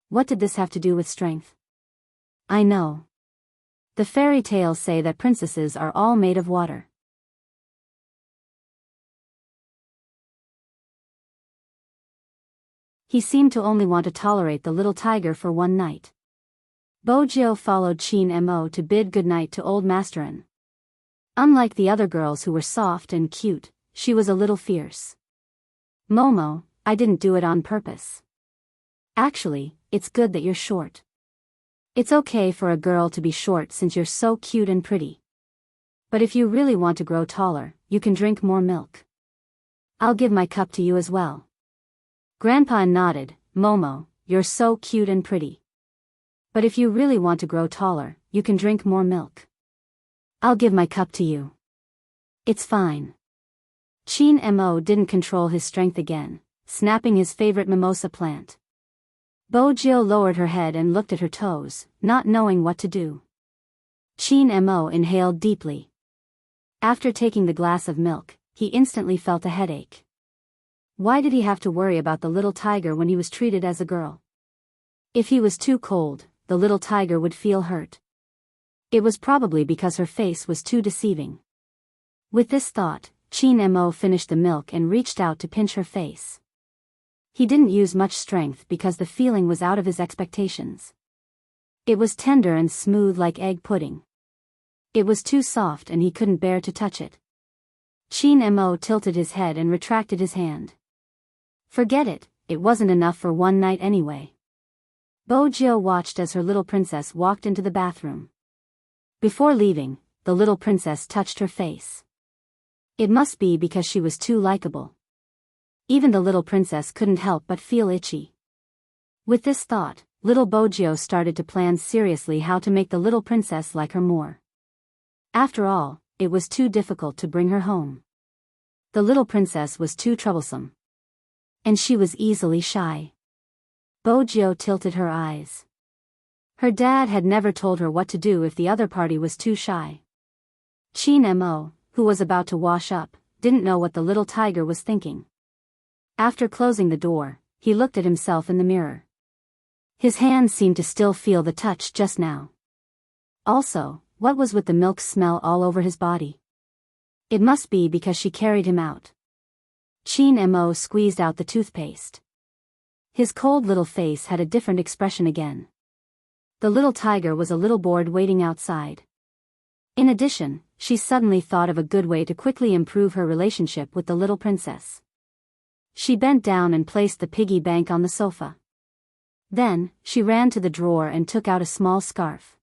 What did this have to do with strength? I know. The fairy tales say that princesses are all made of water. He seemed to only want to tolerate the little tiger for one night. Bojo followed Chin Mo to bid goodnight to old Masterin. Unlike the other girls who were soft and cute, she was a little fierce. Momo, I didn't do it on purpose. Actually, it's good that you're short. It's okay for a girl to be short since you're so cute and pretty. But if you really want to grow taller, you can drink more milk. I'll give my cup to you as well. Grandpa nodded, Momo, you're so cute and pretty. But if you really want to grow taller, you can drink more milk. I'll give my cup to you. It's fine. Chin Mo didn't control his strength again, snapping his favorite mimosa plant. Bojo lowered her head and looked at her toes, not knowing what to do. Chin Mo inhaled deeply. After taking the glass of milk, he instantly felt a headache. Why did he have to worry about the little tiger when he was treated as a girl? If he was too cold, the little tiger would feel hurt. It was probably because her face was too deceiving. With this thought, Chin Mo finished the milk and reached out to pinch her face. He didn't use much strength because the feeling was out of his expectations. It was tender and smooth like egg pudding. It was too soft and he couldn't bear to touch it. Chin Mo tilted his head and retracted his hand. Forget it, it wasn't enough for one night anyway. Bojo watched as her little princess walked into the bathroom. Before leaving, the little princess touched her face. It must be because she was too likable. Even the little princess couldn't help but feel itchy. With this thought, little Bojo started to plan seriously how to make the little princess like her more. After all, it was too difficult to bring her home. The little princess was too troublesome. And she was easily shy. Bojo tilted her eyes. Her dad had never told her what to do if the other party was too shy. Chin Mo, who was about to wash up, didn't know what the little tiger was thinking. After closing the door, he looked at himself in the mirror. His hands seemed to still feel the touch just now. Also, what was with the milk smell all over his body? It must be because she carried him out. Chin Mo squeezed out the toothpaste. His cold little face had a different expression again. The little tiger was a little bored waiting outside. In addition, she suddenly thought of a good way to quickly improve her relationship with the little princess. She bent down and placed the piggy bank on the sofa. Then, she ran to the drawer and took out a small scarf.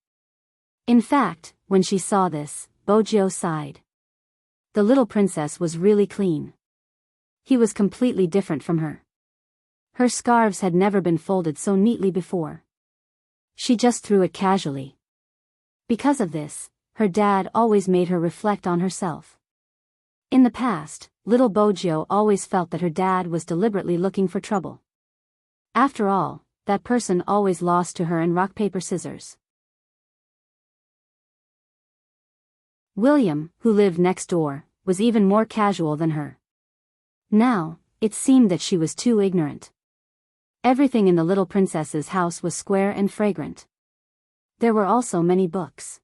In fact, when she saw this, Bojo sighed. The little princess was really clean. He was completely different from her. Her scarves had never been folded so neatly before. She just threw it casually. Because of this, her dad always made her reflect on herself. In the past, little Bojio always felt that her dad was deliberately looking for trouble. After all, that person always lost to her in rock paper scissors. William, who lived next door, was even more casual than her. Now, it seemed that she was too ignorant. Everything in the little princess's house was square and fragrant. There were also many books.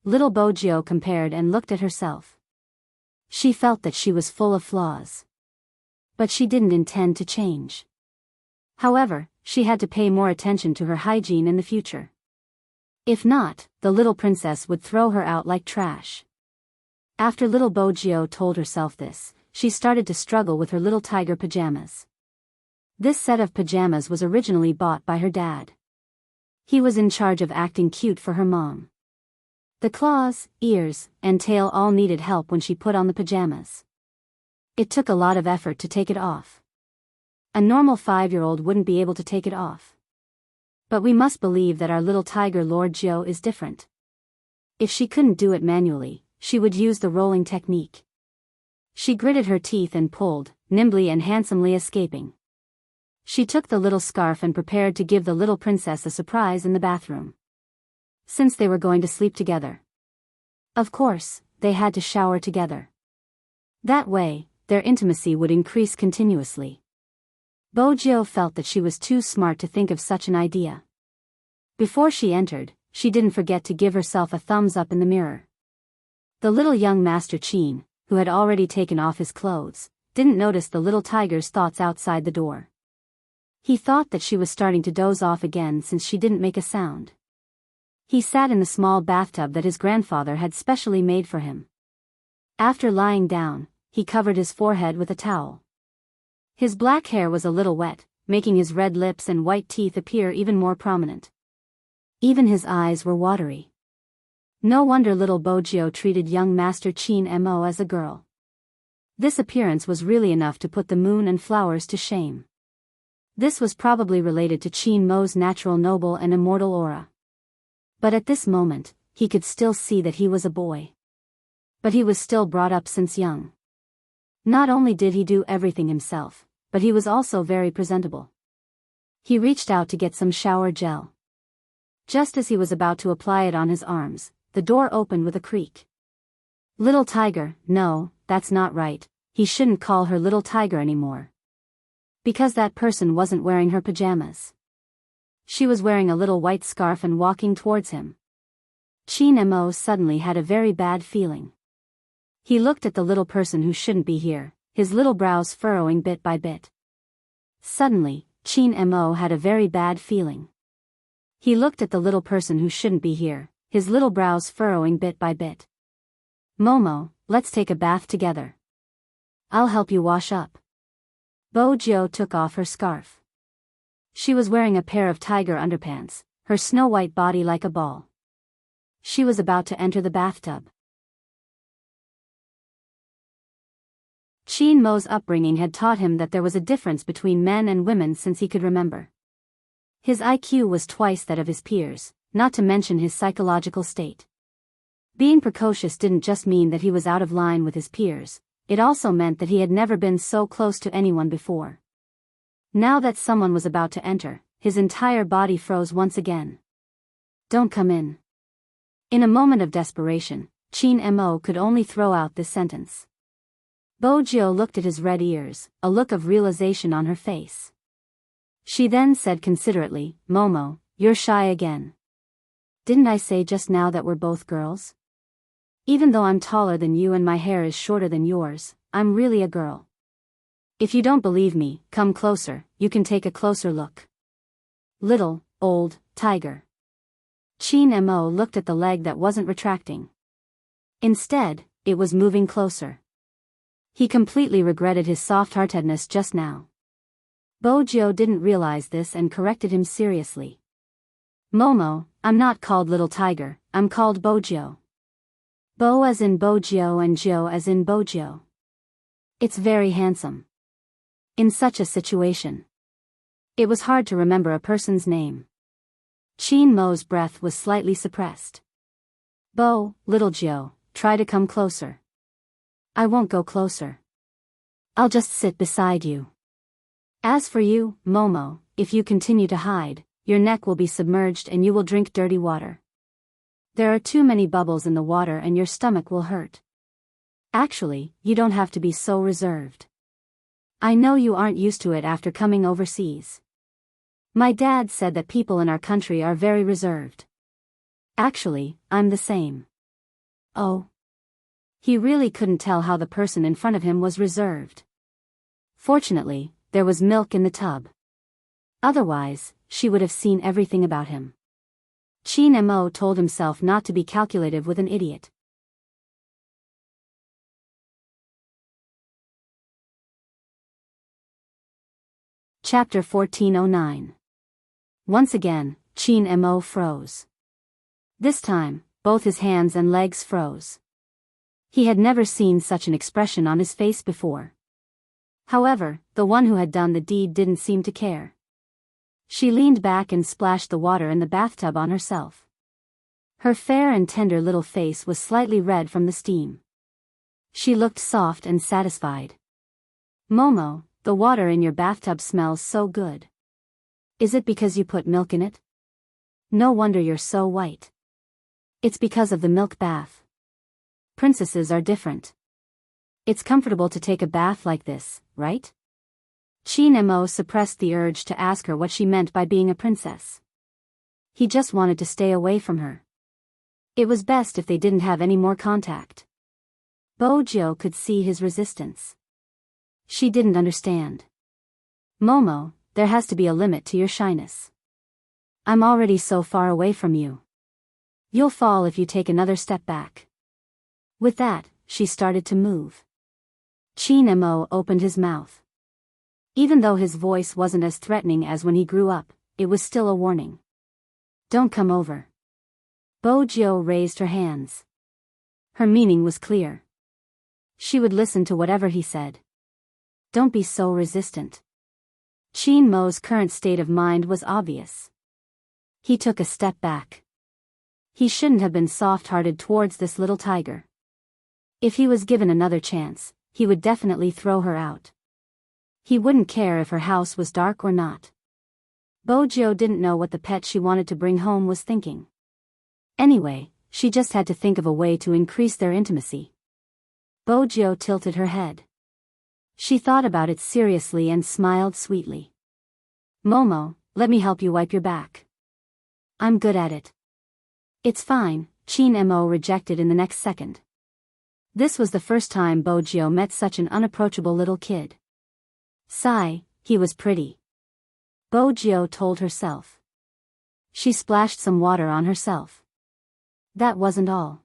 Little Bojio compared and looked at herself. She felt that she was full of flaws. But she didn't intend to change. However, she had to pay more attention to her hygiene in the future. If not, the little princess would throw her out like trash. After little Bojio told herself this, she started to struggle with her little tiger pajamas. This set of pajamas was originally bought by her dad. He was in charge of acting cute for her mom. The claws, ears, and tail all needed help when she put on the pajamas. It took a lot of effort to take it off. A normal 5-year-old wouldn't be able to take it off. But we must believe that our little tiger Lord Joe is different. If she couldn't do it manually, she would use the rolling technique. She gritted her teeth and pulled, nimbly and handsomely escaping. She took the little scarf and prepared to give the little princess a surprise in the bathroom. Since they were going to sleep together. Of course, they had to shower together. That way, their intimacy would increase continuously. Bojio felt that she was too smart to think of such an idea. Before she entered, she didn't forget to give herself a thumbs up in the mirror. The little young Master Chin, who had already taken off his clothes, didn't notice the little tiger's thoughts outside the door. He thought that she was starting to doze off again since she didn't make a sound. He sat in the small bathtub that his grandfather had specially made for him. After lying down, he covered his forehead with a towel. His black hair was a little wet, making his red lips and white teeth appear even more prominent. Even his eyes were watery. No wonder little Bojio treated young Master Chin Mo as a girl. This appearance was really enough to put the moon and flowers to shame. This was probably related to Chin Mo's natural noble and immortal aura. But at this moment, he could still see that he was a boy. But he was still brought up since young. Not only did he do everything himself, but he was also very presentable. He reached out to get some shower gel. Just as he was about to apply it on his arms, the door opened with a creak. Little tiger, no, that's not right, he shouldn't call her little tiger anymore. Because that person wasn't wearing her pajamas. She was wearing a little white scarf and walking towards him. Chin Mo suddenly had a very bad feeling. He looked at the little person who shouldn't be here, his little brows furrowing bit by bit. Suddenly, Chin Mo had a very bad feeling. He looked at the little person who shouldn't be here, his little brows furrowing bit by bit. Momo, let's take a bath together. I'll help you wash up. Bojio took off her scarf. She was wearing a pair of tiger underpants, her snow-white body like a ball. She was about to enter the bathtub. Chin Mo's upbringing had taught him that there was a difference between men and women since he could remember. His IQ was twice that of his peers, not to mention his psychological state. Being precocious didn't just mean that he was out of line with his peers, it also meant that he had never been so close to anyone before. Now that someone was about to enter, his entire body froze once again. Don't come in. In a moment of desperation, Chin Mo could only throw out this sentence. Bojio looked at his red ears, a look of realization on her face. She then said considerately, Momo, you're shy again. Didn't I say just now that we're both girls? Even though I'm taller than you and my hair is shorter than yours, I'm really a girl. If you don't believe me, come closer, you can take a closer look. Little, old, tiger. Chin Mo looked at the leg that wasn't retracting. Instead, it was moving closer. He completely regretted his soft-heartedness just now. Bojio didn't realize this and corrected him seriously. Momo, I'm not called Little Tiger, I'm called Bojio. Bo as in Bojio and Jo as in Bojio. It's very handsome. In such a situation, it was hard to remember a person's name. Chin Mo's breath was slightly suppressed. Bo, little Gio, try to come closer. I won't go closer. I'll just sit beside you. As for you, Momo, if you continue to hide, your neck will be submerged and you will drink dirty water. There are too many bubbles in the water and your stomach will hurt. Actually, you don't have to be so reserved. I know you aren't used to it after coming overseas. My dad said that people in our country are very reserved. Actually, I'm the same. Oh. He really couldn't tell how the person in front of him was reserved. Fortunately, there was milk in the tub. Otherwise, she would have seen everything about him. Chin Mo told himself not to be calculative with an idiot. Chapter 1409. Once again, Chin Mo froze. This time, both his hands and legs froze. He had never seen such an expression on his face before. However, the one who had done the deed didn't seem to care. She leaned back and splashed the water in the bathtub on herself. Her fair and tender little face was slightly red from the steam. She looked soft and satisfied. Momo, the water in your bathtub smells so good. Is it because you put milk in it? No wonder you're so white. It's because of the milk bath. Princesses are different. It's comfortable to take a bath like this, right? Chin Mo suppressed the urge to ask her what she meant by being a princess. He just wanted to stay away from her. It was best if they didn't have any more contact. Bojo could see his resistance. She didn't understand. Momo, there has to be a limit to your shyness. I'm already so far away from you. You'll fall if you take another step back. With that, she started to move. Chin Mo opened his mouth. Even though his voice wasn't as threatening as when he grew up, it was still a warning. Don't come over. Bojo raised her hands. Her meaning was clear. She would listen to whatever he said. Don't be so resistant. Chin Mo's current state of mind was obvious. He took a step back. He shouldn't have been soft-hearted towards this little tiger. If he was given another chance, he would definitely throw her out. He wouldn't care if her house was dark or not. Bojo didn't know what the pet she wanted to bring home was thinking. Anyway, she just had to think of a way to increase their intimacy. Bojo tilted her head. She thought about it seriously and smiled sweetly. Momo, let me help you wipe your back. I'm good at it. It's fine, Chin Mo rejected in the next second. This was the first time Bojo met such an unapproachable little kid. Sigh, he was pretty. Bojo told herself. She splashed some water on herself. That wasn't all.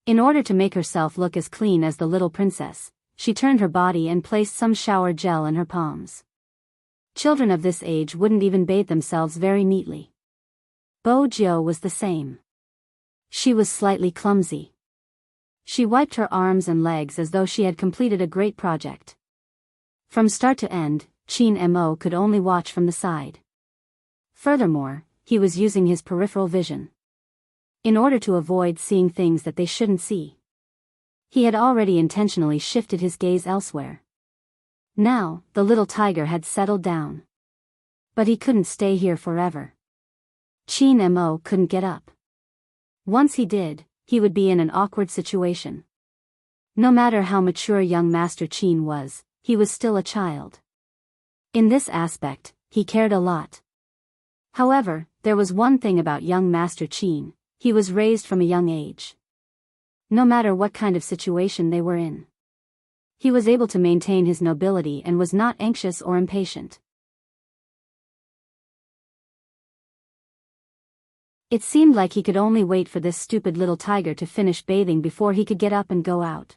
In order to make herself look as clean as the little princess, she turned her body and placed some shower gel in her palms. Children of this age wouldn't even bathe themselves very neatly. Bojo was the same. She was slightly clumsy. She wiped her arms and legs as though she had completed a great project. From start to end, Chin Mo could only watch from the side. Furthermore, he was using his peripheral vision. In order to avoid seeing things that they shouldn't see. He had already intentionally shifted his gaze elsewhere. Now, the little tiger had settled down. But he couldn't stay here forever. Chin Mo couldn't get up. Once he did, he would be in an awkward situation. No matter how mature young Master Chin was, he was still a child. In this aspect, he cared a lot. However, there was one thing about young Master Chin, he was raised from a young age. No matter what kind of situation they were in. He was able to maintain his nobility and was not anxious or impatient. It seemed like he could only wait for this stupid little tiger to finish bathing before he could get up and go out.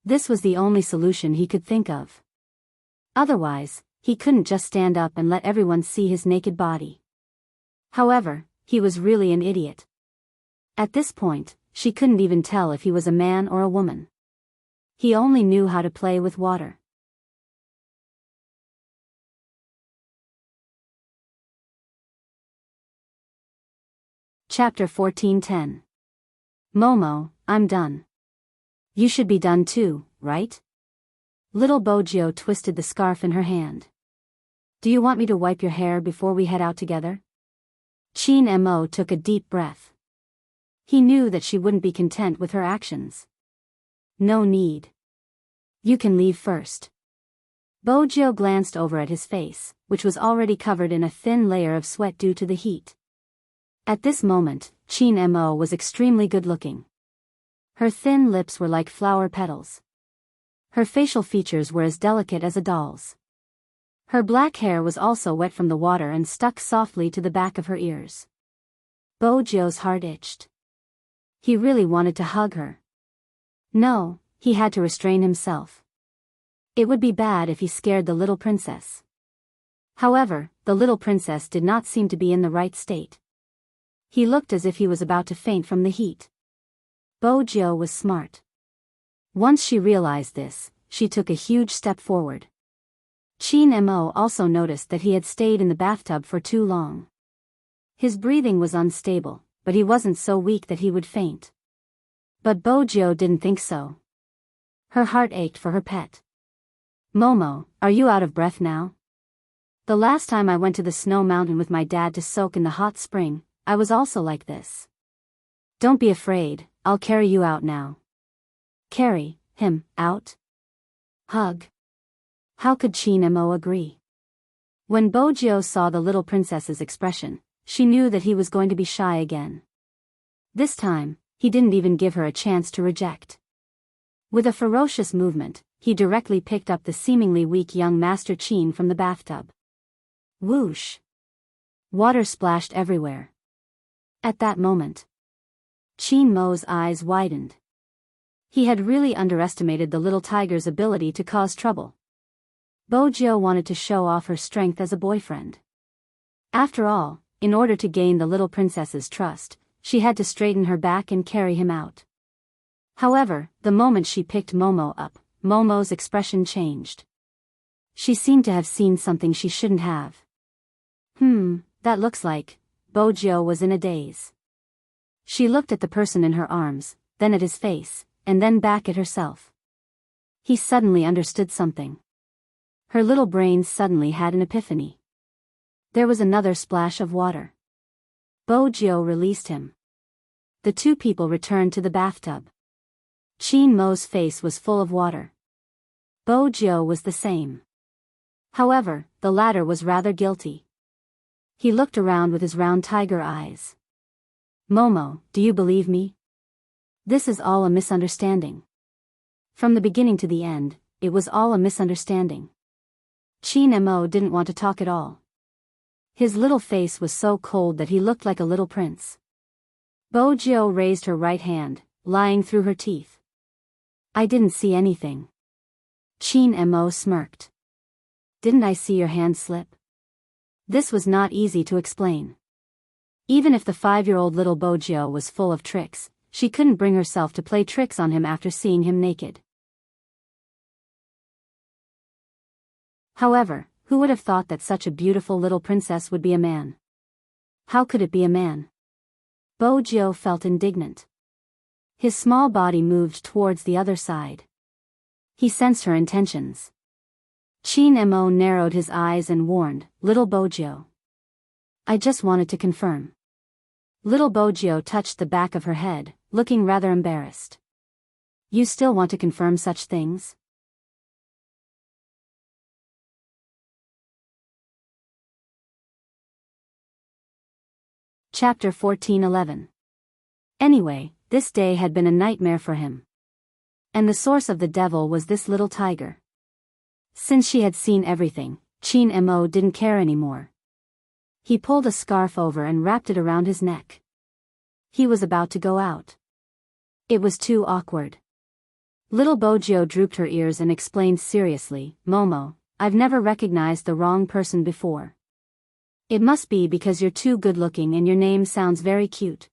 This was the only solution he could think of. Otherwise, he couldn't just stand up and let everyone see his naked body. However, he was really an idiot. At this point, she couldn't even tell if he was a man or a woman. He only knew how to play with water. Chapter 1410. Momo, I'm done. You should be done too, right? Little Bojio twisted the scarf in her hand. Do you want me to wipe your hair before we head out together? Chin Mo took a deep breath. He knew that she wouldn't be content with her actions. No need. You can leave first. Bojio glanced over at his face, which was already covered in a thin layer of sweat due to the heat. At this moment, Chin Mo was extremely good-looking. Her thin lips were like flower petals. Her facial features were as delicate as a doll's. Her black hair was also wet from the water and stuck softly to the back of her ears. Bojio's heart itched. He really wanted to hug her. No, he had to restrain himself. It would be bad if he scared the little princess. However, the little princess did not seem to be in the right state. He looked as if he was about to faint from the heat. Bojio was smart. Once she realized this, she took a huge step forward. Chin Mo also noticed that he had stayed in the bathtub for too long. His breathing was unstable, but he wasn't so weak that he would faint. But Bojio didn't think so. Her heart ached for her pet. Momo, are you out of breath now? The last time I went to the snow mountain with my dad to soak in the hot spring, I was also like this. Don't be afraid, I'll carry you out now. Carry him out? Hug. How could Chin Mo agree? When Bojio saw the little princess's expression, she knew that he was going to be shy again. This time, he didn't even give her a chance to reject. With a ferocious movement, he directly picked up the seemingly weak young Master Chin from the bathtub. Whoosh! Water splashed everywhere. At that moment, Chin Mo's eyes widened. He had really underestimated the little tiger's ability to cause trouble. Bojio wanted to show off her strength as a boyfriend. After all, in order to gain the little princess's trust, she had to straighten her back and carry him out. However, the moment she picked Momo up, Momo's expression changed. She seemed to have seen something she shouldn't have. That looks like... Bojio was in a daze. She looked at the person in her arms, then at his face, and then back at herself. He suddenly understood something. Her little brain suddenly had an epiphany. There was another splash of water. Bojio released him. The two people returned to the bathtub. Chin Mo's face was full of water. Bojio was the same. However, the latter was rather guilty. He looked around with his round tiger eyes. Momo, do you believe me? This is all a misunderstanding. From the beginning to the end, it was all a misunderstanding. Chin Mo didn't want to talk at all. His little face was so cold that he looked like a little prince. Bojio raised her right hand, lying through her teeth. I didn't see anything. Chin Mo smirked. Didn't I see your hand slip? This was not easy to explain. Even if the 5-year-old little Bojio was full of tricks, she couldn't bring herself to play tricks on him after seeing him naked. However, who would have thought that such a beautiful little princess would be a man? How could it be a man? Bojio felt indignant. His small body moved towards the other side. He sensed her intentions. Chin Mo narrowed his eyes and warned, Little Bojio. I just wanted to confirm. Little Bojio touched the back of her head, looking rather embarrassed. You still want to confirm such things? Chapter 14:11. Anyway, this day had been a nightmare for him. And the source of the devil was this little tiger. Since she had seen everything, Chin Mo didn't care anymore. He pulled a scarf over and wrapped it around his neck. He was about to go out. It was too awkward. Little Bojio drooped her ears and explained seriously, Momo, I've never recognized the wrong person before. It must be because you're too good-looking and your name sounds very cute.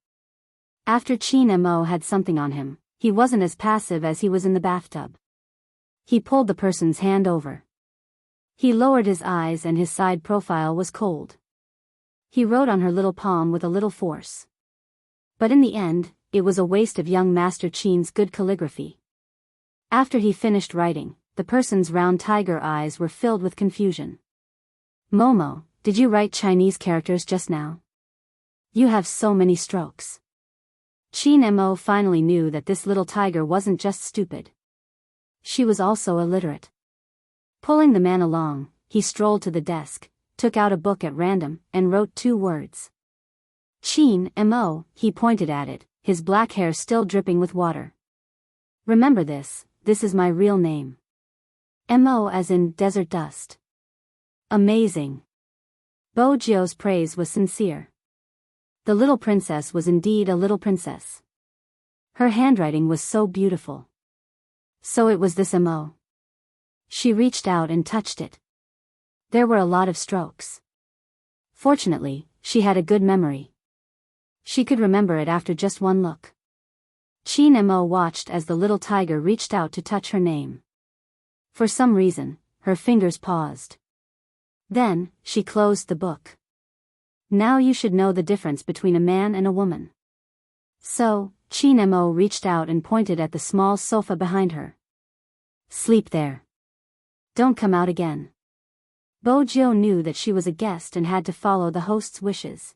After Chin Mo had something on him, he wasn't as passive as he was in the bathtub. He pulled the person's hand over. He lowered his eyes and his side profile was cold. He wrote on her little palm with a little force. But in the end, it was a waste of young Master Qin's good calligraphy. After he finished writing, the person's round tiger eyes were filled with confusion. Momo, did you write Chinese characters just now? You have so many strokes. Qin Mo finally knew that this little tiger wasn't just stupid. She was also illiterate. Pulling the man along, he strolled to the desk, took out a book at random, and wrote 2 words. Qin Mo, he pointed at it, his black hair still dripping with water. Remember this is my real name. Mo as in desert dust. Amazing. Bo Jio's praise was sincere. The little princess was indeed a little princess. Her handwriting was so beautiful. So it was this Mo. She reached out and touched it. There were a lot of strokes. Fortunately, she had a good memory. She could remember it after just one look. Qin Mo watched as the little tiger reached out to touch her name. For some reason, her fingers paused. Then, she closed the book. Now you should know the difference between a man and a woman. So, Qin Mo reached out and pointed at the small sofa behind her. Sleep there. Don't come out again. Bo Jio knew that she was a guest and had to follow the host's wishes.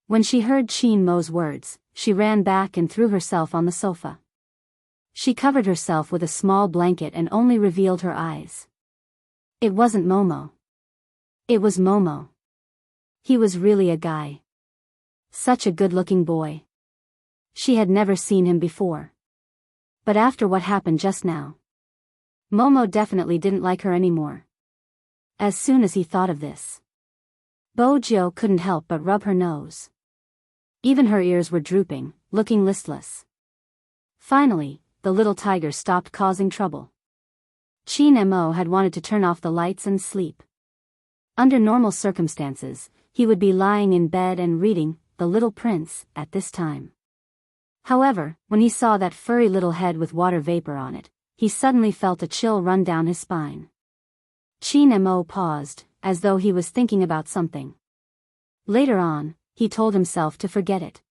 When she heard Qin Mo's words, she ran back and threw herself on the sofa. She covered herself with a small blanket and only revealed her eyes. It wasn't Momo. It was Momo. He was really a guy. Such a good-looking boy. She had never seen him before. But after what happened just now, Momo definitely didn't like her anymore. As soon as he thought of this, Bo Jio couldn't help but rub her nose. Even her ears were drooping, looking listless. Finally, the little tiger stopped causing trouble. Qin Mo had wanted to turn off the lights and sleep. Under normal circumstances, he would be lying in bed and reading The Little Prince at this time. However, when he saw that furry little head with water vapor on it, he suddenly felt a chill run down his spine. Qin Mo paused, as though he was thinking about something. Later on, he told himself to forget it.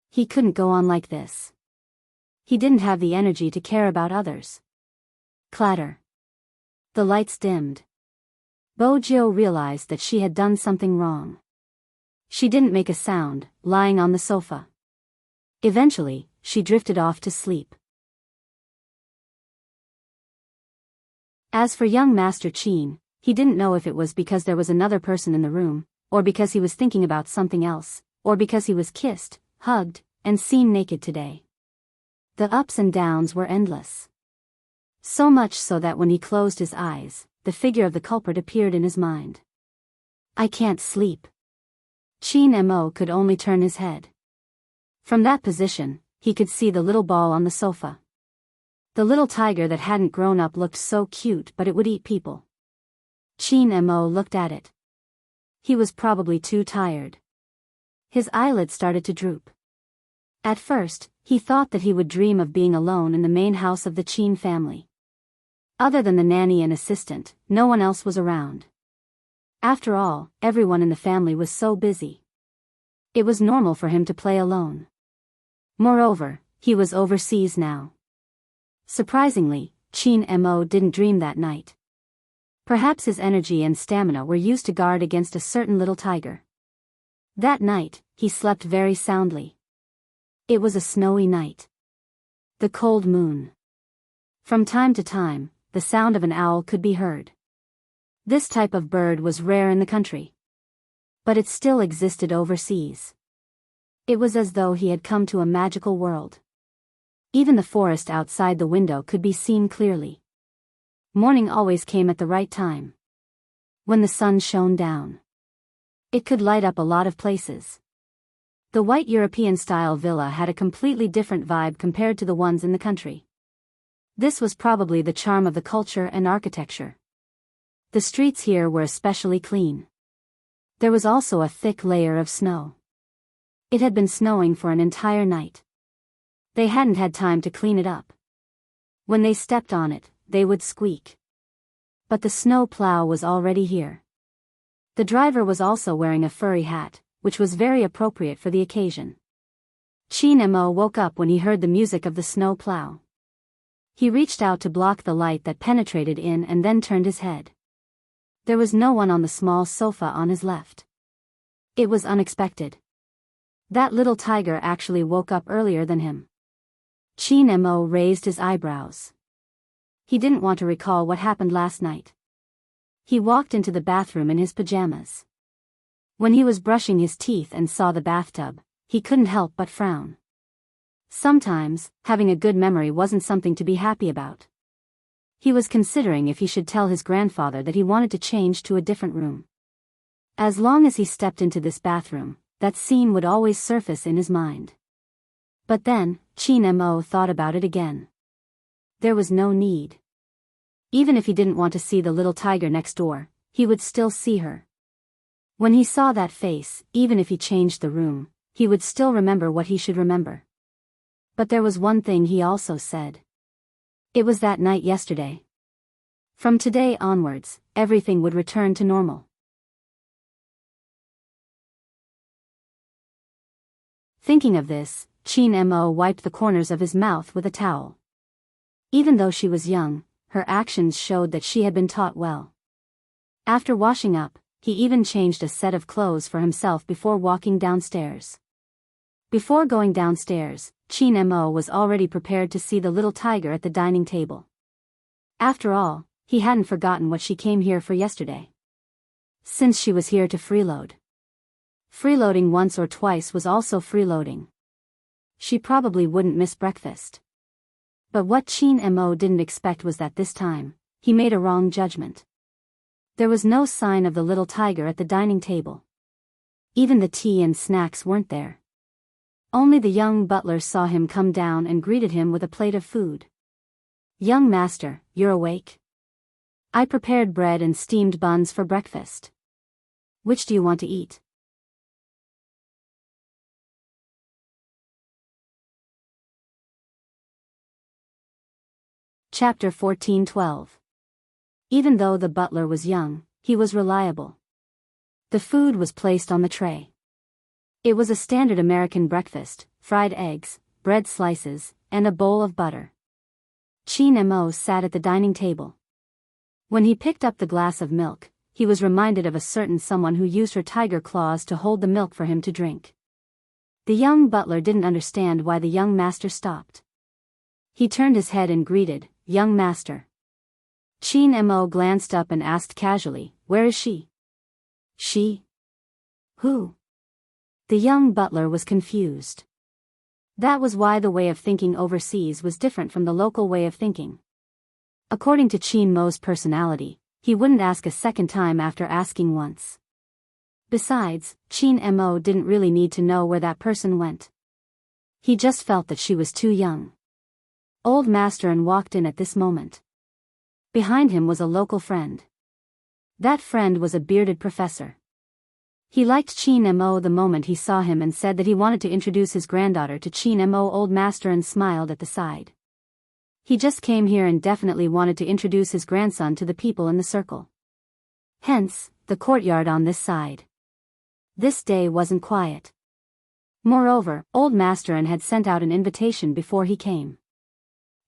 He couldn't go on like this. He didn't have the energy to care about others. Clatter. The lights dimmed. Bo Jio realized that she had done something wrong. She didn't make a sound, lying on the sofa. Eventually, she drifted off to sleep. As for young Master Qin, he didn't know if it was because there was another person in the room, or because he was thinking about something else, or because he was kissed, hugged, and seen naked today. The ups and downs were endless. So much so that when he closed his eyes, the figure of the culprit appeared in his mind. I can't sleep. Qin Mo could only turn his head. From that position, he could see the little ball on the sofa. The little tiger that hadn't grown up looked so cute, but it would eat people. Qin Mo looked at it. He was probably too tired. His eyelids started to droop. At first, he thought that he would dream of being alone in the main house of the Qin family. Other than the nanny and assistant, no one else was around. After all, everyone in the family was so busy. It was normal for him to play alone. Moreover, he was overseas now. Surprisingly, Qin Mo didn't dream that night. Perhaps his energy and stamina were used to guard against a certain little tiger. That night, he slept very soundly. It was a snowy night. The cold moon. From time to time, the sound of an owl could be heard. This type of bird was rare in the country. But it still existed overseas. It was as though he had come to a magical world. Even the forest outside the window could be seen clearly. Morning always came at the right time. When the sun shone down, it could light up a lot of places. The white European-style villa had a completely different vibe compared to the ones in the country. This was probably the charm of the culture and architecture. The streets here were especially clean. There was also a thick layer of snow. It had been snowing for an entire night. They hadn't had time to clean it up. When they stepped on it, they would squeak. But the snow plow was already here. The driver was also wearing a furry hat, which was very appropriate for the occasion. Chin Mo woke up when he heard the music of the snow plow. He reached out to block the light that penetrated in and then turned his head. There was no one on the small sofa on his left. It was unexpected. That little tiger actually woke up earlier than him. Chin Mo raised his eyebrows. He didn't want to recall what happened last night. He walked into the bathroom in his pajamas. When he was brushing his teeth and saw the bathtub, he couldn't help but frown. Sometimes, having a good memory wasn't something to be happy about. He was considering if he should tell his grandfather that he wanted to change to a different room. As long as he stepped into this bathroom, that scene would always surface in his mind. But then, Chin Mo thought about it again. There was no need. Even if he didn't want to see the little tiger next door, he would still see her. When he saw that face, even if he changed the room, he would still remember what he should remember. But there was one thing he also said. It was that night yesterday. From today onwards, everything would return to normal. Thinking of this, Chin Mo wiped the corners of his mouth with a towel. Even though she was young, her actions showed that she had been taught well. After washing up, he even changed a set of clothes for himself before walking downstairs. Before going downstairs, Chin Mo was already prepared to see the little tiger at the dining table. After all, he hadn't forgotten what she came here for yesterday. Since she was here to freeload. Freeloading once or twice was also freeloading. She probably wouldn't miss breakfast. But what Chin Mo didn't expect was that this time, he made a wrong judgment. There was no sign of the little tiger at the dining table. Even the tea and snacks weren't there. Only the young butler saw him come down and greeted him with a plate of food. "Young master, you're awake? I prepared bread and steamed buns for breakfast. Which do you want to eat?" Chapter 14:12. Even though the butler was young, he was reliable. The food was placed on the tray. It was a standard American breakfast: fried eggs, bread slices, and a bowl of butter. Chin Mo sat at the dining table. When he picked up the glass of milk, he was reminded of a certain someone who used her tiger claws to hold the milk for him to drink. The young butler didn't understand why the young master stopped. He turned his head and greeted, "Young master." Chin Mo glanced up and asked casually, "Where is she?" "She? Who?" The young butler was confused. That was why the way of thinking overseas was different from the local way of thinking. According to Chin Mo's personality, he wouldn't ask a second time after asking once. Besides, Chin Mo didn't really need to know where that person went. He just felt that she was too young. Old Masterin walked in at this moment. Behind him was a local friend. That friend was a bearded professor. He liked Chin Mo the moment he saw him and said that he wanted to introduce his granddaughter to Chin Mo. Old Masterin smiled at the side. He just came here and definitely wanted to introduce his grandson to the people in the circle. Hence, the courtyard on this side. This day wasn't quiet. Moreover, Old Masterin had sent out an invitation before he came.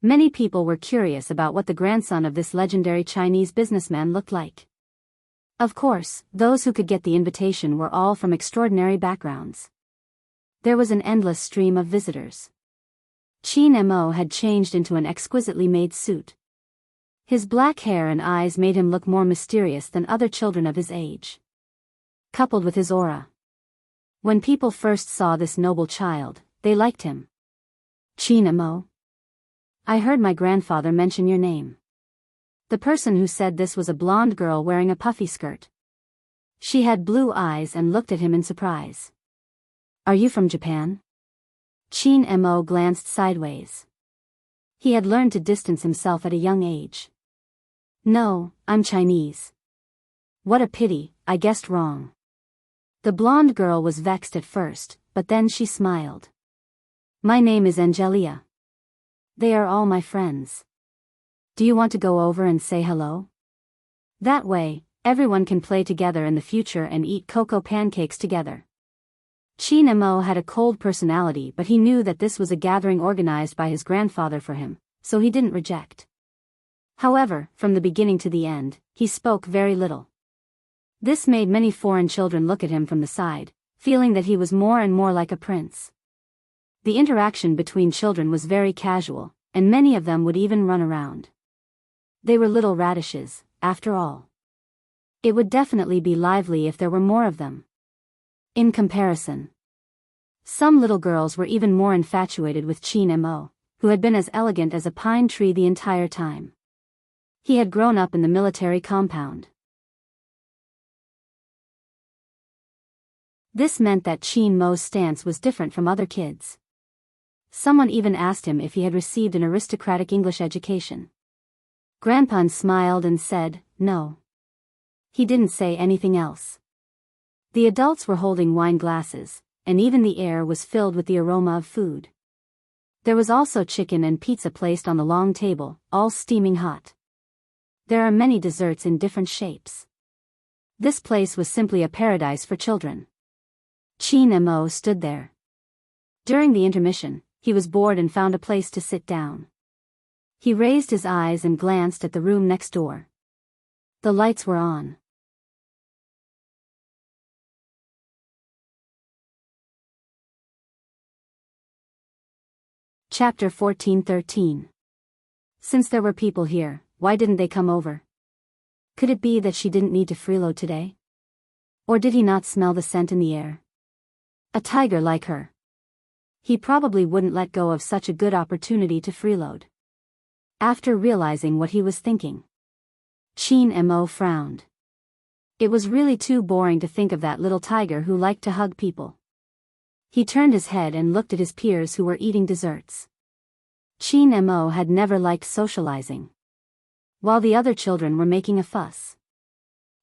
Many people were curious about what the grandson of this legendary Chinese businessman looked like. Of course, those who could get the invitation were all from extraordinary backgrounds. There was an endless stream of visitors. Chin Mo had changed into an exquisitely made suit. His black hair and eyes made him look more mysterious than other children of his age. Coupled with his aura. When people first saw this noble child, they liked him. "Chin Mo? I heard my grandfather mention your name." The person who said this was a blonde girl wearing a puffy skirt. She had blue eyes and looked at him in surprise. "Are you from Japan?" Chin Mo glanced sideways. He had learned to distance himself at a young age. "No, I'm Chinese." "What a pity, I guessed wrong." The blonde girl was vexed at first, but then she smiled. "My name is Angelia. They are all my friends. Do you want to go over and say hello? That way, everyone can play together in the future and eat cocoa pancakes together." Qin Mo had a cold personality, but he knew that this was a gathering organized by his grandfather for him, so he didn't reject. However, from the beginning to the end, he spoke very little. This made many foreign children look at him from the side, feeling that he was more and more like a prince. The interaction between children was very casual, and many of them would even run around. They were little radishes, after all. It would definitely be lively if there were more of them. In comparison, some little girls were even more infatuated with Qin Mo, who had been as elegant as a pine tree the entire time. He had grown up in the military compound. This meant that Qin Mo's stance was different from other kids. Someone even asked him if he had received an aristocratic English education. Grandpa smiled and said, no. He didn't say anything else. The adults were holding wine glasses, and even the air was filled with the aroma of food. There was also chicken and pizza placed on the long table, all steaming hot. There are many desserts in different shapes. This place was simply a paradise for children. Qin Mo stood there. During the intermission, he was bored and found a place to sit down. He raised his eyes and glanced at the room next door. The lights were on. Chapter 14:13. Since there were people here, why didn't they come over? Could it be that she didn't need to freeload today? Or did he not smell the scent in the air? A tiger like her. He probably wouldn't let go of such a good opportunity to freeload. After realizing what he was thinking, Qin Mo frowned. It was really too boring to think of that little tiger who liked to hug people. He turned his head and looked at his peers who were eating desserts. Qin Mo had never liked socializing, while the other children were making a fuss.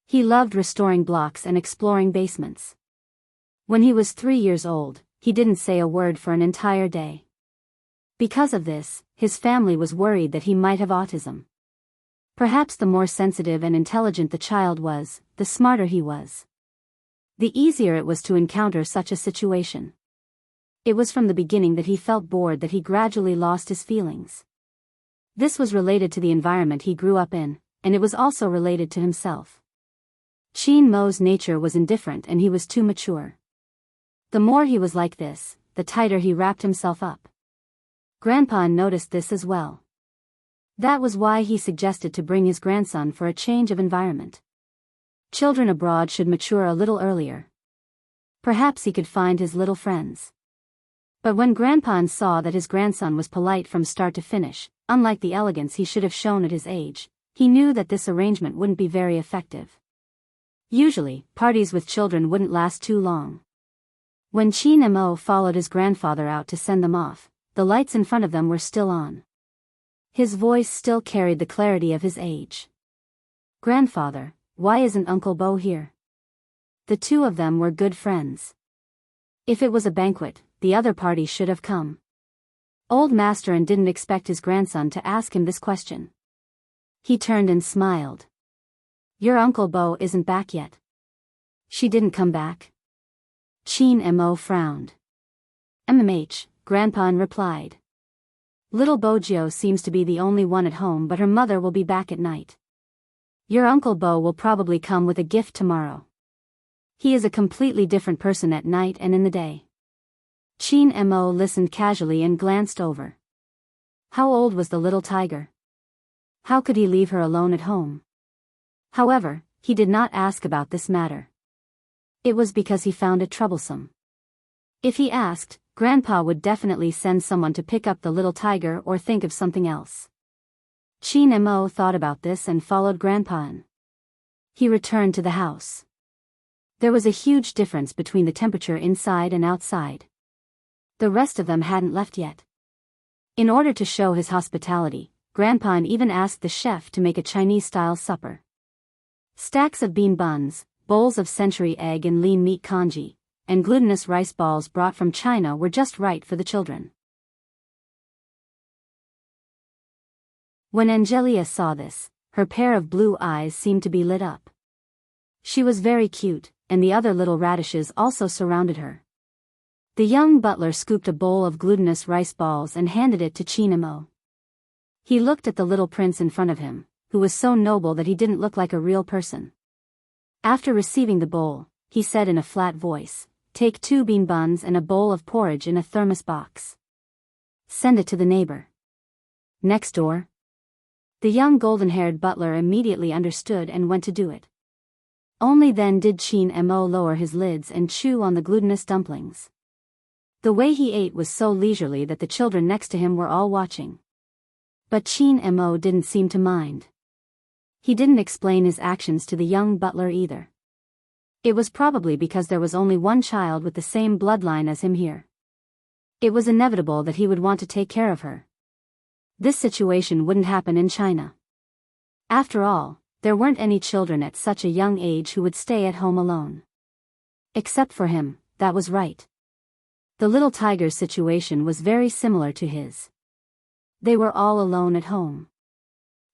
He loved restoring blocks and exploring basements. When he was 3 years old, he didn't say a word for an entire day. Because of this, his family was worried that he might have autism. Perhaps the more sensitive and intelligent the child was, the smarter he was. The easier it was to encounter such a situation. It was from the beginning that he felt bored that he gradually lost his feelings. This was related to the environment he grew up in, and it was also related to himself. Qin Mo's nature was indifferent and he was too mature. The more he was like this, the tighter he wrapped himself up. Grandpa noticed this as well. That was why he suggested to bring his grandson for a change of environment. Children abroad should mature a little earlier. Perhaps he could find his little friends. But when Grandpa saw that his grandson was polite from start to finish, unlike the elegance he should have shown at his age, he knew that this arrangement wouldn't be very effective. Usually, parties with children wouldn't last too long. When Qin Mo followed his grandfather out to send them off, the lights in front of them were still on. His voice still carried the clarity of his age. Grandfather, why isn't Uncle Bo here? The two of them were good friends. If it was a banquet, the other party should have come. Old Master didn't expect his grandson to ask him this question. He turned and smiled. Your Uncle Bo isn't back yet. She didn't come back? Qin Mo frowned. Grandpa replied. Little Bojio seems to be the only one at home, but her mother will be back at night. Your Uncle Bo will probably come with a gift tomorrow. He is a completely different person at night and in the day. Qin Mo listened casually and glanced over. How old was the little tiger? How could he leave her alone at home? However, he did not ask about this matter. It was because he found it troublesome. If he asked, Grandpa would definitely send someone to pick up the little tiger or think of something else. Qin Mo thought about this and followed Grandpa. He returned to the house. There was a huge difference between the temperature inside and outside. The rest of them hadn't left yet. In order to show his hospitality, Grandpa even asked the chef to make a Chinese-style supper. Stacks of bean buns, bowls of century egg and lean meat congee, and glutinous rice balls brought from China were just right for the children. When Angelia saw this, her pair of blue eyes seemed to be lit up. She was very cute, and the other little radishes also surrounded her. The young butler scooped a bowl of glutinous rice balls and handed it to Chin-mo. He looked at the little prince in front of him, who was so noble that he didn't look like a real person. After receiving the bowl, he said in a flat voice, "Take 2 bean buns and a bowl of porridge in a thermos box. Send it to the neighbor next door." The young golden-haired butler immediately understood and went to do it. Only then did Chin-mo lower his lids and chew on the glutinous dumplings. The way he ate was so leisurely that the children next to him were all watching. But Chin-mo didn't seem to mind. He didn't explain his actions to the young butler either. It was probably because there was only one child with the same bloodline as him here. It was inevitable that he would want to take care of her. This situation wouldn't happen in China. After all, there weren't any children at such a young age who would stay at home alone. Except for him, that was right. The little tiger's situation was very similar to his. They were all alone at home.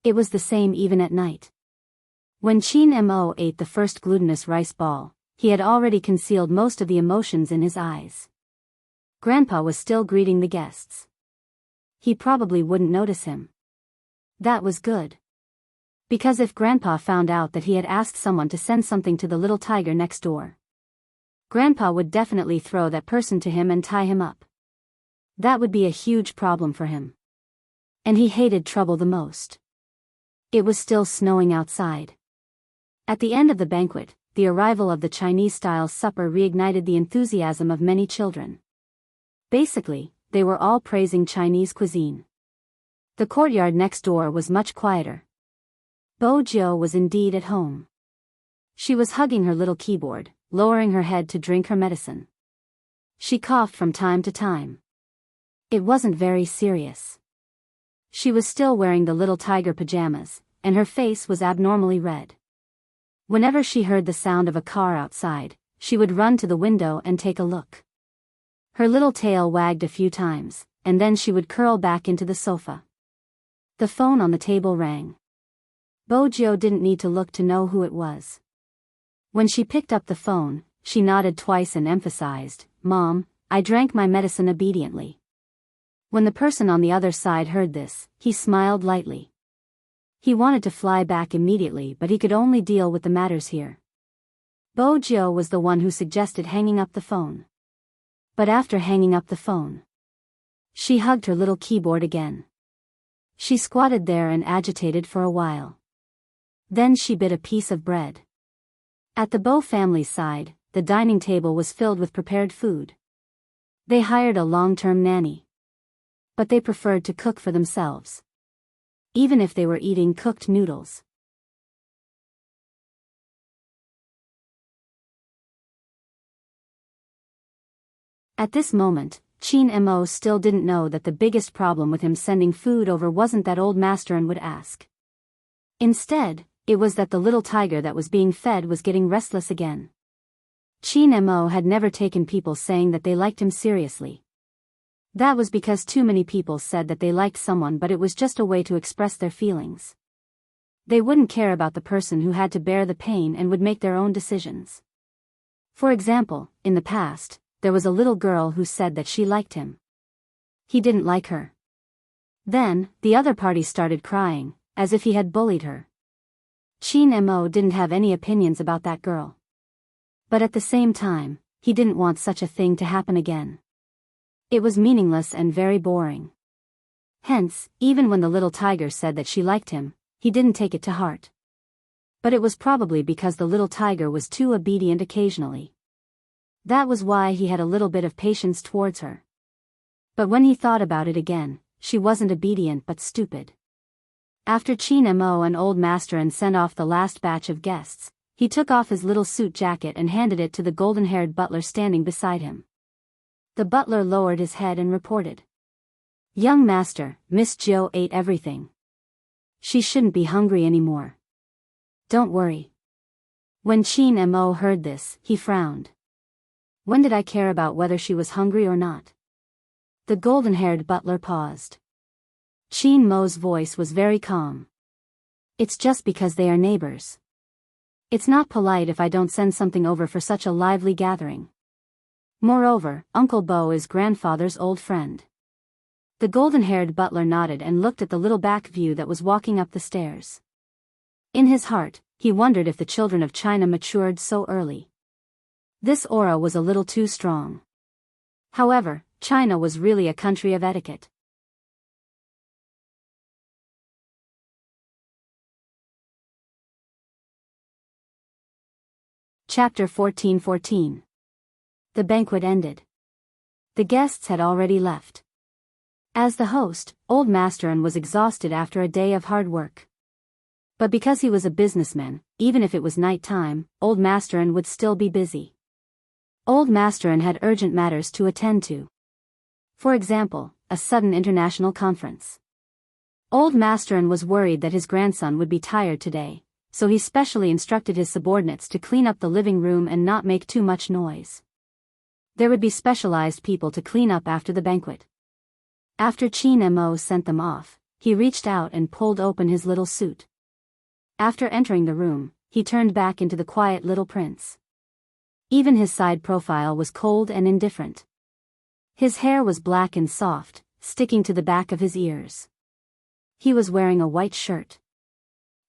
It was the same even at night. When Chin-mo ate the first glutinous rice ball, he had already concealed most of the emotions in his eyes. Grandpa was still greeting the guests. He probably wouldn't notice him. That was good. Because if Grandpa found out that he had asked someone to send something to the little tiger next door, Grandpa would definitely throw that person to him and tie him up. That would be a huge problem for him. And he hated trouble the most. It was still snowing outside. At the end of the banquet, the arrival of the Chinese-style supper reignited the enthusiasm of many children. Basically, they were all praising Chinese cuisine. The courtyard next door was much quieter. Bo-jo was indeed at home. She was hugging her little keyboard, lowering her head to drink her medicine. She coughed from time to time. It wasn't very serious. She was still wearing the little tiger pajamas, and her face was abnormally red. Whenever she heard the sound of a car outside, she would run to the window and take a look. Her little tail wagged a few times, and then she would curl back into the sofa. The phone on the table rang. Bo-jo didn't need to look to know who it was. When she picked up the phone, she nodded twice and emphasized, "Mom, I drank my medicine obediently." When the person on the other side heard this, he smiled lightly. He wanted to fly back immediately, but he could only deal with the matters here. Bo-jo was the one who suggested hanging up the phone. But after hanging up the phone, she hugged her little keyboard again. She squatted there and agitated for a while. Then she bit a piece of bread. At the Bo family's side, the dining table was filled with prepared food. They hired a long-term nanny. But they preferred to cook for themselves. Even if they were eating cooked noodles. At this moment, Chin-mo still didn't know that the biggest problem with him sending food over wasn't that old master and would ask. Instead, it was that the little tiger that was being fed was getting restless again. Chin-mo had never taken people saying that they liked him seriously. That was because too many people said that they liked someone, but it was just a way to express their feelings. They wouldn't care about the person who had to bear the pain and would make their own decisions. For example, in the past, there was a little girl who said that she liked him. He didn't like her. Then, the other party started crying, as if he had bullied her. Chin-mo didn't have any opinions about that girl. But at the same time, he didn't want such a thing to happen again. It was meaningless and very boring. Hence, even when the little tiger said that she liked him, he didn't take it to heart. But it was probably because the little tiger was too obedient occasionally. That was why he had a little bit of patience towards her. But when he thought about it again, she wasn't obedient but stupid. After Chin-mo and Old Master sent off the last batch of guests, he took off his little suit jacket and handed it to the golden-haired butler standing beside him. The butler lowered his head and reported. "Young master, Miss Jo ate everything. She shouldn't be hungry anymore. Don't worry." When Chin-mo heard this, he frowned. When did I care about whether she was hungry or not? The golden-haired butler paused. Chin-mo's voice was very calm. "It's just because they are neighbors. It's not polite if I don't send something over for such a lively gathering. Moreover, Uncle Bo is grandfather's old friend. The golden-haired butler nodded and looked at the little back view that was walking up the stairs. In his heart, he wondered if the children of China matured so early. This aura was a little too strong. However, China was really a country of etiquette. Chapter 14:14. The banquet ended. The guests had already left. As the host, Old Masterin was exhausted after a day of hard work. But because he was a businessman, even if it was night time, Old Masterin would still be busy. Old Masterin had urgent matters to attend to. For example, a sudden international conference. Old Masterin was worried that his grandson would be tired today, so he specially instructed his subordinates to clean up the living room and not make too much noise. There would be specialized people to clean up after the banquet. After Qin Mo sent them off, he reached out and pulled open his little suit. After entering the room, he turned back into the quiet little prince. Even his side profile was cold and indifferent. His hair was black and soft, sticking to the back of his ears. He was wearing a white shirt.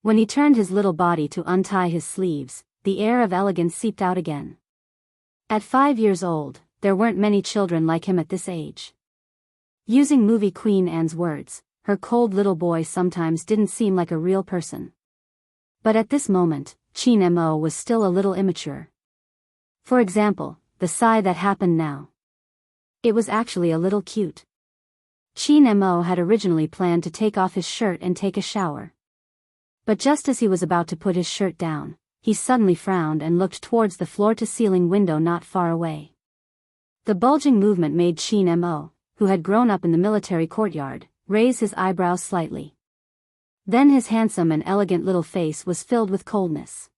When he turned his little body to untie his sleeves, the air of elegance seeped out again. At 5 years old, there weren't many children like him at this age. Using movie Queen Anne's words, her cold little boy sometimes didn't seem like a real person. But at this moment, Qin Mo was still a little immature. For example, the sigh that happened now. It was actually a little cute. Qin Mo had originally planned to take off his shirt and take a shower. But just as he was about to put his shirt down, he suddenly frowned and looked towards the floor-to-ceiling window not far away. The bulging movement made Qin Mo, who had grown up in the military courtyard, raise his eyebrows slightly. Then his handsome and elegant little face was filled with coldness.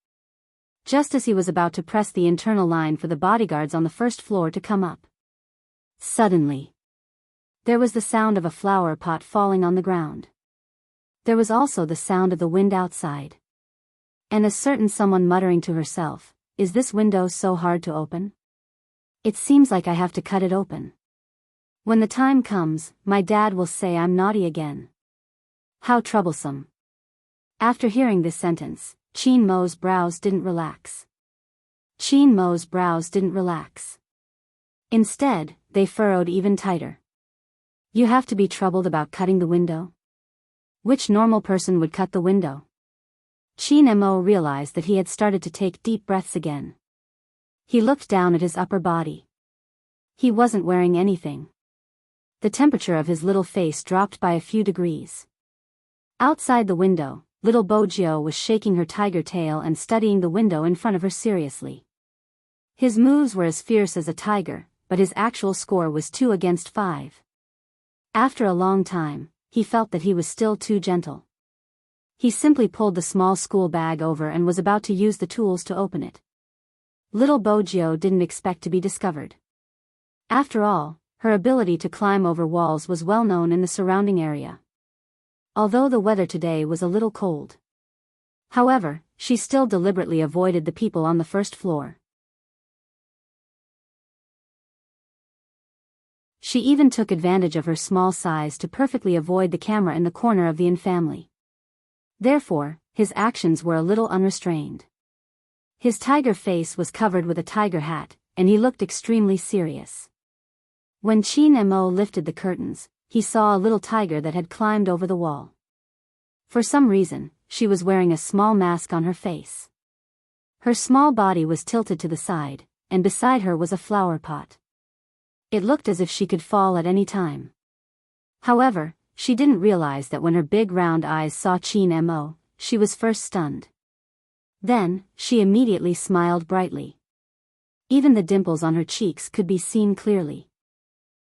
Just as he was about to press the internal line for the bodyguards on the first floor to come up. Suddenly, there was the sound of a flower pot falling on the ground. There was also the sound of the wind outside. And a certain someone muttering to herself, "Is this window so hard to open? It seems like I have to cut it open. When the time comes, my dad will say I'm naughty again. How troublesome." After hearing this sentence, Qin Mo's brows didn't relax. Qin Mo's brows didn't relax. Instead, they furrowed even tighter. You have to be troubled about cutting the window? Which normal person would cut the window? Qin Mo realized that he had started to take deep breaths again. He looked down at his upper body. He wasn't wearing anything. The temperature of his little face dropped by a few degrees. Outside the window, little Bojio was shaking her tiger tail and studying the window in front of her seriously. His moves were as fierce as a tiger, but his actual score was 2 against 5. After a long time, he felt that he was still too gentle. He simply pulled the small school bag over and was about to use the tools to open it. Little Bojio didn't expect to be discovered. After all, her ability to climb over walls was well known in the surrounding area. Although the weather today was a little cold. However, she still deliberately avoided the people on the first floor. She even took advantage of her small size to perfectly avoid the camera in the corner of the Yin family. Therefore, his actions were a little unrestrained. His tiger face was covered with a tiger hat, and he looked extremely serious. When Qin Mo lifted the curtains, he saw a little tiger that had climbed over the wall. For some reason, she was wearing a small mask on her face. Her small body was tilted to the side, and beside her was a flower pot. It looked as if she could fall at any time. However, she didn't realize that when her big round eyes saw Qin Mo, she was first stunned. Then, she immediately smiled brightly. Even the dimples on her cheeks could be seen clearly.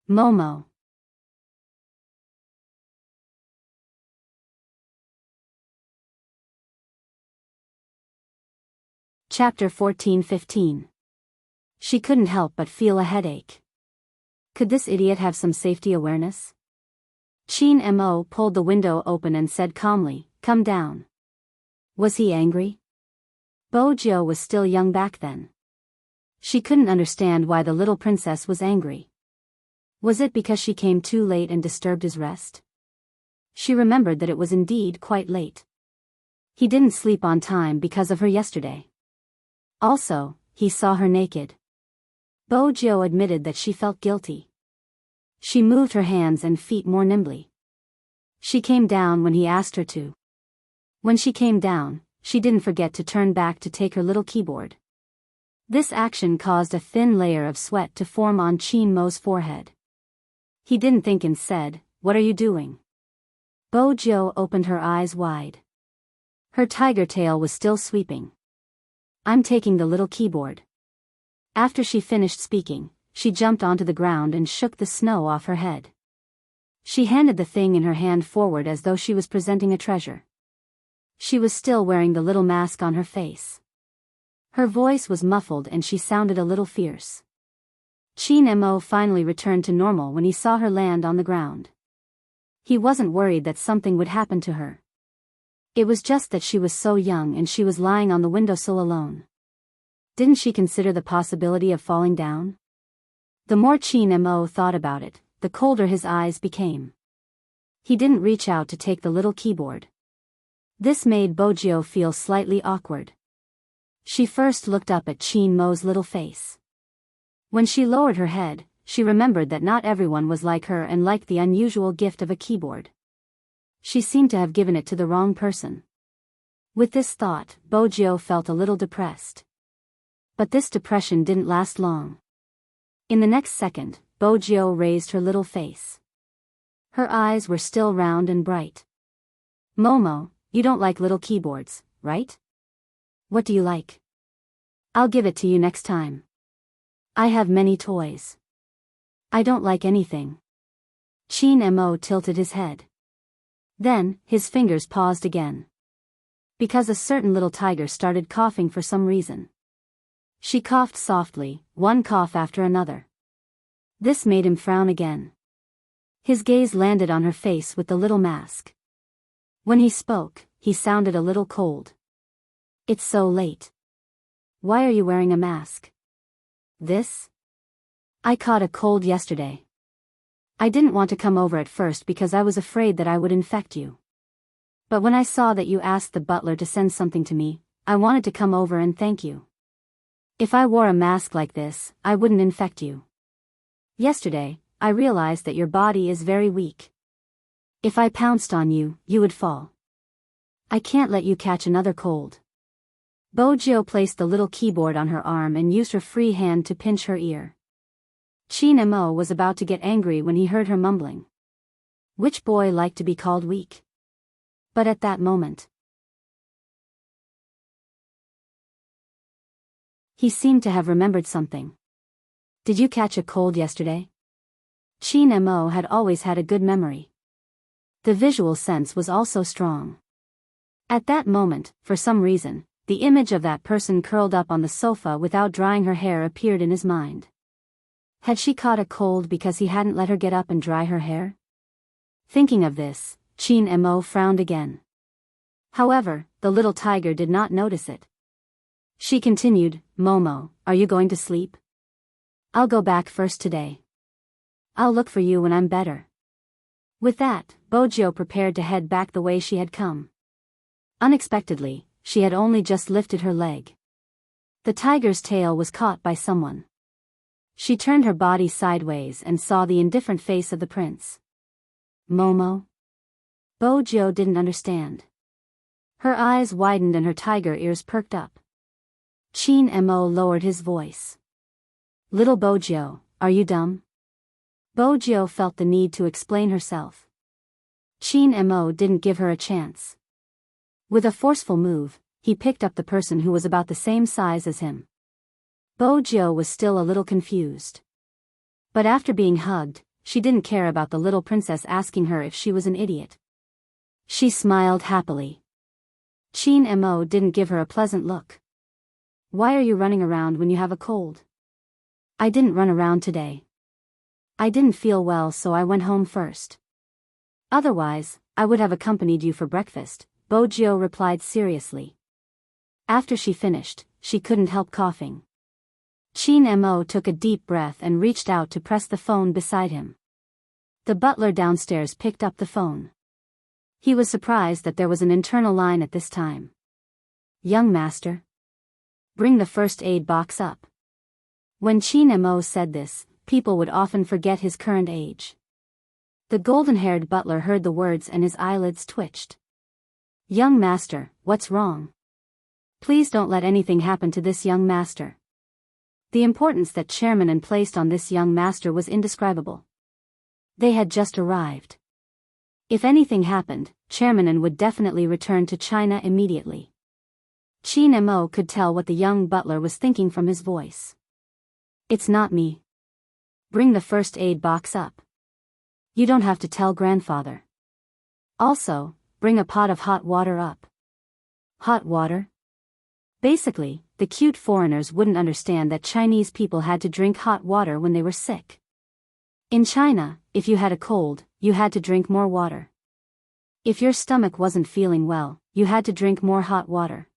Momo. Chapter 14:15. She couldn't help but feel a headache. Could this idiot have some safety awareness? Qin Mo pulled the window open and said calmly, "Come down." Was he angry? Bojio was still young back then. She couldn't understand why the little princess was angry. Was it because she came too late and disturbed his rest? She remembered that it was indeed quite late. He didn't sleep on time because of her yesterday. Also, he saw her naked. Bojo admitted that she felt guilty. She moved her hands and feet more nimbly. She came down when he asked her to. When she came down, she didn't forget to turn back to take her little keyboard. This action caused a thin layer of sweat to form on Chin Mo's forehead. He didn't think and said, "What are you doing?" Bojo opened her eyes wide. Her tiger tail was still sweeping. "I'm taking the little keyboard." After she finished speaking, she jumped onto the ground and shook the snow off her head. She handed the thing in her hand forward as though she was presenting a treasure. She was still wearing the little mask on her face. Her voice was muffled and she sounded a little fierce. Chin Mo finally returned to normal when he saw her land on the ground. He wasn't worried that something would happen to her. It was just that she was so young and she was lying on the windowsill alone. Didn't she consider the possibility of falling down? The more Chin Mo thought about it, the colder his eyes became. He didn't reach out to take the little keyboard. This made Bojo feel slightly awkward. She first looked up at Chin Mo's little face. When she lowered her head, she remembered that not everyone was like her and liked the unusual gift of a keyboard. She seemed to have given it to the wrong person. With this thought, Bojo felt a little depressed. But this depression didn't last long. In the next second, Bojo raised her little face. Her eyes were still round and bright. "Momo, you don't like little keyboards, right? What do you like? I'll give it to you next time. I have many toys." "I don't like anything." Chin Mo tilted his head. Then, his fingers paused again. Because a certain little tiger started coughing for some reason. She coughed softly, one cough after another. This made him frown again. His gaze landed on her face with the little mask. When he spoke, he sounded a little cold. "It's so late. Why are you wearing a mask?" "This? I caught a cold yesterday. I didn't want to come over at first because I was afraid that I would infect you. But when I saw that you asked the butler to send something to me, I wanted to come over and thank you. If I wore a mask like this, I wouldn't infect you. Yesterday, I realized that your body is very weak. If I pounced on you, you would fall. I can't let you catch another cold." Bojo placed the little keyboard on her arm and used her free hand to pinch her ear. Chin Mo was about to get angry when he heard her mumbling. Which boy liked to be called weak? But at that moment, he seemed to have remembered something. "Did you catch a cold yesterday?" Chin Mo had always had a good memory. The visual sense was also strong. At that moment, for some reason, the image of that person curled up on the sofa without drying her hair appeared in his mind. Had she caught a cold because he hadn't let her get up and dry her hair? Thinking of this, Chin Mo frowned again. However, the little tiger did not notice it. She continued, "Momo, are you going to sleep? I'll go back first today. I'll look for you when I'm better." With that, Bojo prepared to head back the way she had come. Unexpectedly, she had only just lifted her leg. The tiger's tail was caught by someone. She turned her body sideways and saw the indifferent face of the prince. "Momo?" Bojo didn't understand. Her eyes widened and her tiger ears perked up. Chin Mo lowered his voice. "Little Bojo, are you dumb?" Bojo felt the need to explain herself. Chin Mo didn't give her a chance. With a forceful move, he picked up the person who was about the same size as him. Bojo was still a little confused. But after being hugged, she didn't care about the little princess asking her if she was an idiot. She smiled happily. Chin Mo didn't give her a pleasant look. "Why are you running around when you have a cold?" "I didn't run around today. I didn't feel well, so I went home first. Otherwise, I would have accompanied you for breakfast," Bojo replied seriously. After she finished, she couldn't help coughing. Qin Mo took a deep breath and reached out to press the phone beside him. The butler downstairs picked up the phone. He was surprised that there was an internal line at this time. "Young master. Bring the first aid box up." When Qin Mo said this, people would often forget his current age. The golden-haired butler heard the words and his eyelids twitched. "Young master, what's wrong? Please don't let anything happen to this young master." The importance that Chairman placed on this young master was indescribable. They had just arrived. If anything happened, Chairman would definitely return to China immediately. Qin Mo could tell what the young butler was thinking from his voice. "It's not me. Bring the first aid box up. You don't have to tell grandfather. Also, bring a pot of hot water up." Hot water? Basically, the cute foreigners wouldn't understand that Chinese people had to drink hot water when they were sick. In China, if you had a cold, you had to drink more water. If your stomach wasn't feeling well, you had to drink more hot water.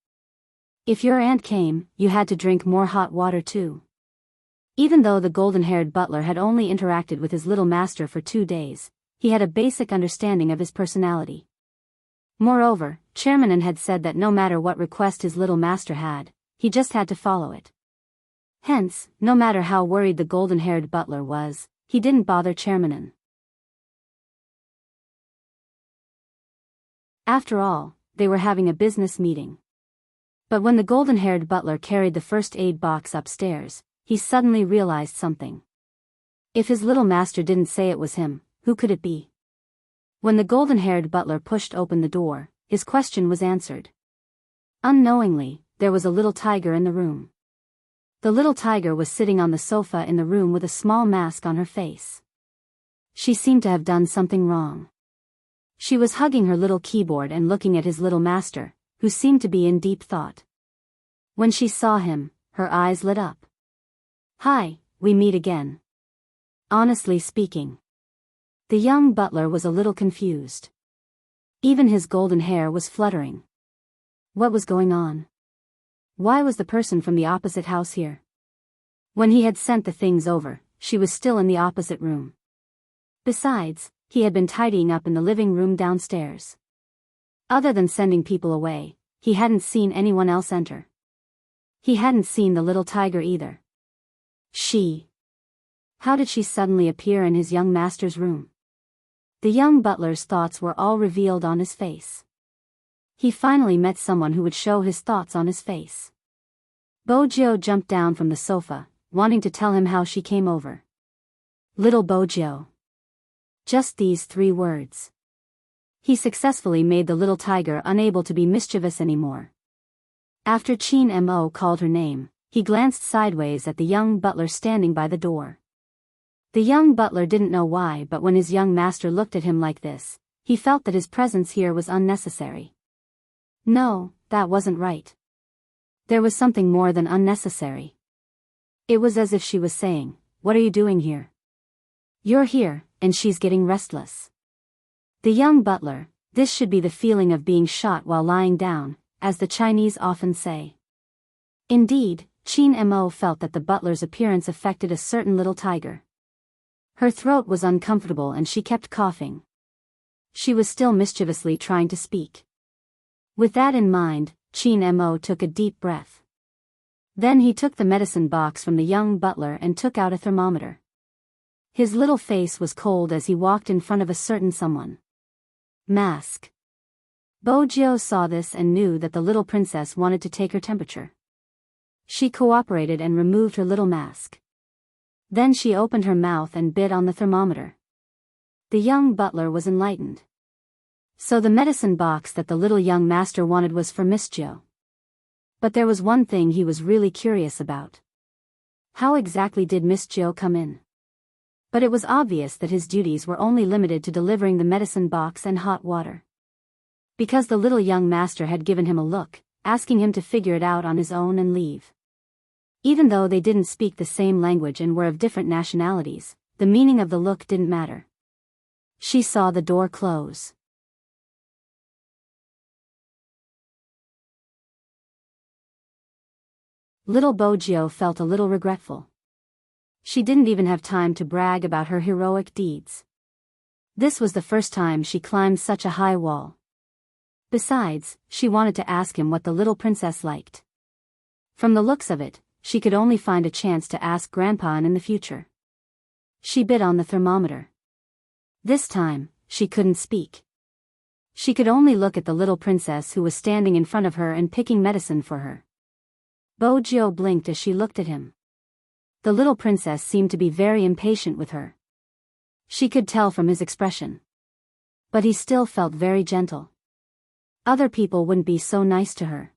If your aunt came, you had to drink more hot water too. Even though the golden-haired butler had only interacted with his little master for 2 days, he had a basic understanding of his personality. Moreover, Chairman had said that no matter what request his little master had, he just had to follow it. Hence, no matter how worried the golden-haired butler was, he didn't bother Chairman. After all, they were having a business meeting. But when the golden-haired butler carried the first aid box upstairs, he suddenly realized something. If his little master didn't say it was him, who could it be? When the golden-haired butler pushed open the door, his question was answered. Unknowingly, there was a little tiger in the room. The little tiger was sitting on the sofa in the room with a small mask on her face. She seemed to have done something wrong. She was hugging her little keyboard and looking at his little master, who seemed to be in deep thought. When she saw him, her eyes lit up. "Hi, we meet again." Honestly speaking, the young butler was a little confused. Even his golden hair was fluttering. What was going on? Why was the person from the opposite house here? When he had sent the things over, she was still in the opposite room. Besides, he had been tidying up in the living room downstairs. Other than sending people away, he hadn't seen anyone else enter. He hadn't seen the little tiger either. How did she suddenly appear in his young master's room? The young butler's thoughts were all revealed on his face. He finally met someone who would show his thoughts on his face. Bojo jumped down from the sofa, wanting to tell him how she came over. Little Bojo. Just these 3 words. He successfully made the little tiger unable to be mischievous anymore. After Qin Mo called her name, he glanced sideways at the young butler standing by the door. The young butler didn't know why, but when his young master looked at him like this, he felt that his presence here was unnecessary. No, that wasn't right. There was something more than unnecessary. It was as if she was saying, "What are you doing here? You're here, and she's getting restless." The young butler, this should be the feeling of being shot while lying down, as the Chinese often say. Indeed, Qin Mo felt that the butler's appearance affected a certain little tiger. Her throat was uncomfortable and she kept coughing. She was still mischievously trying to speak. With that in mind, Qin Mo took a deep breath. Then he took the medicine box from the young butler and took out a thermometer. His little face was cold as he walked in front of a certain someone. Mask. Bojo saw this and knew that the little princess wanted to take her temperature. She cooperated and removed her little mask. Then she opened her mouth and bit on the thermometer. The young butler was enlightened. So the medicine box that the little young master wanted was for Miss Jo. But there was one thing he was really curious about. How exactly did Miss Jo come in? But it was obvious that his duties were only limited to delivering the medicine box and hot water. Because the little young master had given him a look, asking him to figure it out on his own and leave. Even though they didn't speak the same language and were of different nationalities, the meaning of the look didn't matter. She saw the door close. Little Bojio felt a little regretful. She didn't even have time to brag about her heroic deeds. This was the first time she climbed such a high wall. Besides, she wanted to ask him what the little princess liked. From the looks of it, she could only find a chance to ask Grandpa in the future. She bit on the thermometer. This time, she couldn't speak. She could only look at the little princess who was standing in front of her and picking medicine for her. Bojio blinked as she looked at him. The little princess seemed to be very impatient with her. She could tell from his expression. But he still felt very gentle. Other people wouldn't be so nice to her.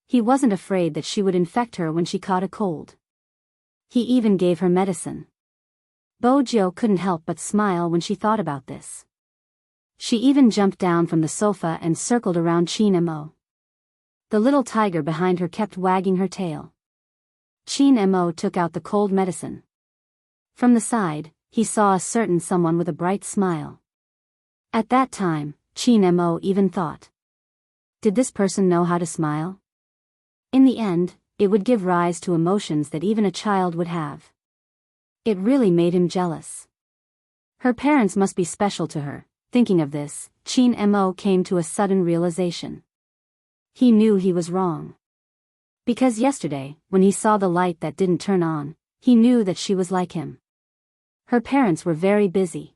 He wasn't afraid that she would infect her when she caught a cold. He even gave her medicine. Bojio couldn't help but smile when she thought about this. She even jumped down from the sofa and circled around Chin-mo. The little tiger behind her kept wagging her tail. Chin-mo took out the cold medicine. From the side, he saw a certain someone with a bright smile. At that time, Chin-mo even thought, did this person know how to smile? In the end, it would give rise to emotions that even a child would have. It really made him jealous. Her parents must be special to her. Thinking of this, Chin-mo came to a sudden realization. He knew he was wrong. Because yesterday, when he saw the light that didn't turn on, he knew that she was like him. Her parents were very busy.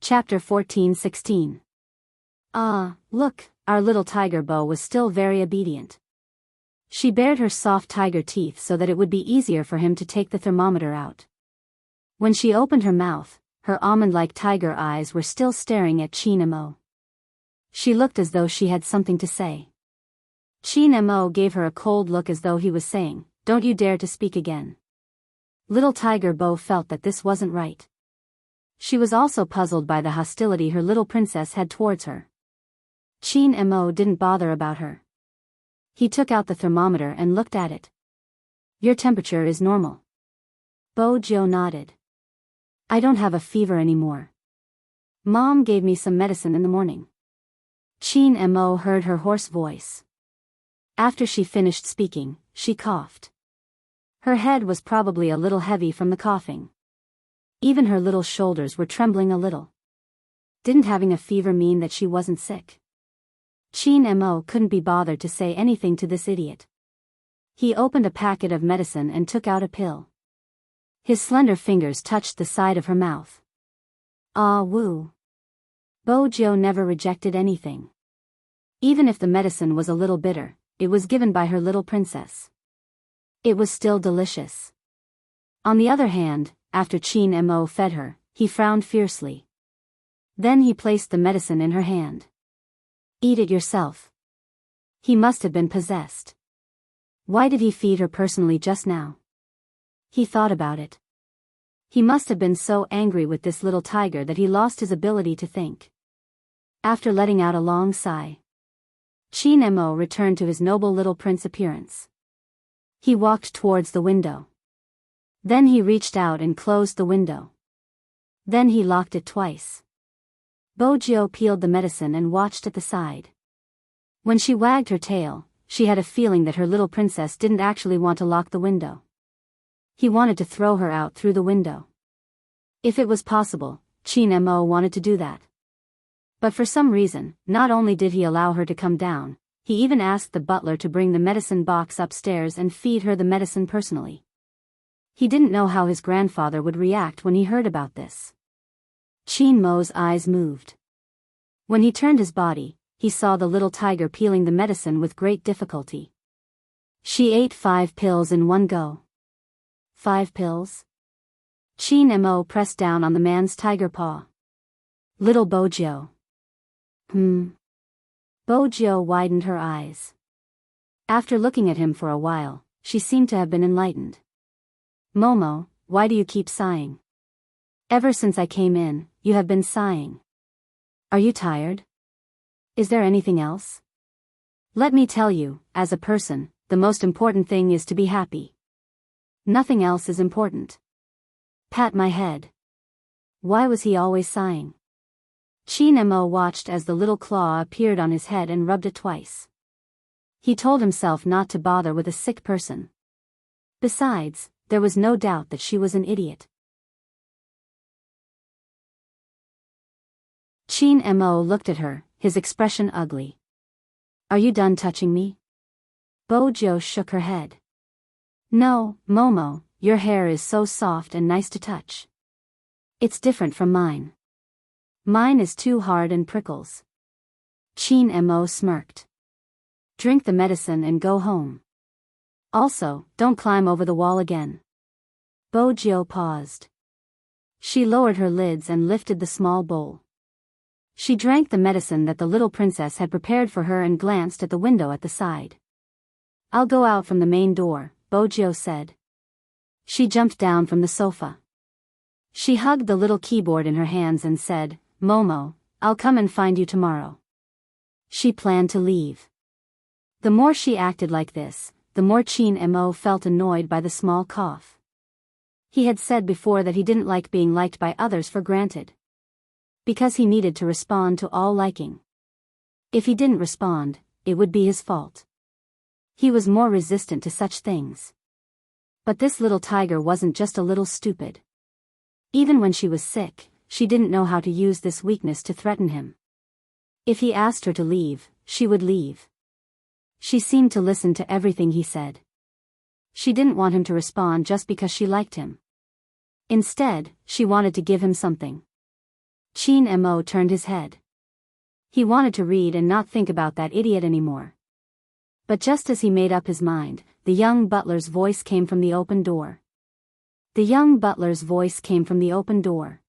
Chapter 14-16. Look, our little tiger Bo was still very obedient. She bared her soft tiger teeth so that it would be easier for him to take the thermometer out. When she opened her mouth, her almond-like tiger eyes were still staring at Chin-mo. She looked as though she had something to say. Chin-mo gave her a cold look as though he was saying, "Don't you dare to speak again." Little tiger Bo felt that this wasn't right. She was also puzzled by the hostility her little princess had towards her. Chin-mo didn't bother about her. He took out the thermometer and looked at it. "Your temperature is normal." Bojio nodded. "I don't have a fever anymore. Mom gave me some medicine in the morning." Chin-mo heard her hoarse voice. After she finished speaking, she coughed. Her head was probably a little heavy from the coughing. Even her little shoulders were trembling a little. Didn't having a fever mean that she wasn't sick? Chin-mo couldn't be bothered to say anything to this idiot. He opened a packet of medicine and took out a pill. His slender fingers touched the side of her mouth. Ah woo. Bojio never rejected anything. Even if the medicine was a little bitter, it was given by her little princess. It was still delicious. On the other hand, after Chin-mo fed her, he frowned fiercely. Then he placed the medicine in her hand. "Eat it yourself." He must have been possessed. Why did he feed her personally just now? He thought about it. He must have been so angry with this little tiger that he lost his ability to think. After letting out a long sigh, Chin-mo returned to his noble little prince appearance. He walked towards the window. Then he reached out and closed the window. Then he locked it twice. Bojio peeled the medicine and watched at the side. When she wagged her tail, she had a feeling that her little princess didn't actually want to lock the window. He wanted to throw her out through the window. If it was possible, Chin-mo wanted to do that. But for some reason, not only did he allow her to come down, he even asked the butler to bring the medicine box upstairs and feed her the medicine personally. He didn't know how his grandfather would react when he heard about this. Chin-mo's eyes moved. When he turned his body, he saw the little tiger peeling the medicine with great difficulty. She ate 5 pills in one go. 5 pills? Chin-mo pressed down on the man's tiger paw. "Little Bojio." Bojio widened her eyes. After looking at him for a while, she seemed to have been enlightened. "Momo, why do you keep sighing? Ever since I came in, you have been sighing. Are you tired? Is there anything else? Let me tell you, as a person, the most important thing is to be happy. Nothing else is important." Pat my head. Why was he always sighing? Qin Mo watched as the little claw appeared on his head and rubbed it twice. He told himself not to bother with a sick person. Besides, there was no doubt that she was an idiot. Qin Mo looked at her, his expression ugly. Are you done touching me? Bojo shook her head. No, Momo, your hair is so soft and nice to touch. It's different from mine. Mine is too hard and prickles. Qin Mo smirked. Drink the medicine and go home. Also, don't climb over the wall again. Bojo paused. She lowered her lids and lifted the small bowl. She drank the medicine that the little princess had prepared for her and glanced at the window at the side. I'll go out from the main door, Bojo said. She jumped down from the sofa. She hugged the little keyboard in her hands and said, Momo, I'll come and find you tomorrow. She planned to leave. The more she acted like this, the more Qin Mo felt annoyed by the small cough. He had said before that he didn't like being liked by others for granted. Because he needed to respond to all liking. If he didn't respond, it would be his fault. He was more resistant to such things. But this little tiger wasn't just a little stupid. Even when she was sick, she didn't know how to use this weakness to threaten him. If he asked her to leave, she would leave. She seemed to listen to everything he said. She didn't want him to respond just because she liked him. Instead, she wanted to give him something. Qin Mo turned his head. He wanted to read and not think about that idiot anymore. But just as he made up his mind, the young butler's voice came from the open door. The young butler's voice came from the open door.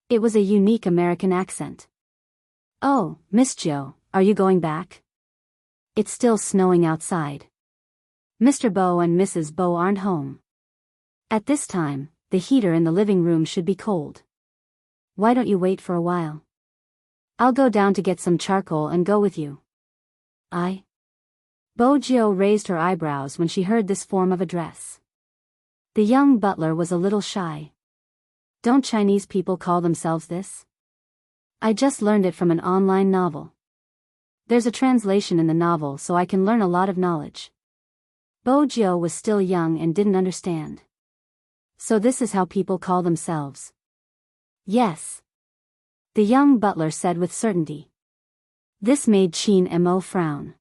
It was a unique American accent. Oh, Miss Jo, are you going back? It's still snowing outside. Mr. Bo and Mrs. Bo aren't home. At this time, the heater in the living room should be cold. Why don't you wait for a while? I'll go down to get some charcoal and go with you. Bojo raised her eyebrows when she heard this form of address. The young butler was a little shy. Don't Chinese people call themselves this? I just learned it from an online novel. There's a translation in the novel so I can learn a lot of knowledge. Bojo was still young and didn't understand. So this is how people call themselves. Yes. The young butler said with certainty. This made Qin Mo frown.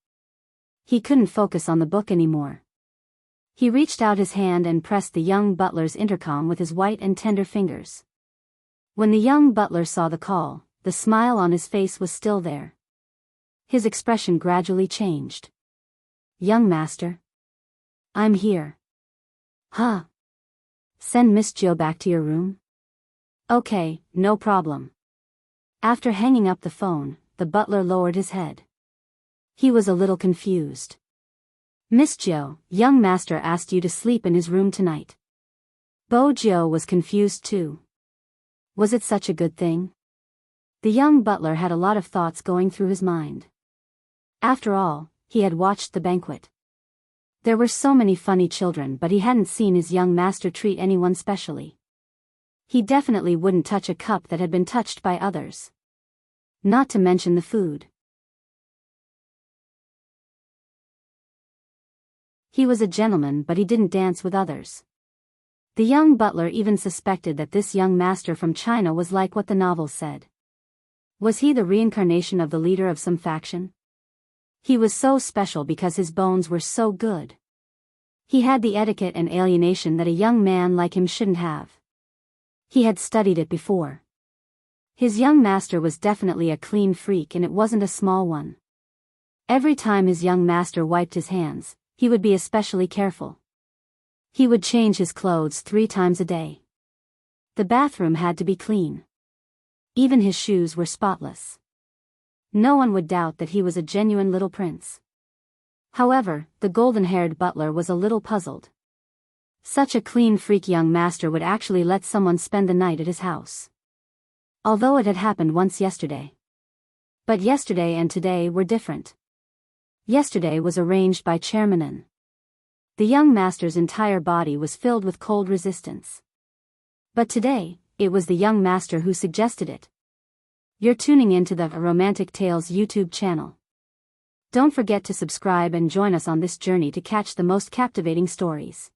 He couldn't focus on the book anymore. He reached out his hand and pressed the young butler's intercom with his white and tender fingers. When the young butler saw the call, the smile on his face was still there. His expression gradually changed. Young master. I'm here. Huh? Send Miss Jo back to your room? Okay, no problem. After hanging up the phone, the butler lowered his head. He was a little confused. Miss Jo, young master asked you to sleep in his room tonight. Bojo was confused too. Was it such a good thing? The young butler had a lot of thoughts going through his mind. After all, he had watched the banquet. There were so many funny children, but he hadn't seen his young master treat anyone specially. He definitely wouldn't touch a cup that had been touched by others. Not to mention the food. He was a gentleman, but he didn't dance with others. The young butler even suspected that this young master from China was like what the novel said. Was he the reincarnation of the leader of some faction? He was so special because his bones were so good. He had the etiquette and alienation that a young man like him shouldn't have. He had studied it before. His young master was definitely a clean freak, and it wasn't a small one. Every time his young master wiped his hands, he would be especially careful. He would change his clothes 3 times a day. The bathroom had to be clean. Even his shoes were spotless. No one would doubt that he was a genuine little prince. However, the golden-haired butler was a little puzzled. Such a clean freak young master would actually let someone spend the night at his house. Although it had happened once yesterday. But yesterday and today were different. Yesterday was arranged by Chairman N. The young master's entire body was filled with cold resistance. But today, it was the young master who suggested it. You're tuning into the Romantic Tales YouTube channel. Don't forget to subscribe and join us on this journey to catch the most captivating stories.